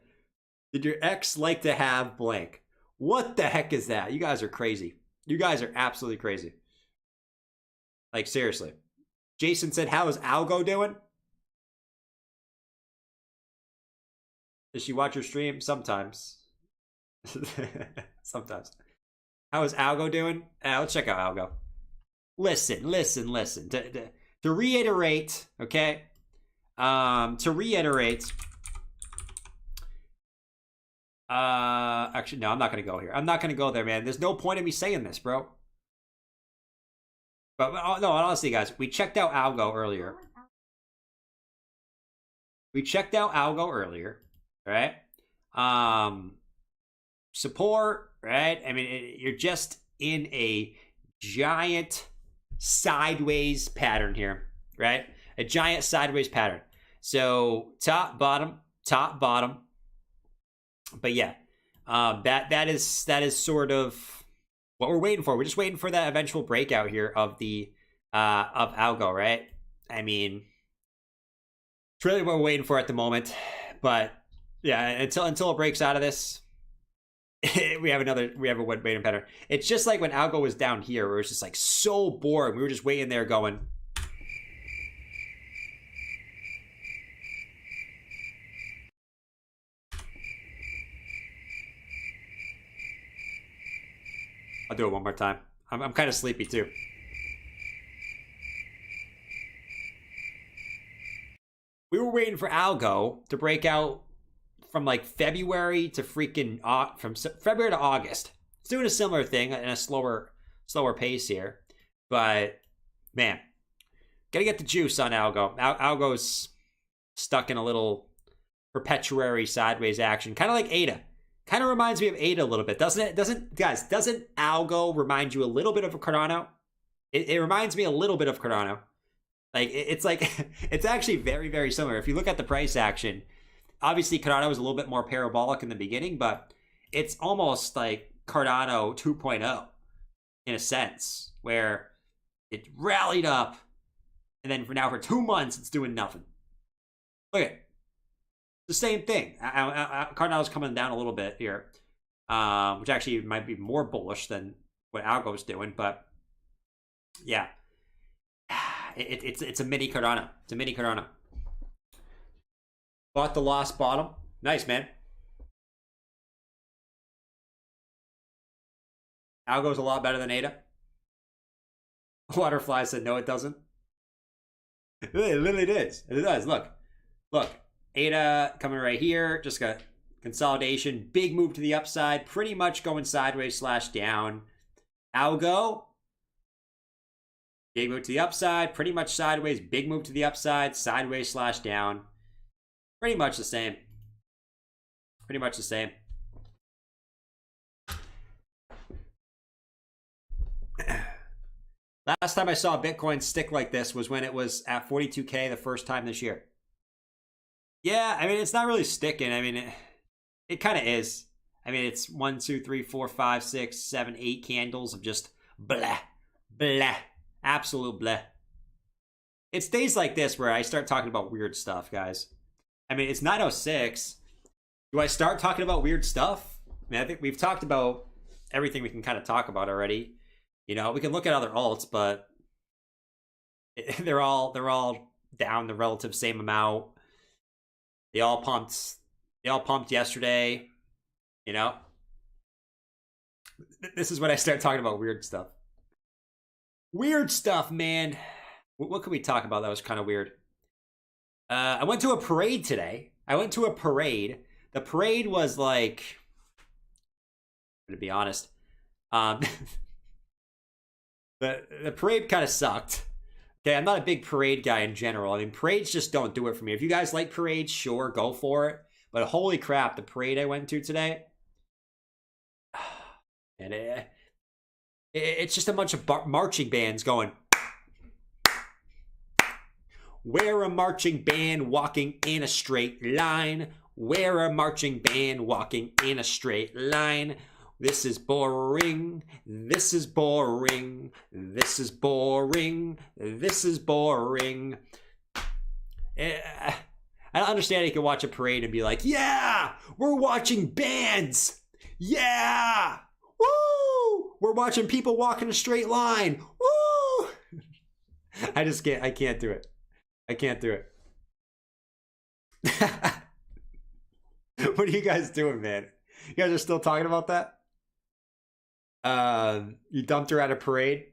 did your ex like to have blank? What the heck is that? You guys are crazy. You guys are absolutely crazy. Like, seriously. Jason said, how is Algo doing? Does she watch your stream? Sometimes. Sometimes. How is Algo doing? Let's check out Algo. Listen. To reiterate, okay? Actually, no, I'm not going to go here. I'm not going to go there, man. There's no point in me saying this, bro. But no, honestly, guys, we checked out Algo earlier. Right? Support, right? I mean, you're just in a giant sideways pattern here, right? A giant sideways pattern. So top, bottom. But yeah, that is sort of what we're waiting for. We're just waiting for that eventual breakout here of the of Algo, right? I mean, it's really what we're waiting for at the moment. But yeah, until it breaks out of this, we have a waiting pattern. It's just like when Algo was down here, where it was just like so bored. We were just waiting there going, I'll do it one more time. I'm kind of sleepy too. We were waiting for Algo to break out from like February to freaking from February to August. It's doing a similar thing in a slower pace here, but man, gotta get the juice on Algo. Algo's stuck in a little perpetuary sideways action, kind of like ADA. Kind of reminds me of ADA a little bit, doesn't it? Doesn't Algo remind you a little bit of a Cardano? It reminds me a little bit of Cardano. It's actually very, very similar. If you look at the price action, obviously Cardano was a little bit more parabolic in the beginning, but it's almost like Cardano 2.0 in a sense, where it rallied up, and then for 2 months it's doing nothing. Look at it. The same thing. Cardano's coming down a little bit here, which actually might be more bullish than what Algo's doing, but yeah, it's a mini Cardano. It's a mini Cardano. Bought the lost bottom. Nice, man. Algo's a lot better than ADA. Waterfly said no, it doesn't. It literally is. It does. Look. ADA coming right here. Just got consolidation. Big move to the upside. Pretty much going sideways / down. Algo. Big move to the upside. Pretty much sideways. Big move to the upside. Sideways / down. Pretty much the same. Last time I saw Bitcoin stick like this was when it was at 42K the first time this year. Yeah, I mean, it's not really sticking. I mean, it kind of is. I mean, it's 1, 2, 3, 4, 5, 6, 7, 8 candles of just blah, blah, absolute blah. It's days like this where I start talking about weird stuff, guys. I mean, it's 9:06. Do I start talking about weird stuff? I mean, I think we've talked about everything we can kind of talk about already. You know, we can look at other alts, but they're all down the relative same amount. They all pumped yesterday. You know, this is when I start talking about weird stuff. Weird stuff, man. What could we talk about that was kind of weird? I went to a parade today. The parade was like, to be honest, the parade kind of sucked. Okay, I'm not a big parade guy in general. I mean, parades just don't do it for me. If you guys like parades, sure, go for it. But holy crap, the parade I went to today, and it's just a bunch of marching bands going. We're a marching band walking in a straight line. We're a marching band walking in a straight line. This is boring. This is boring. This is boring. This is boring. I don't understand you can watch a parade and be like, yeah, we're watching bands. Yeah. Woo! We're watching people walk in a straight line. Woo! I can't do it. I can't do it. What are you guys doing, man? You guys are still talking about that? You dumped her at a parade?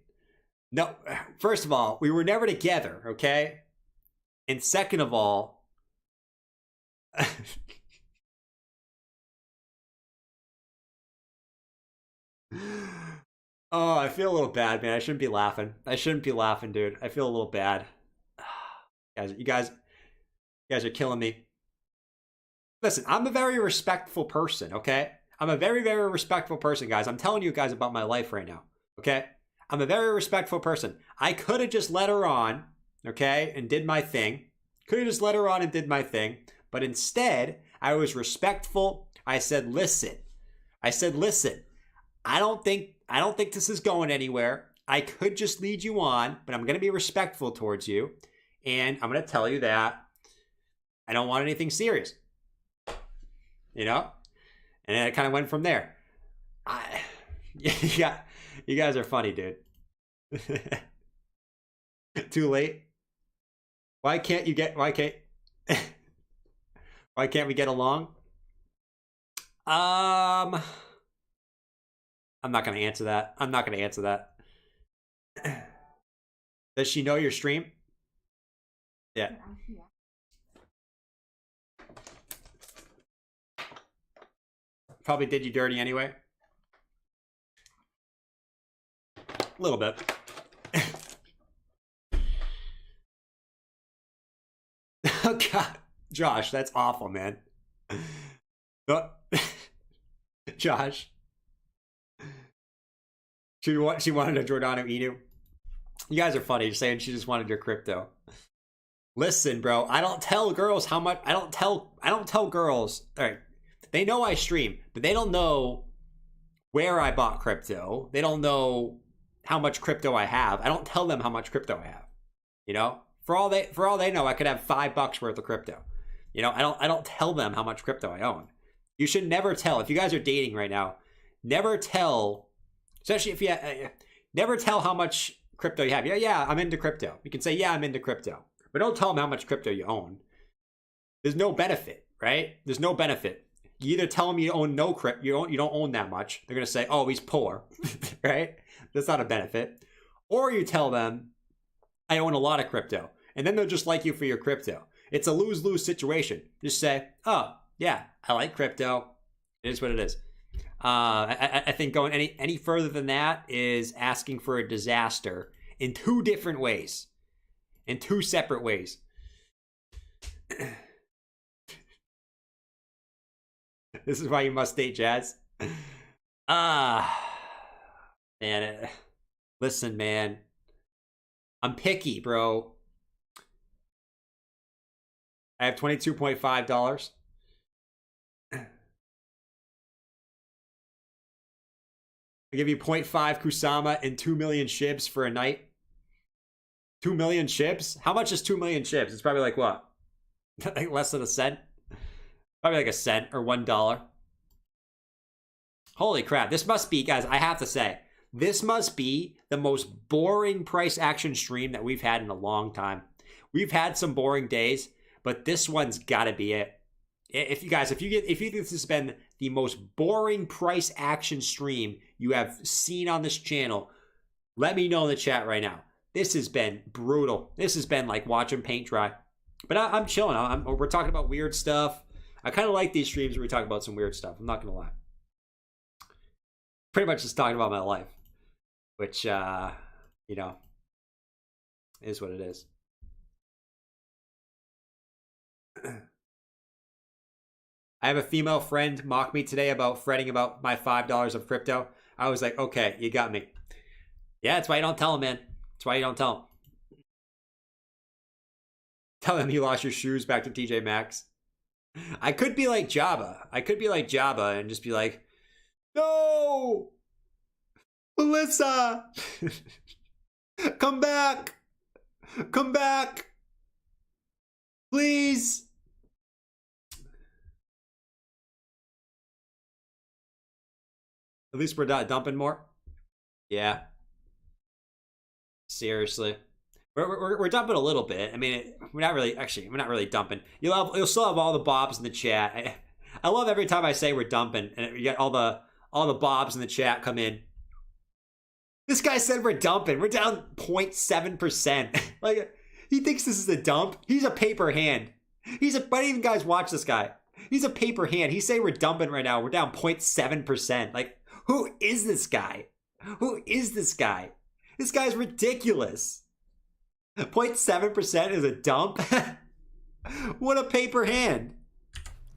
No, first of all, we were never together, okay? And second of all, oh, I feel a little bad, man. I shouldn't be laughing. I shouldn't be laughing, dude. I feel a little bad. You guys are killing me. Listen, I'm a very respectful person, okay? I'm a very, very respectful person, guys. I'm telling you guys about my life right now, okay? I'm a very respectful person. I could have just let her on, okay, and did my thing. Could have just let her on and did my thing. But instead, I was respectful. I said, listen. I don't think this is going anywhere. I could just lead you on, but I'm going to be respectful towards you. And I'm going to tell you that I don't want anything serious. You know? And then it kind of went from there. Yeah, you guys are funny, dude. Too late? Why can't we get along? I'm not going to answer that. Does she know your stream? Yeah. Probably did you dirty anyway. A little bit. Oh God, Josh, that's awful, man. Josh, she wanted a Giordano Inu. You guys are funny, saying she just wanted your crypto. Listen, bro, I don't tell girls how much. I don't tell girls. All right, they know I stream, but they don't know where I bought crypto. They don't know how much crypto I have. I don't tell them how much crypto I have. You know, for all they know, I could have $5 worth of crypto. You know, I don't tell them how much crypto I own. You should never tell. If you guys are dating right now, never tell, especially if you never tell how much crypto you have. Yeah, I'm into crypto. You can say, yeah, I'm into crypto, but don't tell them how much crypto you own. There's no benefit, right? There's no benefit. You either tell them you own no crypto, you don't own that much. They're gonna say, oh, he's poor, right? That's not a benefit. Or you tell them, I own a lot of crypto, and then they'll just like you for your crypto. It's a lose-lose situation. Just say, oh, yeah, I like crypto. It is what it is. I think going any further than that is asking for a disaster in two different ways. In two separate ways. This is why you must date Jazz. Man. Listen, man. I'm picky, bro. I have $22.5. I give you 0.5 Kusama and 2 million shibs for a night. 2 million shibs? How much is 2 million shibs? It's probably like what? Like less than a cent? Probably like a cent or $1. Holy crap. This must be, guys, I have to say, this must be the most boring price action stream that we've had in a long time. We've had some boring days, but this one's got to be it. If you think this has been the most boring price action stream you have seen on this channel, let me know in the chat right now. This has been brutal. This has been like watching paint dry. But I'm chilling. We're talking about weird stuff. I kind of like these streams where we talk about some weird stuff. I'm not going to lie. Pretty much just talking about my life, which, you know, is what it is. I have a female friend mock me today about fretting about my $5 of crypto. I was like, okay, you got me. Yeah, that's why you don't tell him, man. That's why you don't tell him. Tell him you lost your shoes back to TJ Maxx. I could be like Jabba. I could be like Jabba and just be like, no, Melissa, come back. Come back. Please. At least we're not dumping more. Yeah. Seriously. We're dumping a little bit. I mean, we're not really dumping. You'll still have all the bobs in the chat. I love every time I say we're dumping and you get all the bobs in the chat come in. This guy said we're dumping. We're down 0.7%. Like, he thinks this is a dump. He's a paper hand. Why do you guys watch this guy? He's a paper hand. He's saying we're dumping right now. We're down 0.7%. Like, who is this guy? Who is this guy? This guy's ridiculous. 0.7% is a dump? What a paper hand.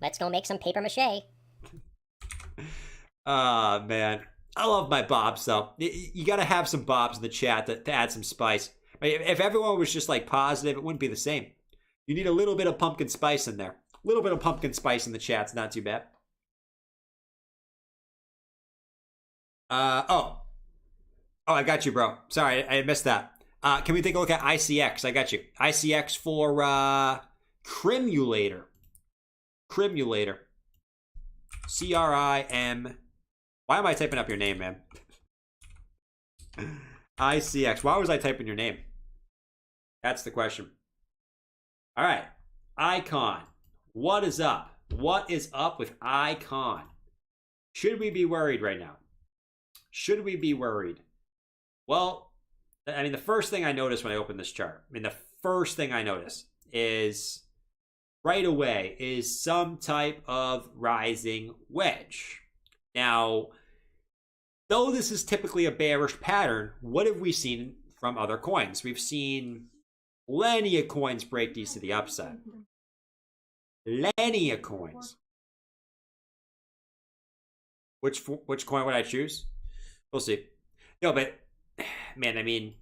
Let's go make some paper mache. Ah, man. I love my bobs, though. You got to have some bobs in the chat to add some spice. If everyone was just like positive, it wouldn't be the same. You need a little bit of pumpkin spice in there. A little bit of pumpkin spice in the chat's not too bad. Oh, I got you, bro. Sorry, I missed that. Can we take a look at ICX? I got you. ICX for Crimulator. Crimulator. CRIM. Why am I typing up your name, man? ICX. Why was I typing your name? That's the question. All right. Icon. What is up? What is up with Icon? Should we be worried right now? Should we be worried? Well, I mean, the first thing I noticed when I opened this chart, the first thing I noticed is right away is some type of rising wedge. Now, though this is typically a bearish pattern, what have we seen from other coins? We've seen plenty of coins break these to the upside. Plenty of coins. Which coin would I choose? We'll see. No, but man, I mean,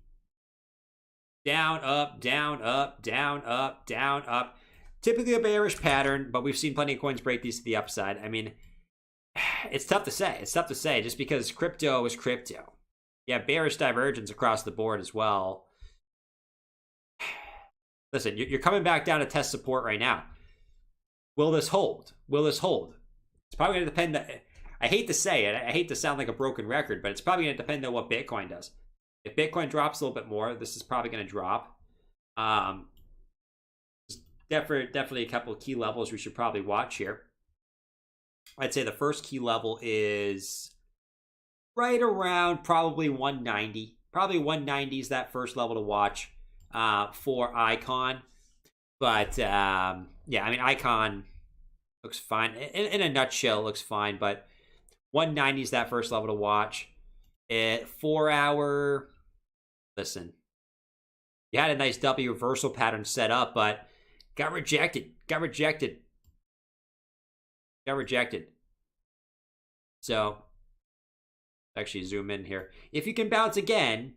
down, up, down, up, down, up, down, up. Typically a bearish pattern, but we've seen plenty of coins break these to the upside. I mean, it's tough to say. It's tough to say just because crypto is crypto. Yeah, bearish divergence across the board as well. Listen, you're coming back down to test support right now. Will this hold? Will this hold? It's probably going to depend. I hate to say it. I hate to sound like a broken record, but it's probably going to depend on what Bitcoin does. If Bitcoin drops a little bit more, this is probably going to drop. Definitely a couple of key levels we should probably watch here. I'd say the first key level is right around probably 190. Probably 190 is that first level to watch for Icon. But yeah, I mean, Icon looks fine. In a nutshell, looks fine. But 190 is that first level to watch. 4 hour, listen, you had a nice W reversal pattern set up, but got rejected. So, actually zoom in here. If you can bounce again,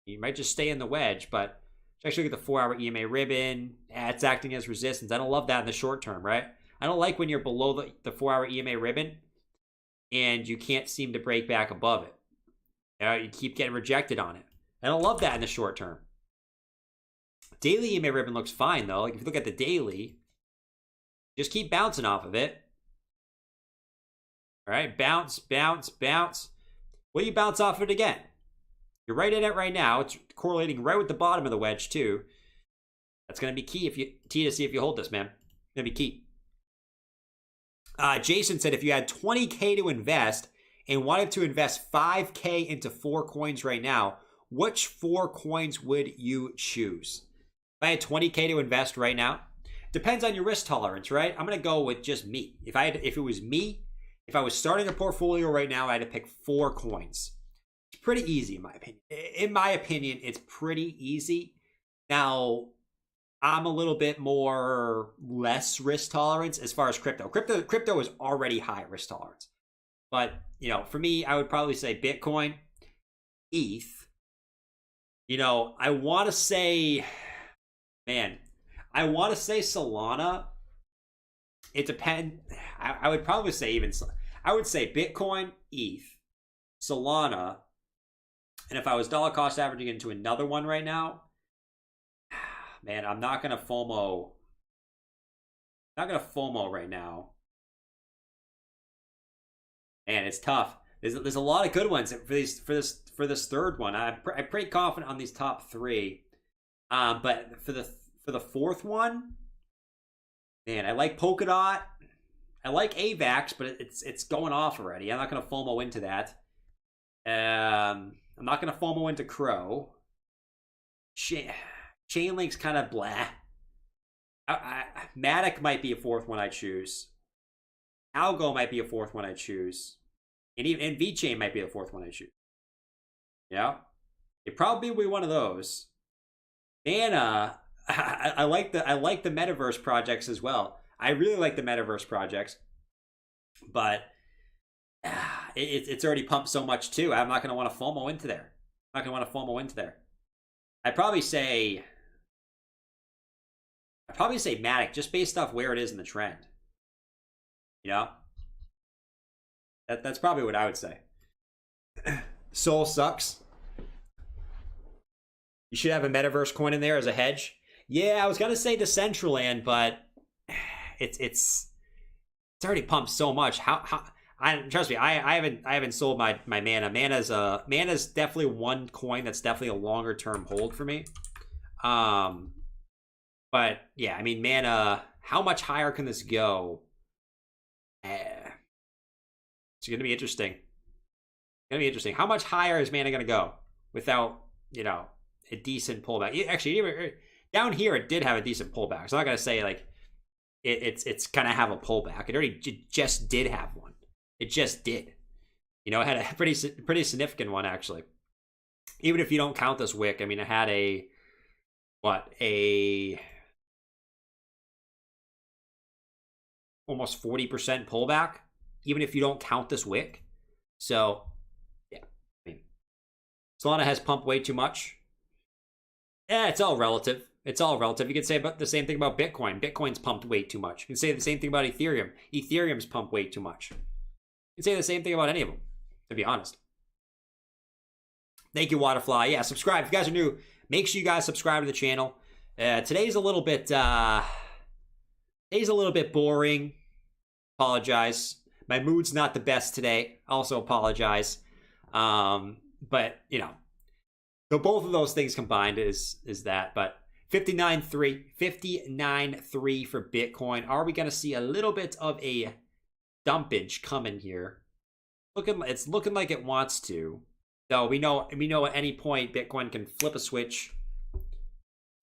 you might just stay in the wedge, but actually look at the 4 hour EMA ribbon. It's acting as resistance. I don't love that in the short term, right? I don't like when you're below the 4 hour EMA ribbon and you can't seem to break back above it. You keep getting rejected on it. I don't love that in the short term. Daily EMA ribbon looks fine though. Like if you look at the daily, just keep bouncing off of it. All right, bounce, bounce, bounce. Will you bounce off it again? You're right in it right now. It's correlating right with the bottom of the wedge too. That's going to be key to see if you hold this, man. It's going to be key. Jason said if you had 20K to invest and wanted to invest 5K into 4 coins right now, which 4 coins would you choose? If I had 20K to invest right now, depends on your risk tolerance, right? I'm going to go with just me. If it was me, if I was starting a portfolio right now, I had to pick 4 coins. It's pretty easy in my opinion. In my opinion, it's pretty easy. Now, I'm a little bit more less risk tolerance as far as crypto. Crypto is already high risk tolerance. But, you know, for me, I would probably say Bitcoin, ETH. You know, I want to say, man, I want to say Solana. It depends. I would probably say even, I would say Bitcoin, ETH, Solana. And if I was dollar cost averaging into another one right now, man, I'm not going to FOMO. Not going to FOMO right now. Man, it's tough. There's a lot of good ones for this third one. I'm pretty confident on these top three. But for the fourth one, man, I like Polkadot. I like AVAX, but it's going off already. I'm not going to FOMO into that. I'm not going to FOMO into Crow. Chainlink's kind of blah. Matic might be a fourth one I choose. Algo might be a fourth one I choose. And VeChain might be the fourth one I choose. Yeah. It probably will be one of those. Mana, I like the metaverse projects as well. I really like the metaverse projects. But it's already pumped so much too. I'm not going to want to FOMO into there. I'm not going to want to FOMO into there. I'd probably say Matic, just based off where it is in the trend. You know? That's probably what I would say. Sol sucks. You should have a metaverse coin in there as a hedge. Yeah, I was gonna say Decentraland, but it's already pumped so much. Trust me, I haven't sold my Mana. Mana's definitely one coin that's definitely a longer term hold for me. But yeah, I mean Mana, how much higher can this go? It's going to be interesting. How much higher is Mana going to go without, you know, a decent pullback? Actually, down here it did have a decent pullback. So I'm not going to say like it's going to have a pullback. It just did have one. It just did. You know, it had a pretty significant one actually. Even if you don't count this wick, I mean, it had almost 40% pullback. Even if you don't count this wick. So, yeah. I mean, Solana has pumped way too much. Yeah, it's all relative. You can say about the same thing about Bitcoin. Bitcoin's pumped way too much. You can say the same thing about Ethereum. Ethereum's pumped way too much. You can say the same thing about any of them, to be honest. Thank you, Waterfly. Yeah, subscribe. If you guys are new, make sure you guys subscribe to the channel. Today's a little bit boring. Apologize. My mood's not the best today. Also apologize. But, you know, so both of those things combined is that. But 59.3 for Bitcoin. Are we going to see a little bit of a dumpage coming here? It's looking like it wants to. So we know at any point Bitcoin can flip a switch.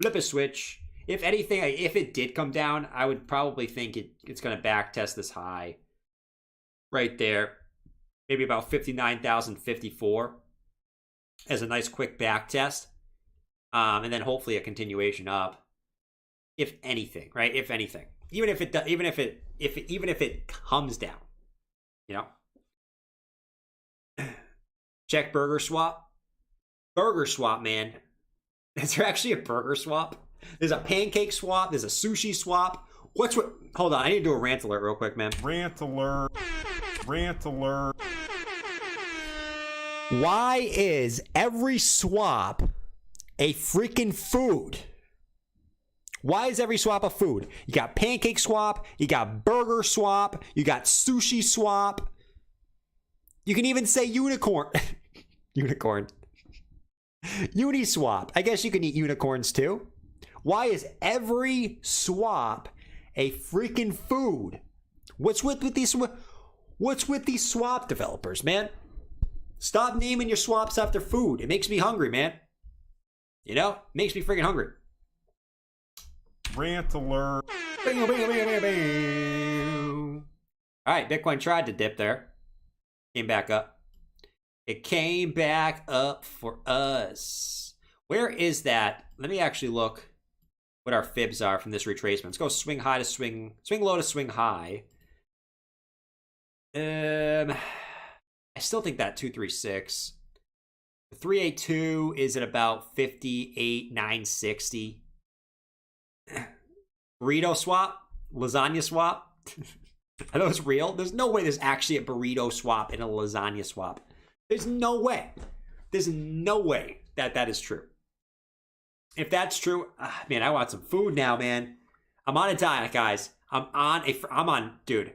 If anything, if it did come down, I would probably think it's going to back test this high. Right there, maybe about 59,054 as a nice quick back test, and then hopefully a continuation up, if anything, right? If anything, even if it comes down, you know. Check Burger Swap, man. Is there actually a burger swap? There's a pancake swap. There's a sushi swap. Hold on, I need to do a rant alert real quick, man. Rant alert. Why is every swap a freaking food? Why is every swap a food? You got pancake swap, you got burger swap, you got sushi swap. You can even say unicorn. Unicorn. Uniswap. I guess you can eat unicorns too. Why is every swap a freaking food? What's with these swap developers, man? Stop naming your swaps after food. It makes me hungry, man. You know? It makes me freaking hungry. Rant alert. Bing, bing, bing, bing, bing. All right, Bitcoin tried to dip there. Came back up. It came back up for us. Where is that? Let me actually look. what our fibs are from this retracement. Let's go swing high to swing low to swing high. I still think that 236. The 382 is at about 58,960. Burrito swap, lasagna swap. Are those real? There's no way there's actually a burrito swap and a lasagna swap. There's no way. There's no way that that is true. If that's true, man, I want some food now, man. I'm on a diet, guys. Dude.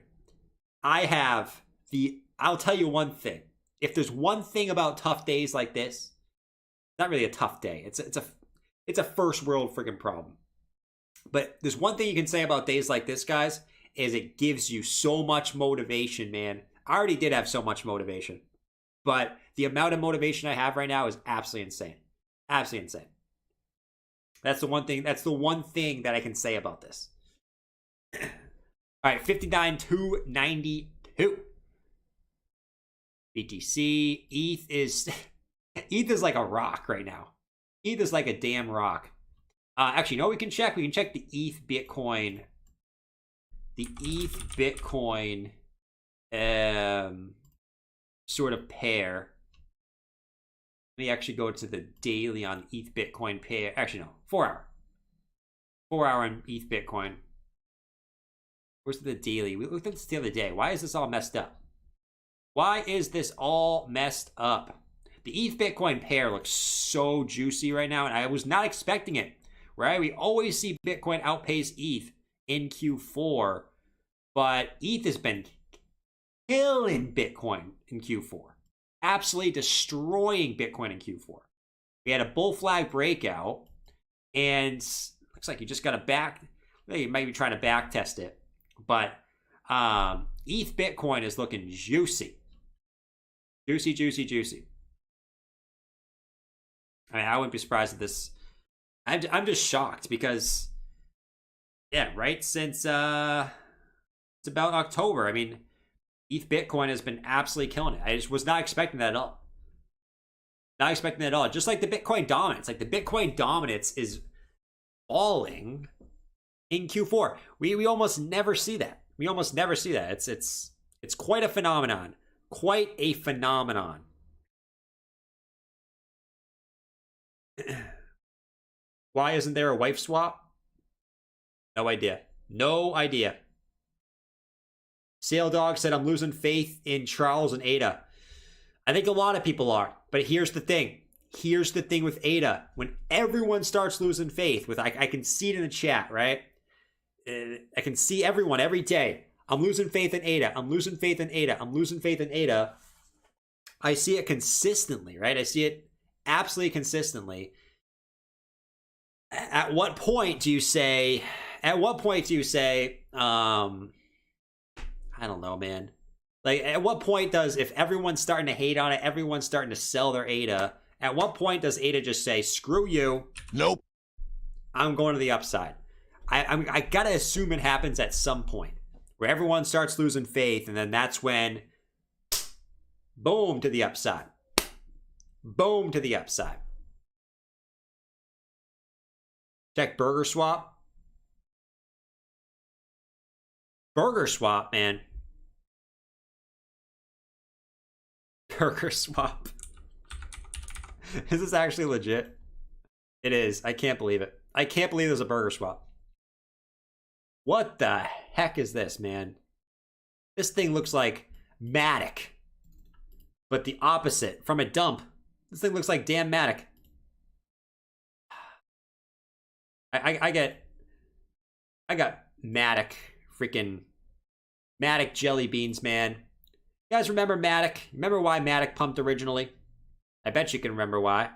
I'll tell you one thing. If there's one thing about tough days like this, not really a tough day. It's a first world freaking problem. But there's one thing you can say about days like this, guys, is it gives you so much motivation, man. I already did have so much motivation. But the amount of motivation I have right now is absolutely insane. Absolutely insane. That's the one thing that I can say about this. All right, 59,292. BTC. ETH is like a rock right now. ETH is like a damn rock. Actually, no, we can check. We can check the ETH Bitcoin. The ETH Bitcoin sort of pair. Let me actually go to the daily on ETH Bitcoin pair. Actually, no, 4 hour. 4 hour on ETH Bitcoin. Where's the daily? We looked at this the other day. Why is this all messed up? Why is this all messed up? The ETH Bitcoin pair looks so juicy right now, and I was not expecting it. Right? We always see Bitcoin outpace ETH in Q4, but ETH has been killing Bitcoin in Q4. Absolutely destroying Bitcoin in Q4. We had a bull flag breakout, and looks like you just got to you might be trying to back test it, but ETH Bitcoin is looking juicy. Juicy, juicy, juicy. I mean, I wouldn't be surprised if this... I'm just shocked because, yeah, right since it's about October. I mean, ETH Bitcoin has been absolutely killing it. I just was not expecting that at all. Not expecting that at all. Just like the Bitcoin dominance. Like the Bitcoin dominance is falling in Q4. We almost never see that. We almost never see that. It's quite a phenomenon. Quite a phenomenon. Why isn't there a wife swap? No idea. No idea. Sail Dog said, I'm losing faith in Charles and Ada. I think a lot of people are. But here's the thing. Here's the thing with Ada. When everyone starts losing faith, I can see it in the chat, right? I can see everyone every day. I'm losing faith in Ada. I'm losing faith in Ada. I'm losing faith in Ada. I see it consistently, right? I see it absolutely consistently. At what point do you say, I don't know, man. Like, at what point does, if everyone's starting to hate on it, everyone's starting to sell their ADA, at what point does ADA just say, screw you? Nope. I'm going to the upside. I gotta assume it happens at some point where everyone starts losing faith, and then that's when, boom, to the upside. Boom to the upside. Check Burger Swap. Burger Swap, man. Burger Swap. Is this actually legit? It is. I can't believe it. I can't believe there's a Burger Swap. What the heck is this, man? This thing looks like Matic, but the opposite. From a dump. This thing looks like damn Matic. I got Matic, freaking Matic jelly beans, man. You guys remember Matic? Remember why Matic pumped originally? I bet you can remember why.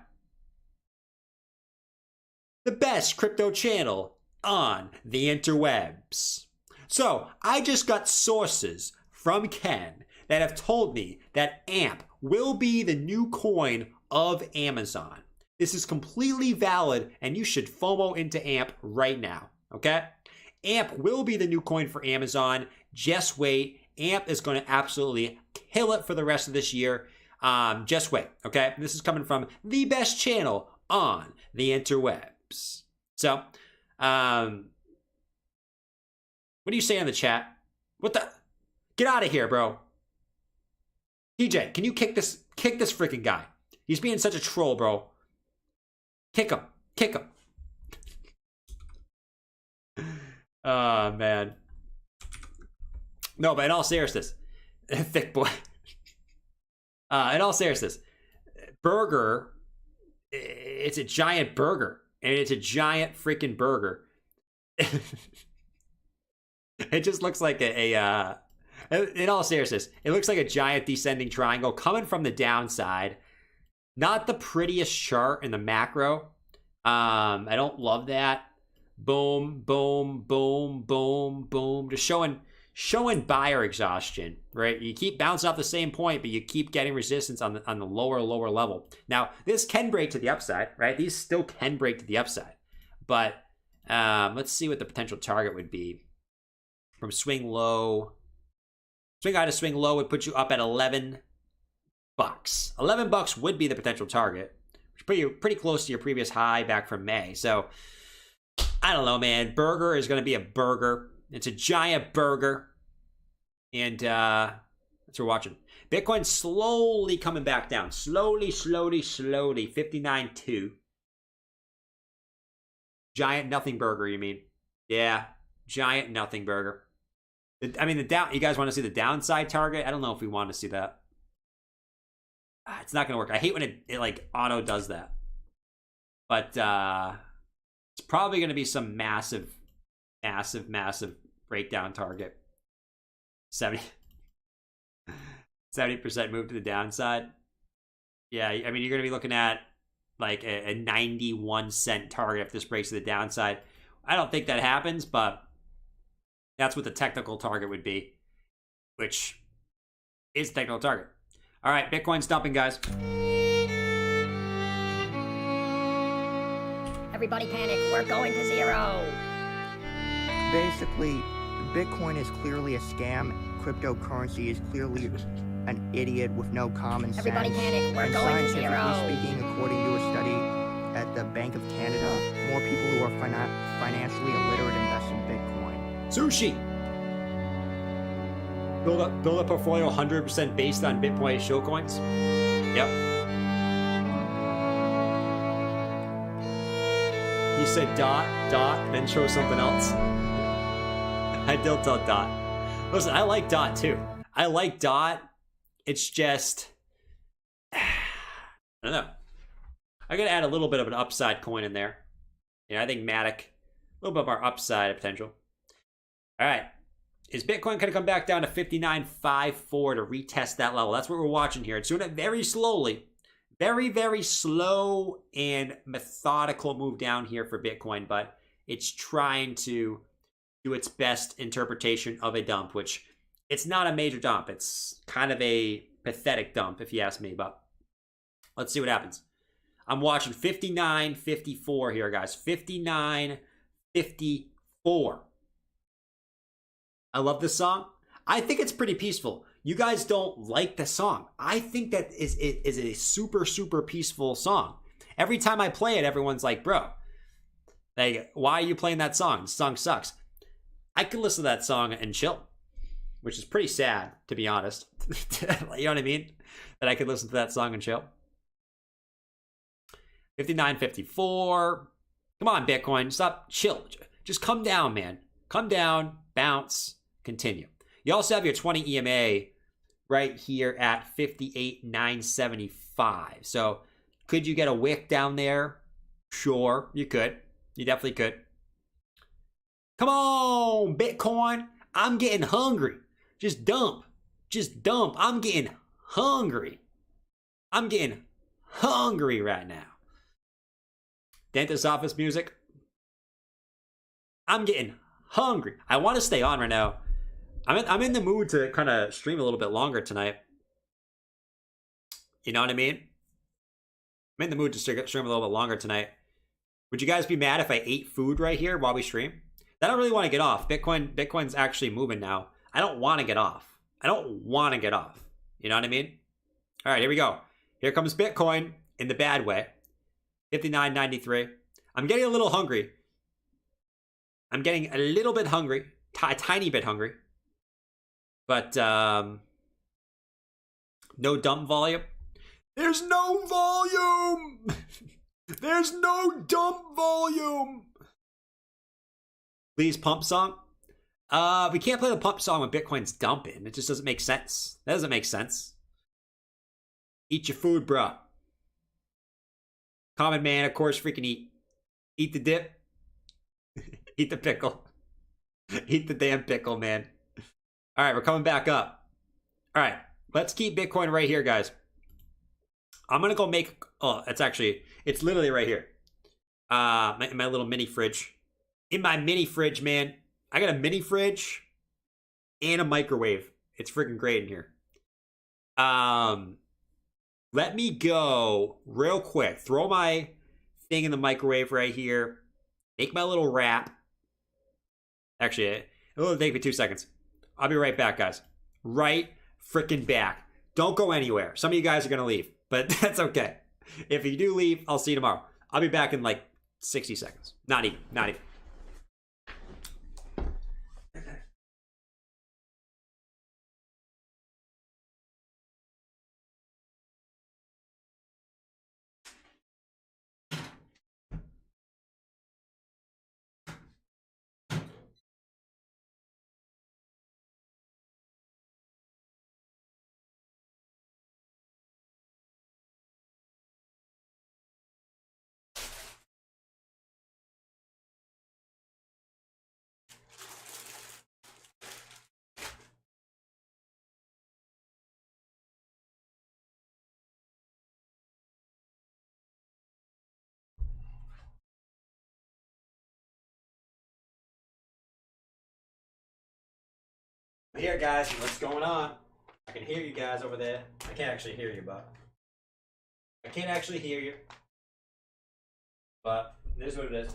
The best crypto channel on the interwebs. So, I just got sources from Ken that have told me that AMP will be the new coin of Amazon. This is completely valid, and you should FOMO into AMP right now, okay? AMP will be the new coin for Amazon. Just wait. AMP is going to absolutely kill it for the rest of this year. Just wait, okay? This is coming from the best channel on the interwebs. So, What do you say in the chat? What the? Get out of here, bro. TJ, can you kick this freaking guy? He's being such a troll, bro. Kick him. Kick him. Oh, man. No, but in all seriousness, thick boy. In all seriousness, burger, it's a giant burger. And it's a giant freaking burger. It just looks like in all seriousness, it looks like a giant descending triangle coming from the downside. Not the prettiest chart in the macro. I don't love that. Boom, boom, boom, boom, boom. Just showing buyer exhaustion, right? You keep bouncing off the same point, but you keep getting resistance on the lower level. Now, this can break to the upside, right? These still can break to the upside. But let's see what the potential target would be. From swing low. Swing high to swing low would put you up at $11. $11 would be the potential target. Which is pretty close to your previous high back from May. So, I don't know, man. Burger is going to be a burger. It's a giant burger. And that's what we're watching. Bitcoin slowly coming back down. Slowly. 59.2. Giant nothing burger, you mean? Yeah. Giant nothing burger. I mean, you guys want to see the downside target? I don't know if we want to see that. It's not going to work. I hate when it like auto does that. But it's probably going to be some massive breakdown target. 70% move to the downside. Yeah, I mean, you're going to be looking at like a 91 cent target if this breaks to the downside. I don't think that happens, but that's what the technical target would be, which is the technical target. All right, Bitcoin's dumping, guys. Everybody panic, we're going to zero. Basically, Bitcoin is clearly a scam. Cryptocurrency is clearly an idiot with no common sense. Everybody panic, we're and going to scientifically zero. speaking, according to a study at the Bank of Canada, more people who are financially illiterate invest in Bitcoin. Sushi. Build a portfolio 100% based on Bitcoin show coins. Yep. You said dot, then show something else. I don't tell dot. Listen, I like dot too. I like dot. It's just, I don't know. I gotta add a little bit of an upside coin in there. Yeah, I think Matic, a little bit more upside potential. All right. Is Bitcoin going to come back down to 59.54 to retest that level? That's what we're watching here. It's doing it very slowly. Very, very slow and methodical move down here for Bitcoin, but it's trying to do its best interpretation of a dump, which it's not a major dump. It's kind of a pathetic dump, if you ask me, but let's see what happens. I'm watching 59.54 here, guys. 59.54. I love this song. I think it's pretty peaceful. You guys don't like the song. I think that is a super, super peaceful song. Every time I play it, everyone's like, bro, like, why are you playing that song? The song sucks. I could listen to that song and chill, which is pretty sad, to be honest. You know what I mean? That I could listen to that song and chill. 59.54. Come on, Bitcoin. Stop. Chill. Just come down, man. Come down. Bounce. Continue. You also have your 20 EMA right here at 58,975. So could you get a wick down there? Sure, you could. You definitely could. Come on, Bitcoin. I'm getting hungry. Just dump. Just dump. I'm getting hungry. I'm getting hungry right now. Dentist office music. I'm getting hungry. I want to stay on right now. I'm in the mood to kind of stream a little bit longer tonight. You know what I mean? I'm in the mood to stream a little bit longer tonight. Would you guys be mad if I ate food right here while we stream? I don't really want to get off. Bitcoin's actually moving now. I don't want to get off. I don't want to get off. You know what I mean? All right, here we go. Here comes Bitcoin in the bad way. 59.93. I'm getting a little hungry. I'm getting a little bit hungry, a tiny bit hungry, but no dump volume. There's no volume. There's no dump volume. Please pump song. We can't play the pump song when Bitcoin's dumping. It just doesn't make sense. That doesn't make sense. Eat your food, bruh. Common man, of course, freaking eat. Eat the dip. Eat the pickle. Eat the damn pickle, man. All right, we're coming back up. All right, let's keep Bitcoin right here, guys. I'm gonna go make. Oh, it's literally right here. My little mini fridge. In my mini fridge, man, I got a mini fridge and a microwave. It's freaking great in here. Let me go real quick. Throw my thing in the microwave right here. Make my little wrap. Actually, it'll take me 2 seconds. I'll be right back, guys. Right freaking back. Don't go anywhere. Some of you guys are going to leave, but that's okay. If you do leave, I'll see you tomorrow. I'll be back in like 60 seconds. Not even. Here, guys, what's going on? I can hear you guys over there. I can't actually hear you, but I can't actually hear you. But it is what it is.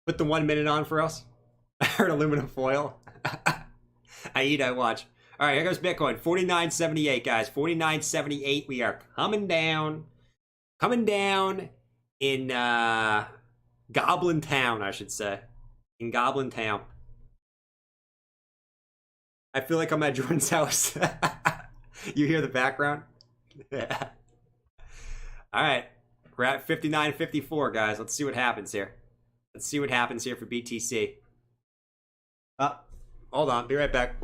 Put the 1 minute on for us. I heard aluminum foil. I eat, I watch. All right, here goes Bitcoin. 49.78, guys. 49.78. We are coming down. Coming down in Goblin Town, I should say. In Goblin Town. I feel like I'm at Jordan's house. You hear the background? All right. We're at 59.54, guys. Let's see what happens here. Let's see what happens here for BTC. Hold on. Be right back.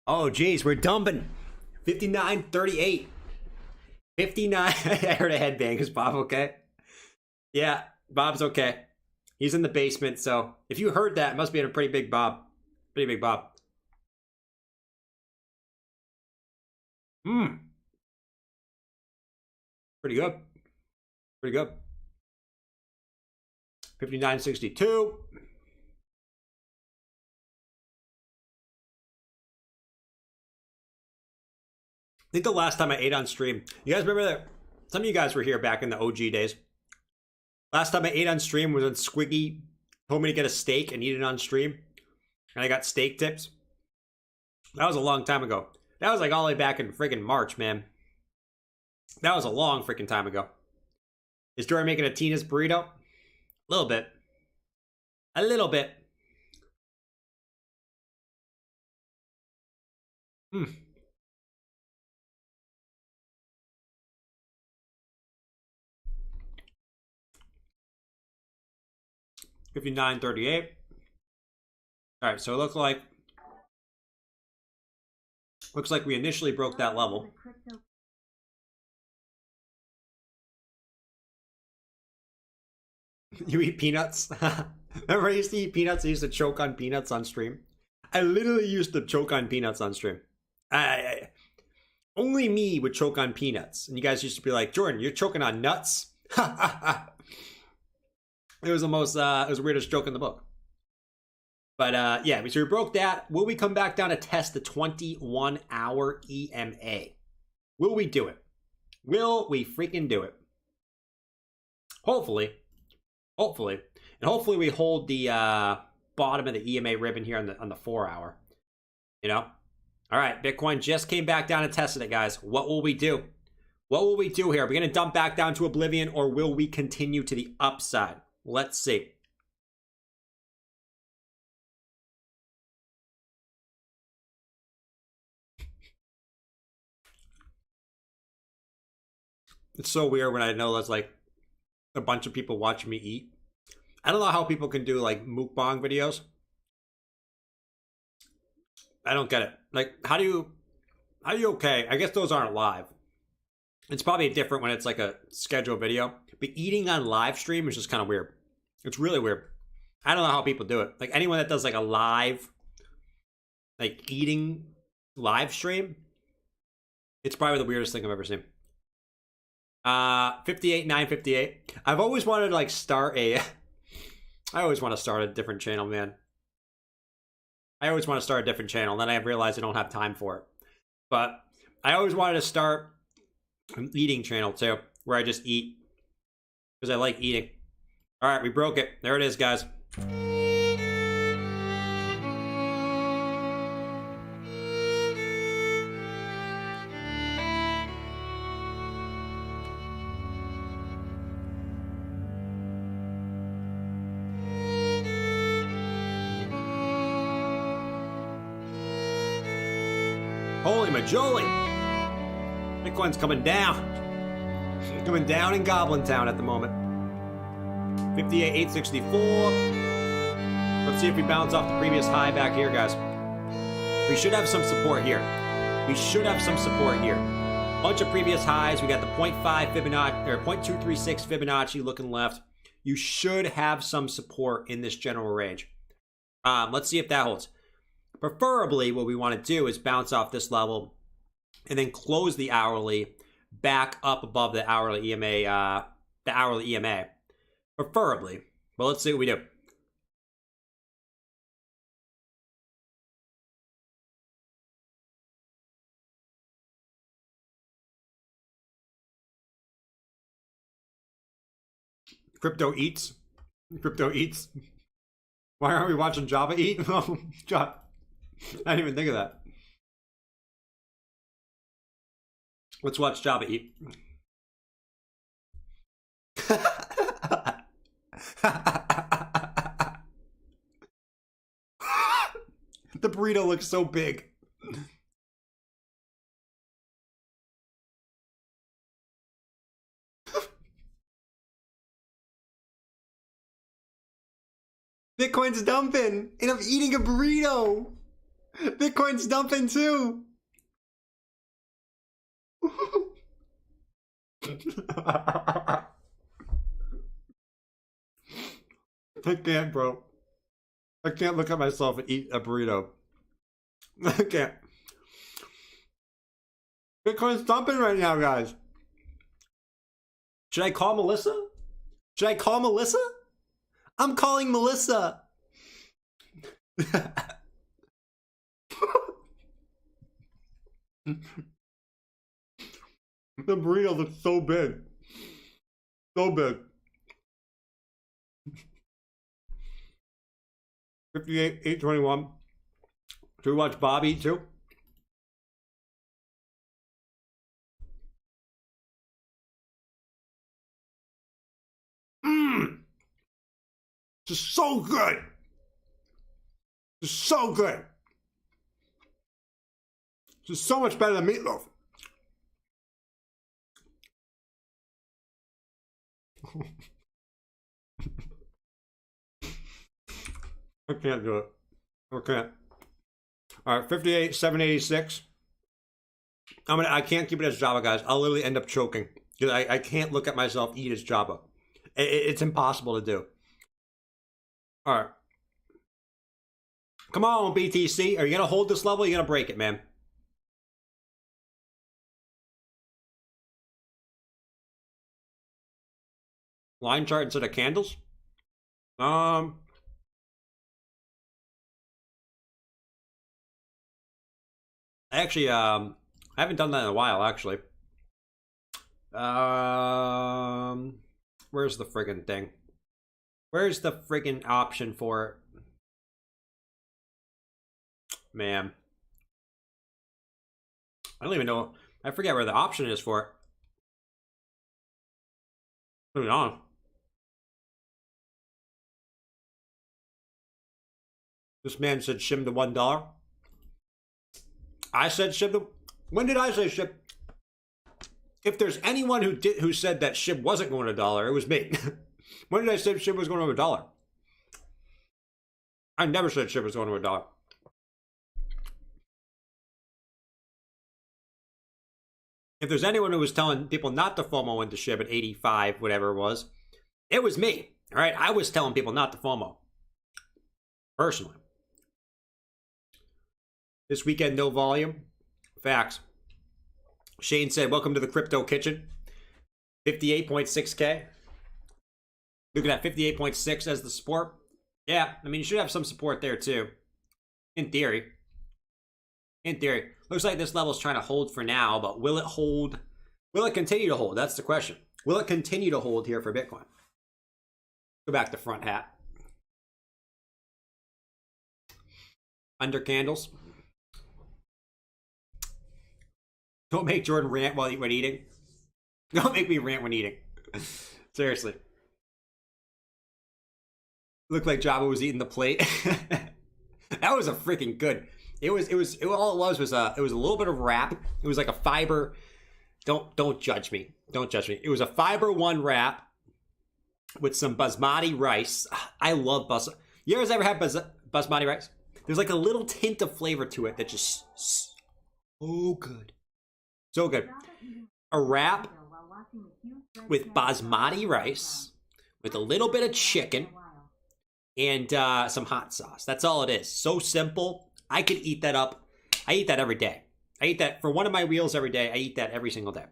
Oh, geez, we're dumping. 59.38. 59. I heard a headbang. Is Bob okay? Yeah, Bob's okay. He's in the basement, so if you heard that, it must be a pretty big Bob. Pretty big Bob. Pretty good. Pretty good. 59.62. I think the last time I ate on stream, you guys remember that? Some of you guys were here back in the OG days. Last time I ate on stream was when Squiggy told me to get a steak and eat it on stream. And I got steak tips. That was a long time ago. That was like all the way back in friggin' March, man. That was a long freaking time ago. Is Jordan making a Tina's burrito? A little bit. A little bit. 59.38. All right, so it looks like Looks like we initially broke that level. The crypto You eat peanuts? Remember I used to eat peanuts? I used to choke on peanuts on stream. I literally used to choke on peanuts on stream. Only me would choke on peanuts. And you guys used to be like, Jordan, you're choking on nuts? It was the most, it was the weirdest joke in the book. But yeah, so we broke that. Will we come back down to test the 21-hour EMA? Will we do it? Will we freaking do it? Hopefully. Hopefully. And hopefully we hold the bottom of the EMA ribbon here on the 4-hour. You know? All right, Bitcoin just came back down and tested it, guys. What will we do? What will we do here? Are we going to dump back down to oblivion, or will we continue to the upside? Let's see. It's so weird when I know there's like a bunch of people watching me eat. I don't know how people can do like mukbang videos. I don't get it. Like, how do you okay? I guess those aren't live. It's probably different when it's like a scheduled video. But eating on live stream is just kind of weird. It's really weird. I don't know how people do it. Like anyone that does like a live, like eating live stream, it's probably the weirdest thing I've ever seen. 58,958. I've always wanted to like start a I always want to start a different channel, man. I always want to start a different channel, and then I realized I don't have time for it. But I always wanted to start an eating channel too, where I just eat because I like eating. All right, we broke it. There it is, guys. Holy majoli! Bitcoin's coming down. Coming down in Goblin Town at the moment. 58,864. Let's see if we bounce off the previous high back here, guys. We should have some support here. We should have some support here. Bunch of previous highs. We got the 0.5 Fibonacci, or 0.236 Fibonacci looking left. You should have some support in this general range. Let's see if that holds. Preferably, what we want to do is bounce off this level and then close the hourly back up above the hourly EMA, Preferably. But let's see what we do. Crypto eats. Crypto eats. Why aren't we watching Java eat? Oh, God. I didn't even think of that. Let's watch Java eat. The burrito looks so big. Bitcoin's dumping, and I'm eating a burrito. Bitcoin's dumping too. I can't, bro. I can't look at myself and eat a burrito. I can't. Bitcoin's dumping right now, guys. Should I call Melissa? Should I call Melissa? I'm calling Melissa. The burrito looks so big. So big. 58,821. Should we watch Bob eat too? This is so good. This is so good. This is so much better than meatloaf. I can't do it. I can't. All right, 58,786. I can't keep it as Java, guys. I'll literally end up choking. Because I can't look at myself eat as Java. It's impossible to do. All right. Come on, BTC. Are you going to hold this level? Or are you going to break it, man? Line chart instead of candles? Actually, I haven't done that in a while, actually. Where's the friggin' thing? Where's the friggin' option for it? Man. I don't even know. I forget where the option is for it. Moving on. This man said shim to $1. I said shim to... When did I say shim? If there's anyone who said that SHIB wasn't going to $1, it was me. When did I say SHIB was going to $1? I never said SHIB was going to $1. If there's anyone who was telling people not to FOMO into SHIB at 85, whatever it was me. All right, I was telling people not to FOMO. Personally. This weekend, no volume. Facts. Shane said, welcome to the crypto kitchen. 58.6K. Looking at 58.6 as the support. Yeah, I mean, you should have some support there too. In theory. In theory. Looks like this level's trying to hold for now, but will it hold? Will it continue to hold? That's the question. Will it continue to hold here for Bitcoin? Go back to front hat. Under candles. Don't make Jordan rant when eating. Don't make me rant when eating. Seriously. Looked like Java was eating the plate. That was a freaking good. It was all it was a little bit of wrap. It was like a fiber. Don't judge me. Don't judge me. It was a fiber one wrap with some basmati rice. I love You guys ever had basmati rice? There's like a little tint of flavor to it that just so good. So good. A wrap with basmati rice, with a little bit of chicken, and some hot sauce. That's all it is. So simple. I could eat that up. I eat that every day. I eat that for one of my meals every day. I eat that every single day.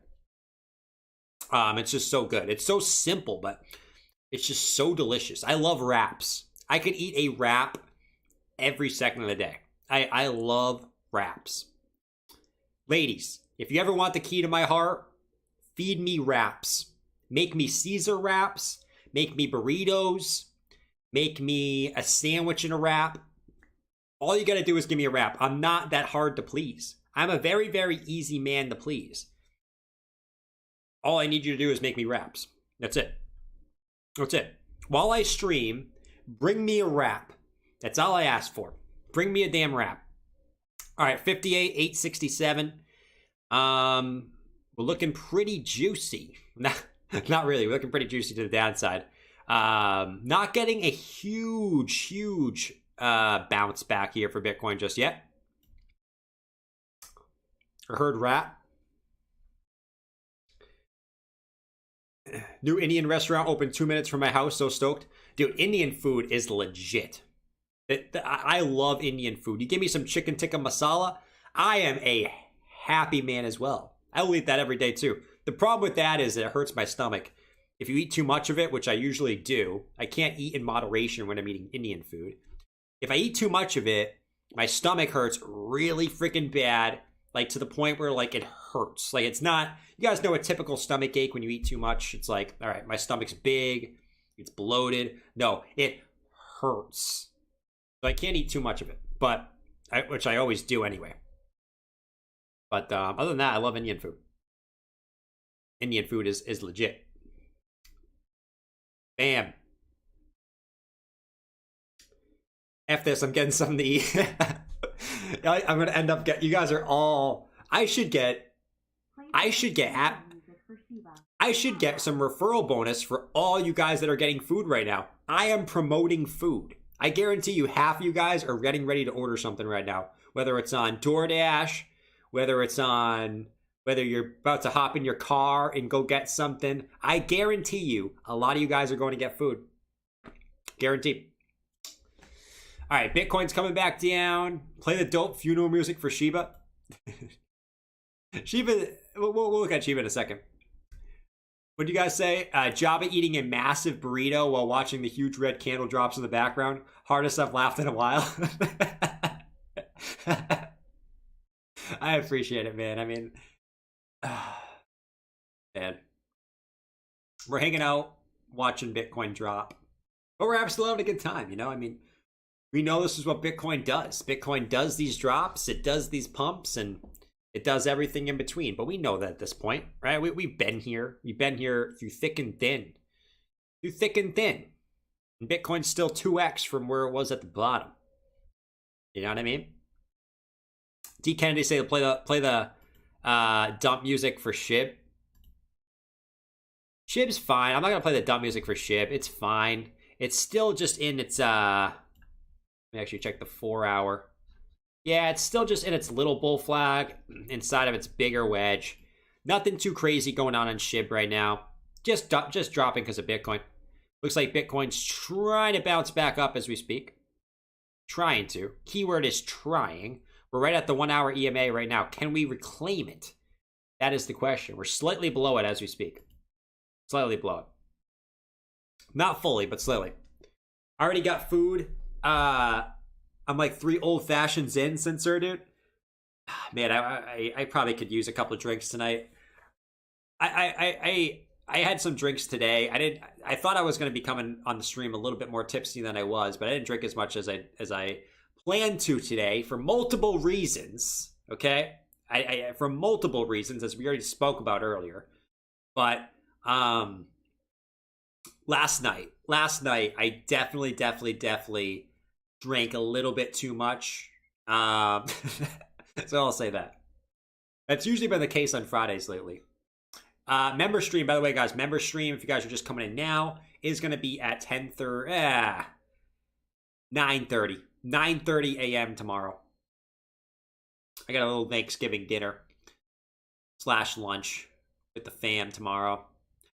It's just so good. It's so simple, but it's just so delicious. I love wraps. I could eat a wrap every second of the day. I love wraps. Ladies, if you ever want the key to my heart, feed me wraps. Make me Caesar wraps. Make me burritos. Make me a sandwich in a wrap. All you gotta do is give me a wrap. I'm not that hard to please. I'm a very, very easy man to please. All I need you to do is make me wraps. That's it. That's it. While I stream, bring me a wrap. That's all I ask for. Bring me a damn wrap. All right, 58, 867. We're looking pretty juicy. Not really. We're looking pretty juicy to the downside. Not getting a huge bounce back here for Bitcoin just yet. I heard rat. New Indian restaurant opened 2 minutes from my house. So stoked. Dude, Indian food is legit. I love Indian food. You give me some chicken tikka masala, I am a happy man as well. I will eat that every day too. The problem with that is it hurts my stomach. If you eat too much of it, which I usually do, I can't eat in moderation when I'm eating Indian food. If I eat too much of it, my stomach hurts really freaking bad, like to the point where like it hurts. Like it's not, you guys know a typical stomach ache when you eat too much. It's like, all right, my stomach's big, it's bloated. No, it hurts. So I can't eat too much of it, but which I always do anyway. But other than that, I love Indian food. Indian food is legit. Bam. F this, I'm getting something to eat. I'm going to end up you guys are all, I should get some referral bonus for all you guys that are getting food right now. I am promoting food. I guarantee you half of you guys are getting ready to order something right now. Whether it's on DoorDash, whether you're about to hop in your car and go get something, I guarantee you, a lot of you guys are going to get food. Guaranteed. All right, Bitcoin's coming back down. Play the dope funeral music for Shiba. Shiba, we'll look at Shiba in a second. What do you guys say? Jabba eating a massive burrito while watching the huge red candle drops in the background. Hardest I've laughed in a while. I appreciate it, man. I mean, man, we're hanging out, watching Bitcoin drop, but we're absolutely having a good time. You know, I mean, we know this is what Bitcoin does. Bitcoin does these drops, it does these pumps, and it does everything in between. But we know that at this point, right? We've been here. We've been here through thick and thin. Through thick and thin. And Bitcoin's still 2x from where it was at the bottom. You know what I mean? D. Kennedy say play the dump music for Shib. Shib's fine. I'm not gonna play the dump music for Shib. It's fine. It's still just in its let me actually check the 4 hour. Yeah, it's still just in its little bull flag inside of its bigger wedge. Nothing too crazy going on Shib right now. Just dropping because of Bitcoin. Looks like Bitcoin's trying to bounce back up as we speak. Trying to. Keyword is trying. We're right at the 1 hour EMA right now. Can we reclaim it? That is the question. We're slightly below it as we speak. Slightly below it. Not fully, but slightly. I already got food. I'm like 3 old fashions in, Censor, dude. Man, I probably could use a couple of drinks tonight. I had some drinks today. I thought I was going to be coming on the stream a little bit more tipsy than I was, but I didn't drink as much as I planned to today for multiple reasons. Okay, for multiple reasons, as we already spoke about earlier. But last night, I definitely drank a little bit too much. So I'll say that. That's usually been the case on Fridays lately. Member stream, by the way, guys, member stream, if you guys are just coming in now, is going to be at 9:30 a.m. tomorrow. I got a little Thanksgiving dinner / lunch with the fam tomorrow.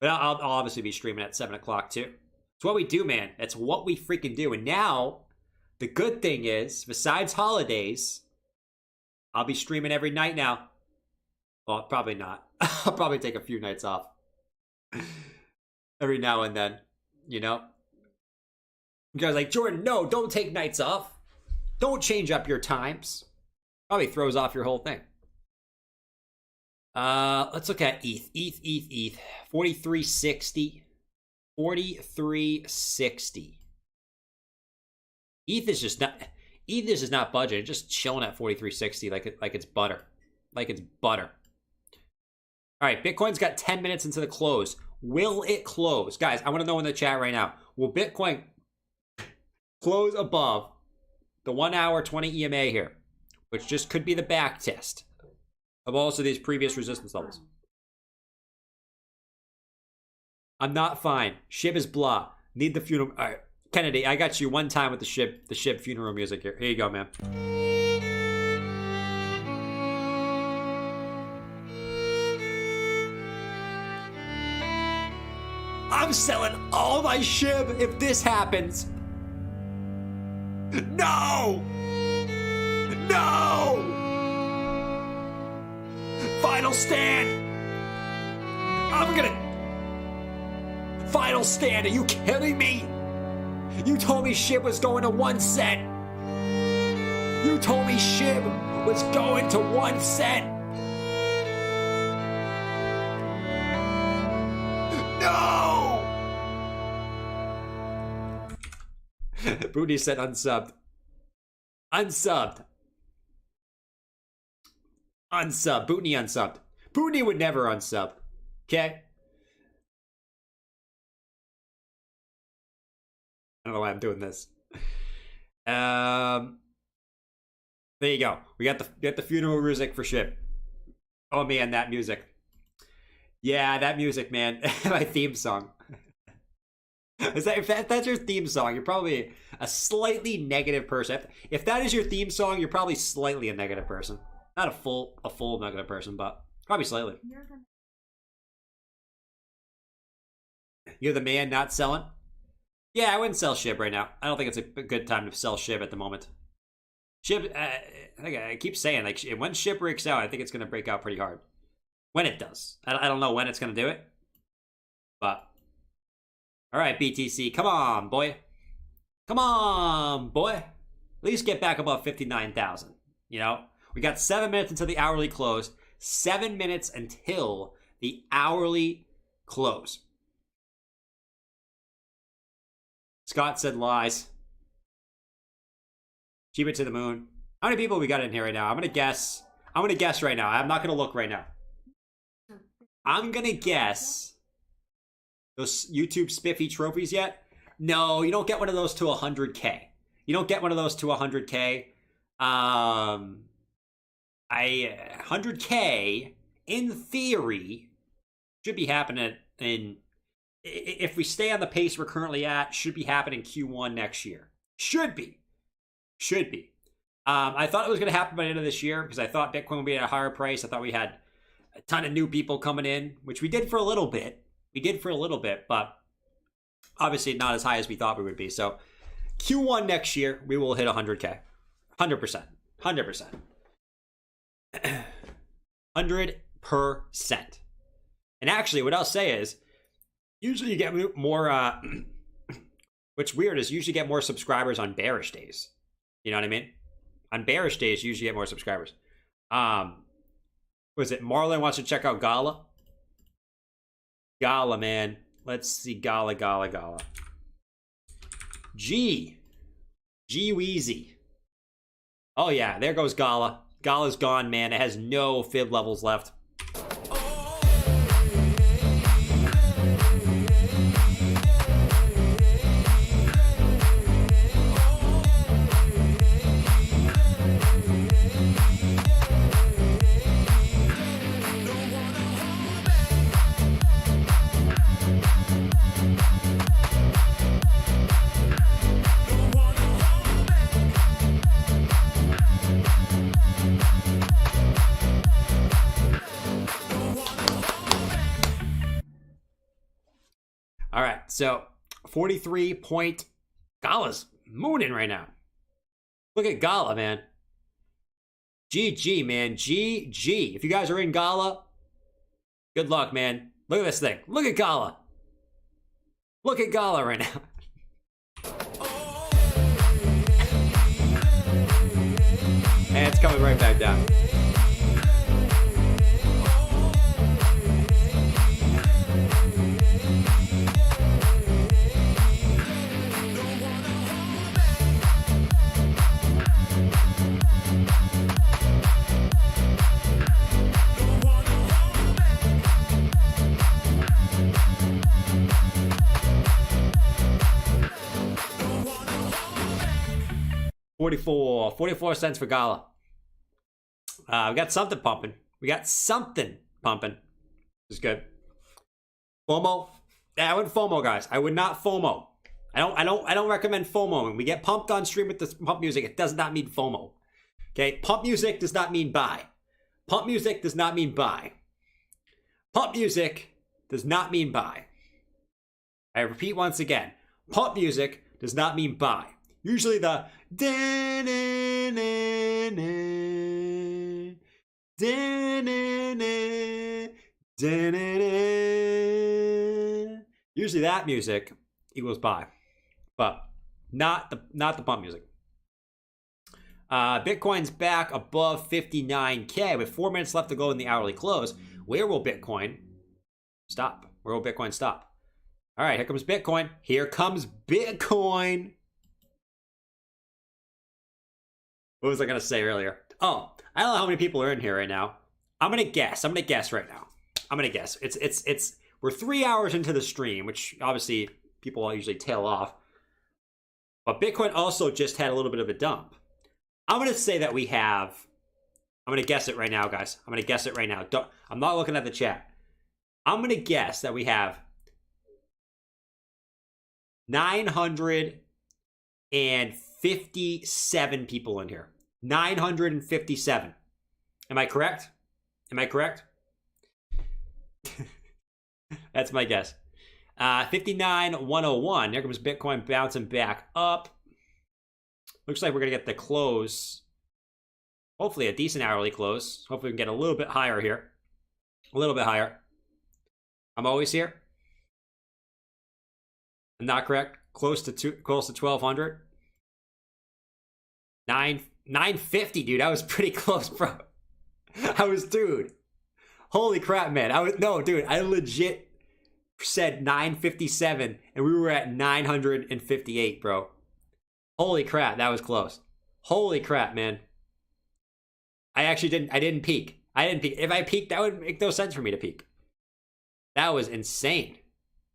But I'll obviously be streaming at 7 o'clock too. It's what we do, man. That's what we freaking do. And now, the good thing is, besides holidays, I'll be streaming every night now. Well, probably not. I'll probably take a few nights off. Every now and then, you know? You guys are like, Jordan, no, don't take nights off. Don't change up your times. Probably throws off your whole thing. Let's look at ETH. 4360. 4360. ETH is just not budging. It's just chilling at 4360 like it's butter. Like it's butter. All right, Bitcoin's got 10 minutes into the close. Will it close? Guys, I want to know in the chat right now. Will Bitcoin close above the 1 hour 20 EMA here, which just could be the back test of also these previous resistance levels? I'm not fine. Shib is blah. Need the funeral. All right, Kennedy, I got you one time with the Shib funeral music here. Here you go, man. I'm selling all my Shib if this happens. No! No! Final stand! Final stand, are you kidding me? You told me Shib was going to 1 cent. You told me Shib was going to 1 cent. No! Booty said unsubbed. Unsubbed. Bootney unsubbed. Bootney would never unsub. Okay? I don't know why I'm doing this. There you go. We got the funeral music for Shib. Oh man, that music. Yeah, that music, man. My theme song. If that's your theme song, you're probably a slightly negative person. If that is your theme song, you're probably slightly a negative person. Not a full mega person, but probably slightly. You're the You're the man not selling? Yeah, I wouldn't sell SHIB right now. I don't think it's a good time to sell SHIB at the moment. SHIB, I keep saying, like, when SHIB breaks out, I think it's going to break out pretty hard. When it does. I don't know when it's going to do it. But, all right, BTC, come on, boy. Come on, boy. At least get back above 59,000, you know? We got 7 minutes until the hourly close. 7 minutes until the hourly close. Scott said lies. Keep it to the moon. How many people we got in here right now? I'm gonna guess right now. I'm not gonna look right now. I'm gonna guess those YouTube spiffy trophies yet? No, you don't get one of those to 100K. You don't get one of those to 100K. 100K in theory should be happening in, if we stay on the pace we're currently at, should be happening Q1 next year. Should be. I thought it was going to happen by the end of this year because I thought Bitcoin would be at a higher price. I thought we had a ton of new people coming in, which we did for a little bit. But obviously not as high as we thought we would be. So Q1 next year, we will hit 100K. 100%. 100%. And actually, what I'll say is, usually you get more, what's weird is you usually get more subscribers on bearish days. You know what I mean? On bearish days, you usually get more subscribers. Was it Marlon wants to check out Gala? Gala, man. Let's see. Gala. G-Weezy. Oh, yeah. There goes Gala. Gala's gone, man. It has no fib levels left. All right, so 43 point. Gala's mooning right now. Look at Gala, man. GG, man. GG. If you guys are in Gala, good luck, man. Look at this thing. Look at Gala. Look at Gala right now. And it's coming right back down. $44 cents for Gala. We got something pumping. This is good. FOMO. Yeah, I wouldn't FOMO, guys. I would not FOMO. I don't recommend FOMO. When we get pumped on stream with this pump music, it does not mean FOMO. Okay? Pump music does not mean buy. Pump music does not mean buy. Pump music does not mean buy. I repeat once again. Pump music does not mean buy. Usually the usually that music equals buy, but not the pump music. Bitcoin's back above 59K with 4 minutes left to go in the hourly close. Where will Bitcoin stop? All right, here comes Bitcoin. What was I going to say earlier? Oh, I don't know how many people are in here right now. I'm going to guess right now. It's we're 3 hours into the stream, which obviously people usually tail off. But Bitcoin also just had a little bit of a dump. I'm going to say that we have, I'm going to guess it right now, guys. I'm not looking at the chat. I'm going to guess that we have 957 people in here. 957. Am I correct? Am I correct? That's my guess. 59,101. There comes Bitcoin bouncing back up. Looks like we're going to get the close. Hopefully a decent hourly close. Hopefully we can get a little bit higher here. A little bit higher. I'm always here. I'm not correct. Close to 1,200. 950, dude. I was pretty close, bro. Dude. Holy crap, man. I legit said 957 and we were at 958, bro. Holy crap, that was close. Holy crap, man. I didn't peak. If I peaked, that would make no sense for me to peak. That was insane.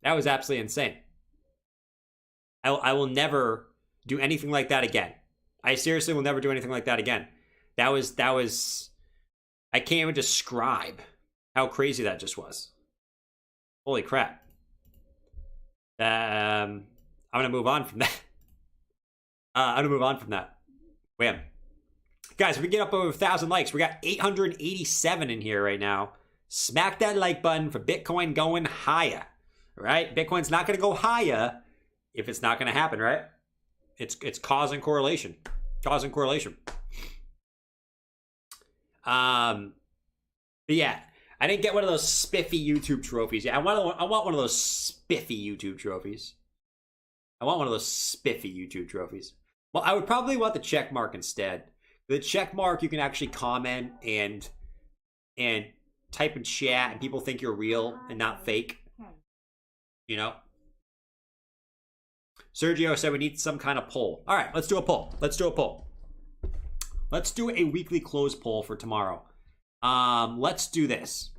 That was absolutely insane. I will never do anything like that again. I seriously will never do anything like that again. That was I can't even describe how crazy that just was. Holy crap. I'm gonna move on from that. Wham. Guys, if we get up over 1,000 likes, we got 887 in here right now. Smack that like button for Bitcoin going higher. Right? Bitcoin's not gonna go higher if it's not gonna happen, right? It's cause and correlation. Cause and correlation. But yeah, I didn't get one of those spiffy YouTube trophies. Yeah, I want one of those spiffy YouTube trophies. Well, I would probably want the check mark instead. The check mark, you can actually comment and type in chat, and people think you're real and not fake. You know. Sergio said we need some kind of poll. All right, let's do a poll. Let's do a weekly close poll for tomorrow. Let's do this.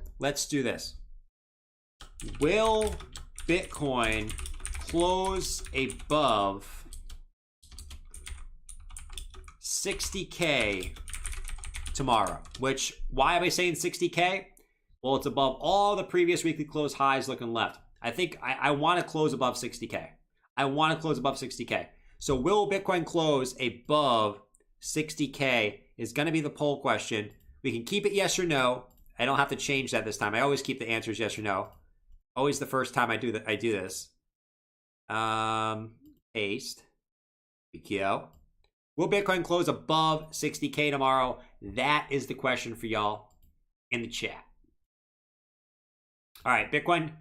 Will Bitcoin close above 60K tomorrow? Why am I saying 60K? Well, it's above all the previous weekly close highs looking left. I think I want to close above 60K. So will Bitcoin close above 60K is going to be the poll question. We can keep it yes or no. I don't have to change that this time. I always keep the answers yes or no. Always the first time I do this. Paste. BQ. Will Bitcoin close above 60K tomorrow? That is the question for y'all in the chat. All right, Bitcoin.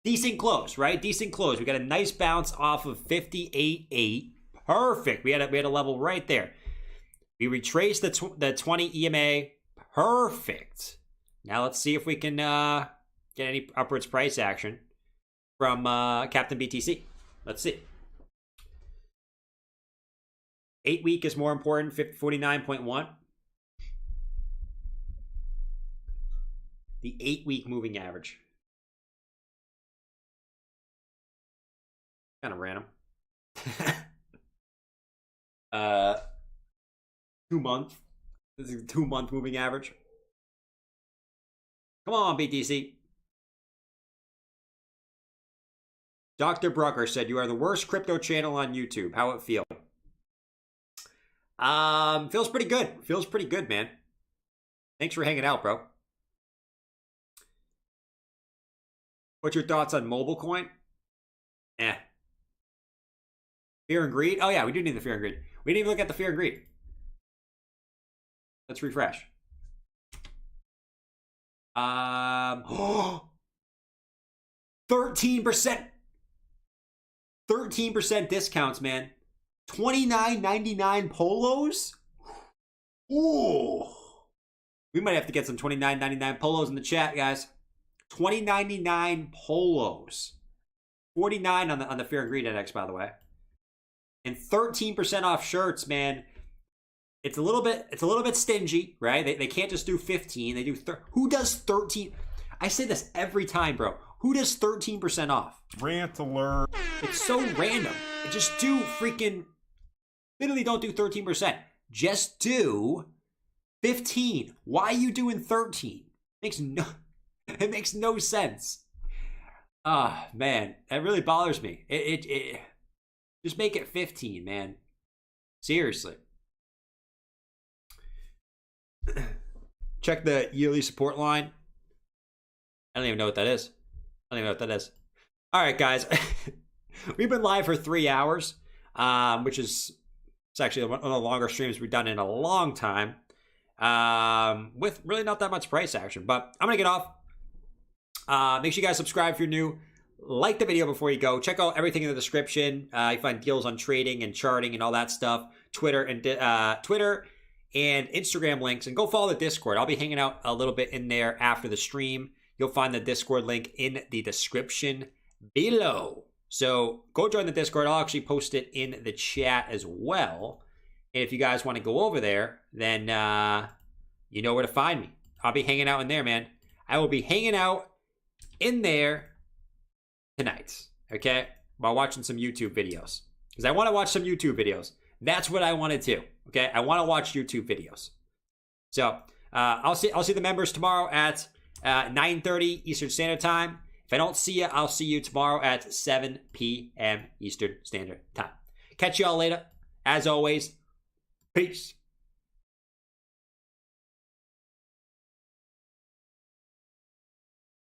Decent close, right? Decent close. We got a nice bounce off of 58.8. Perfect. We had a level right there. We retraced the 20 EMA. Perfect. Now let's see if we can get any upwards price action from Captain BTC. Let's see. 8 week is more important. 49.1. The 8 week moving average. Kind of random. 2 month. This is a 2 month moving average. Come on, BTC. Dr. Brucker said, you are the worst crypto channel on YouTube. How it feel? Feels pretty good. Feels pretty good, man. Thanks for hanging out, bro. What's your thoughts on mobile coin? Fear and greed? Oh yeah, we do need the fear and greed. We didn't even look at the fear and greed. Let's refresh. 13%. 13% discounts, man. $29.99 polos? Ooh. We might have to get some $29.99 polos in the chat, guys. $29.99 polos. 49 on the Fear and Greed Index, by the way. And 13% off shirts, man. It's a little bit stingy, right? They can't just do 15. They do who does 13? I say this every time, bro. Who does 13% off? Rant alert. It's so random. Just do freaking literally don't do 13%. Just do 15. Why are you doing 13? It makes no sense. Ah, man, that really bothers me. It just make it 15, man. Seriously. check the yearly support line. I don't even know what that is. I don't even know what that is. All right, guys. We've been live for 3 hours, which is it's actually one of the longer streams we've done in a long time, with really not that much price action. But I'm going to get off. Make sure you guys subscribe if you're new. Like the video before you go. Check out everything in the description. You find deals on trading and charting and all that stuff. Twitter and Instagram links. And go follow the Discord. I'll be hanging out a little bit in there after the stream. You'll find the Discord link in the description below. So go join the Discord. I'll actually post it in the chat as well. And if you guys want to go over there, then you know where to find me. I'll be hanging out in there, man. I will be hanging out in there tonight, okay? While watching some YouTube videos. Because I want to watch some YouTube videos. That's what I want to do, okay? I want to watch YouTube videos. So I'll see the members tomorrow at 9:30 Eastern Standard Time. If I don't see you, I'll see you tomorrow at 7 p.m. Eastern Standard Time. Catch you all later. As always, peace.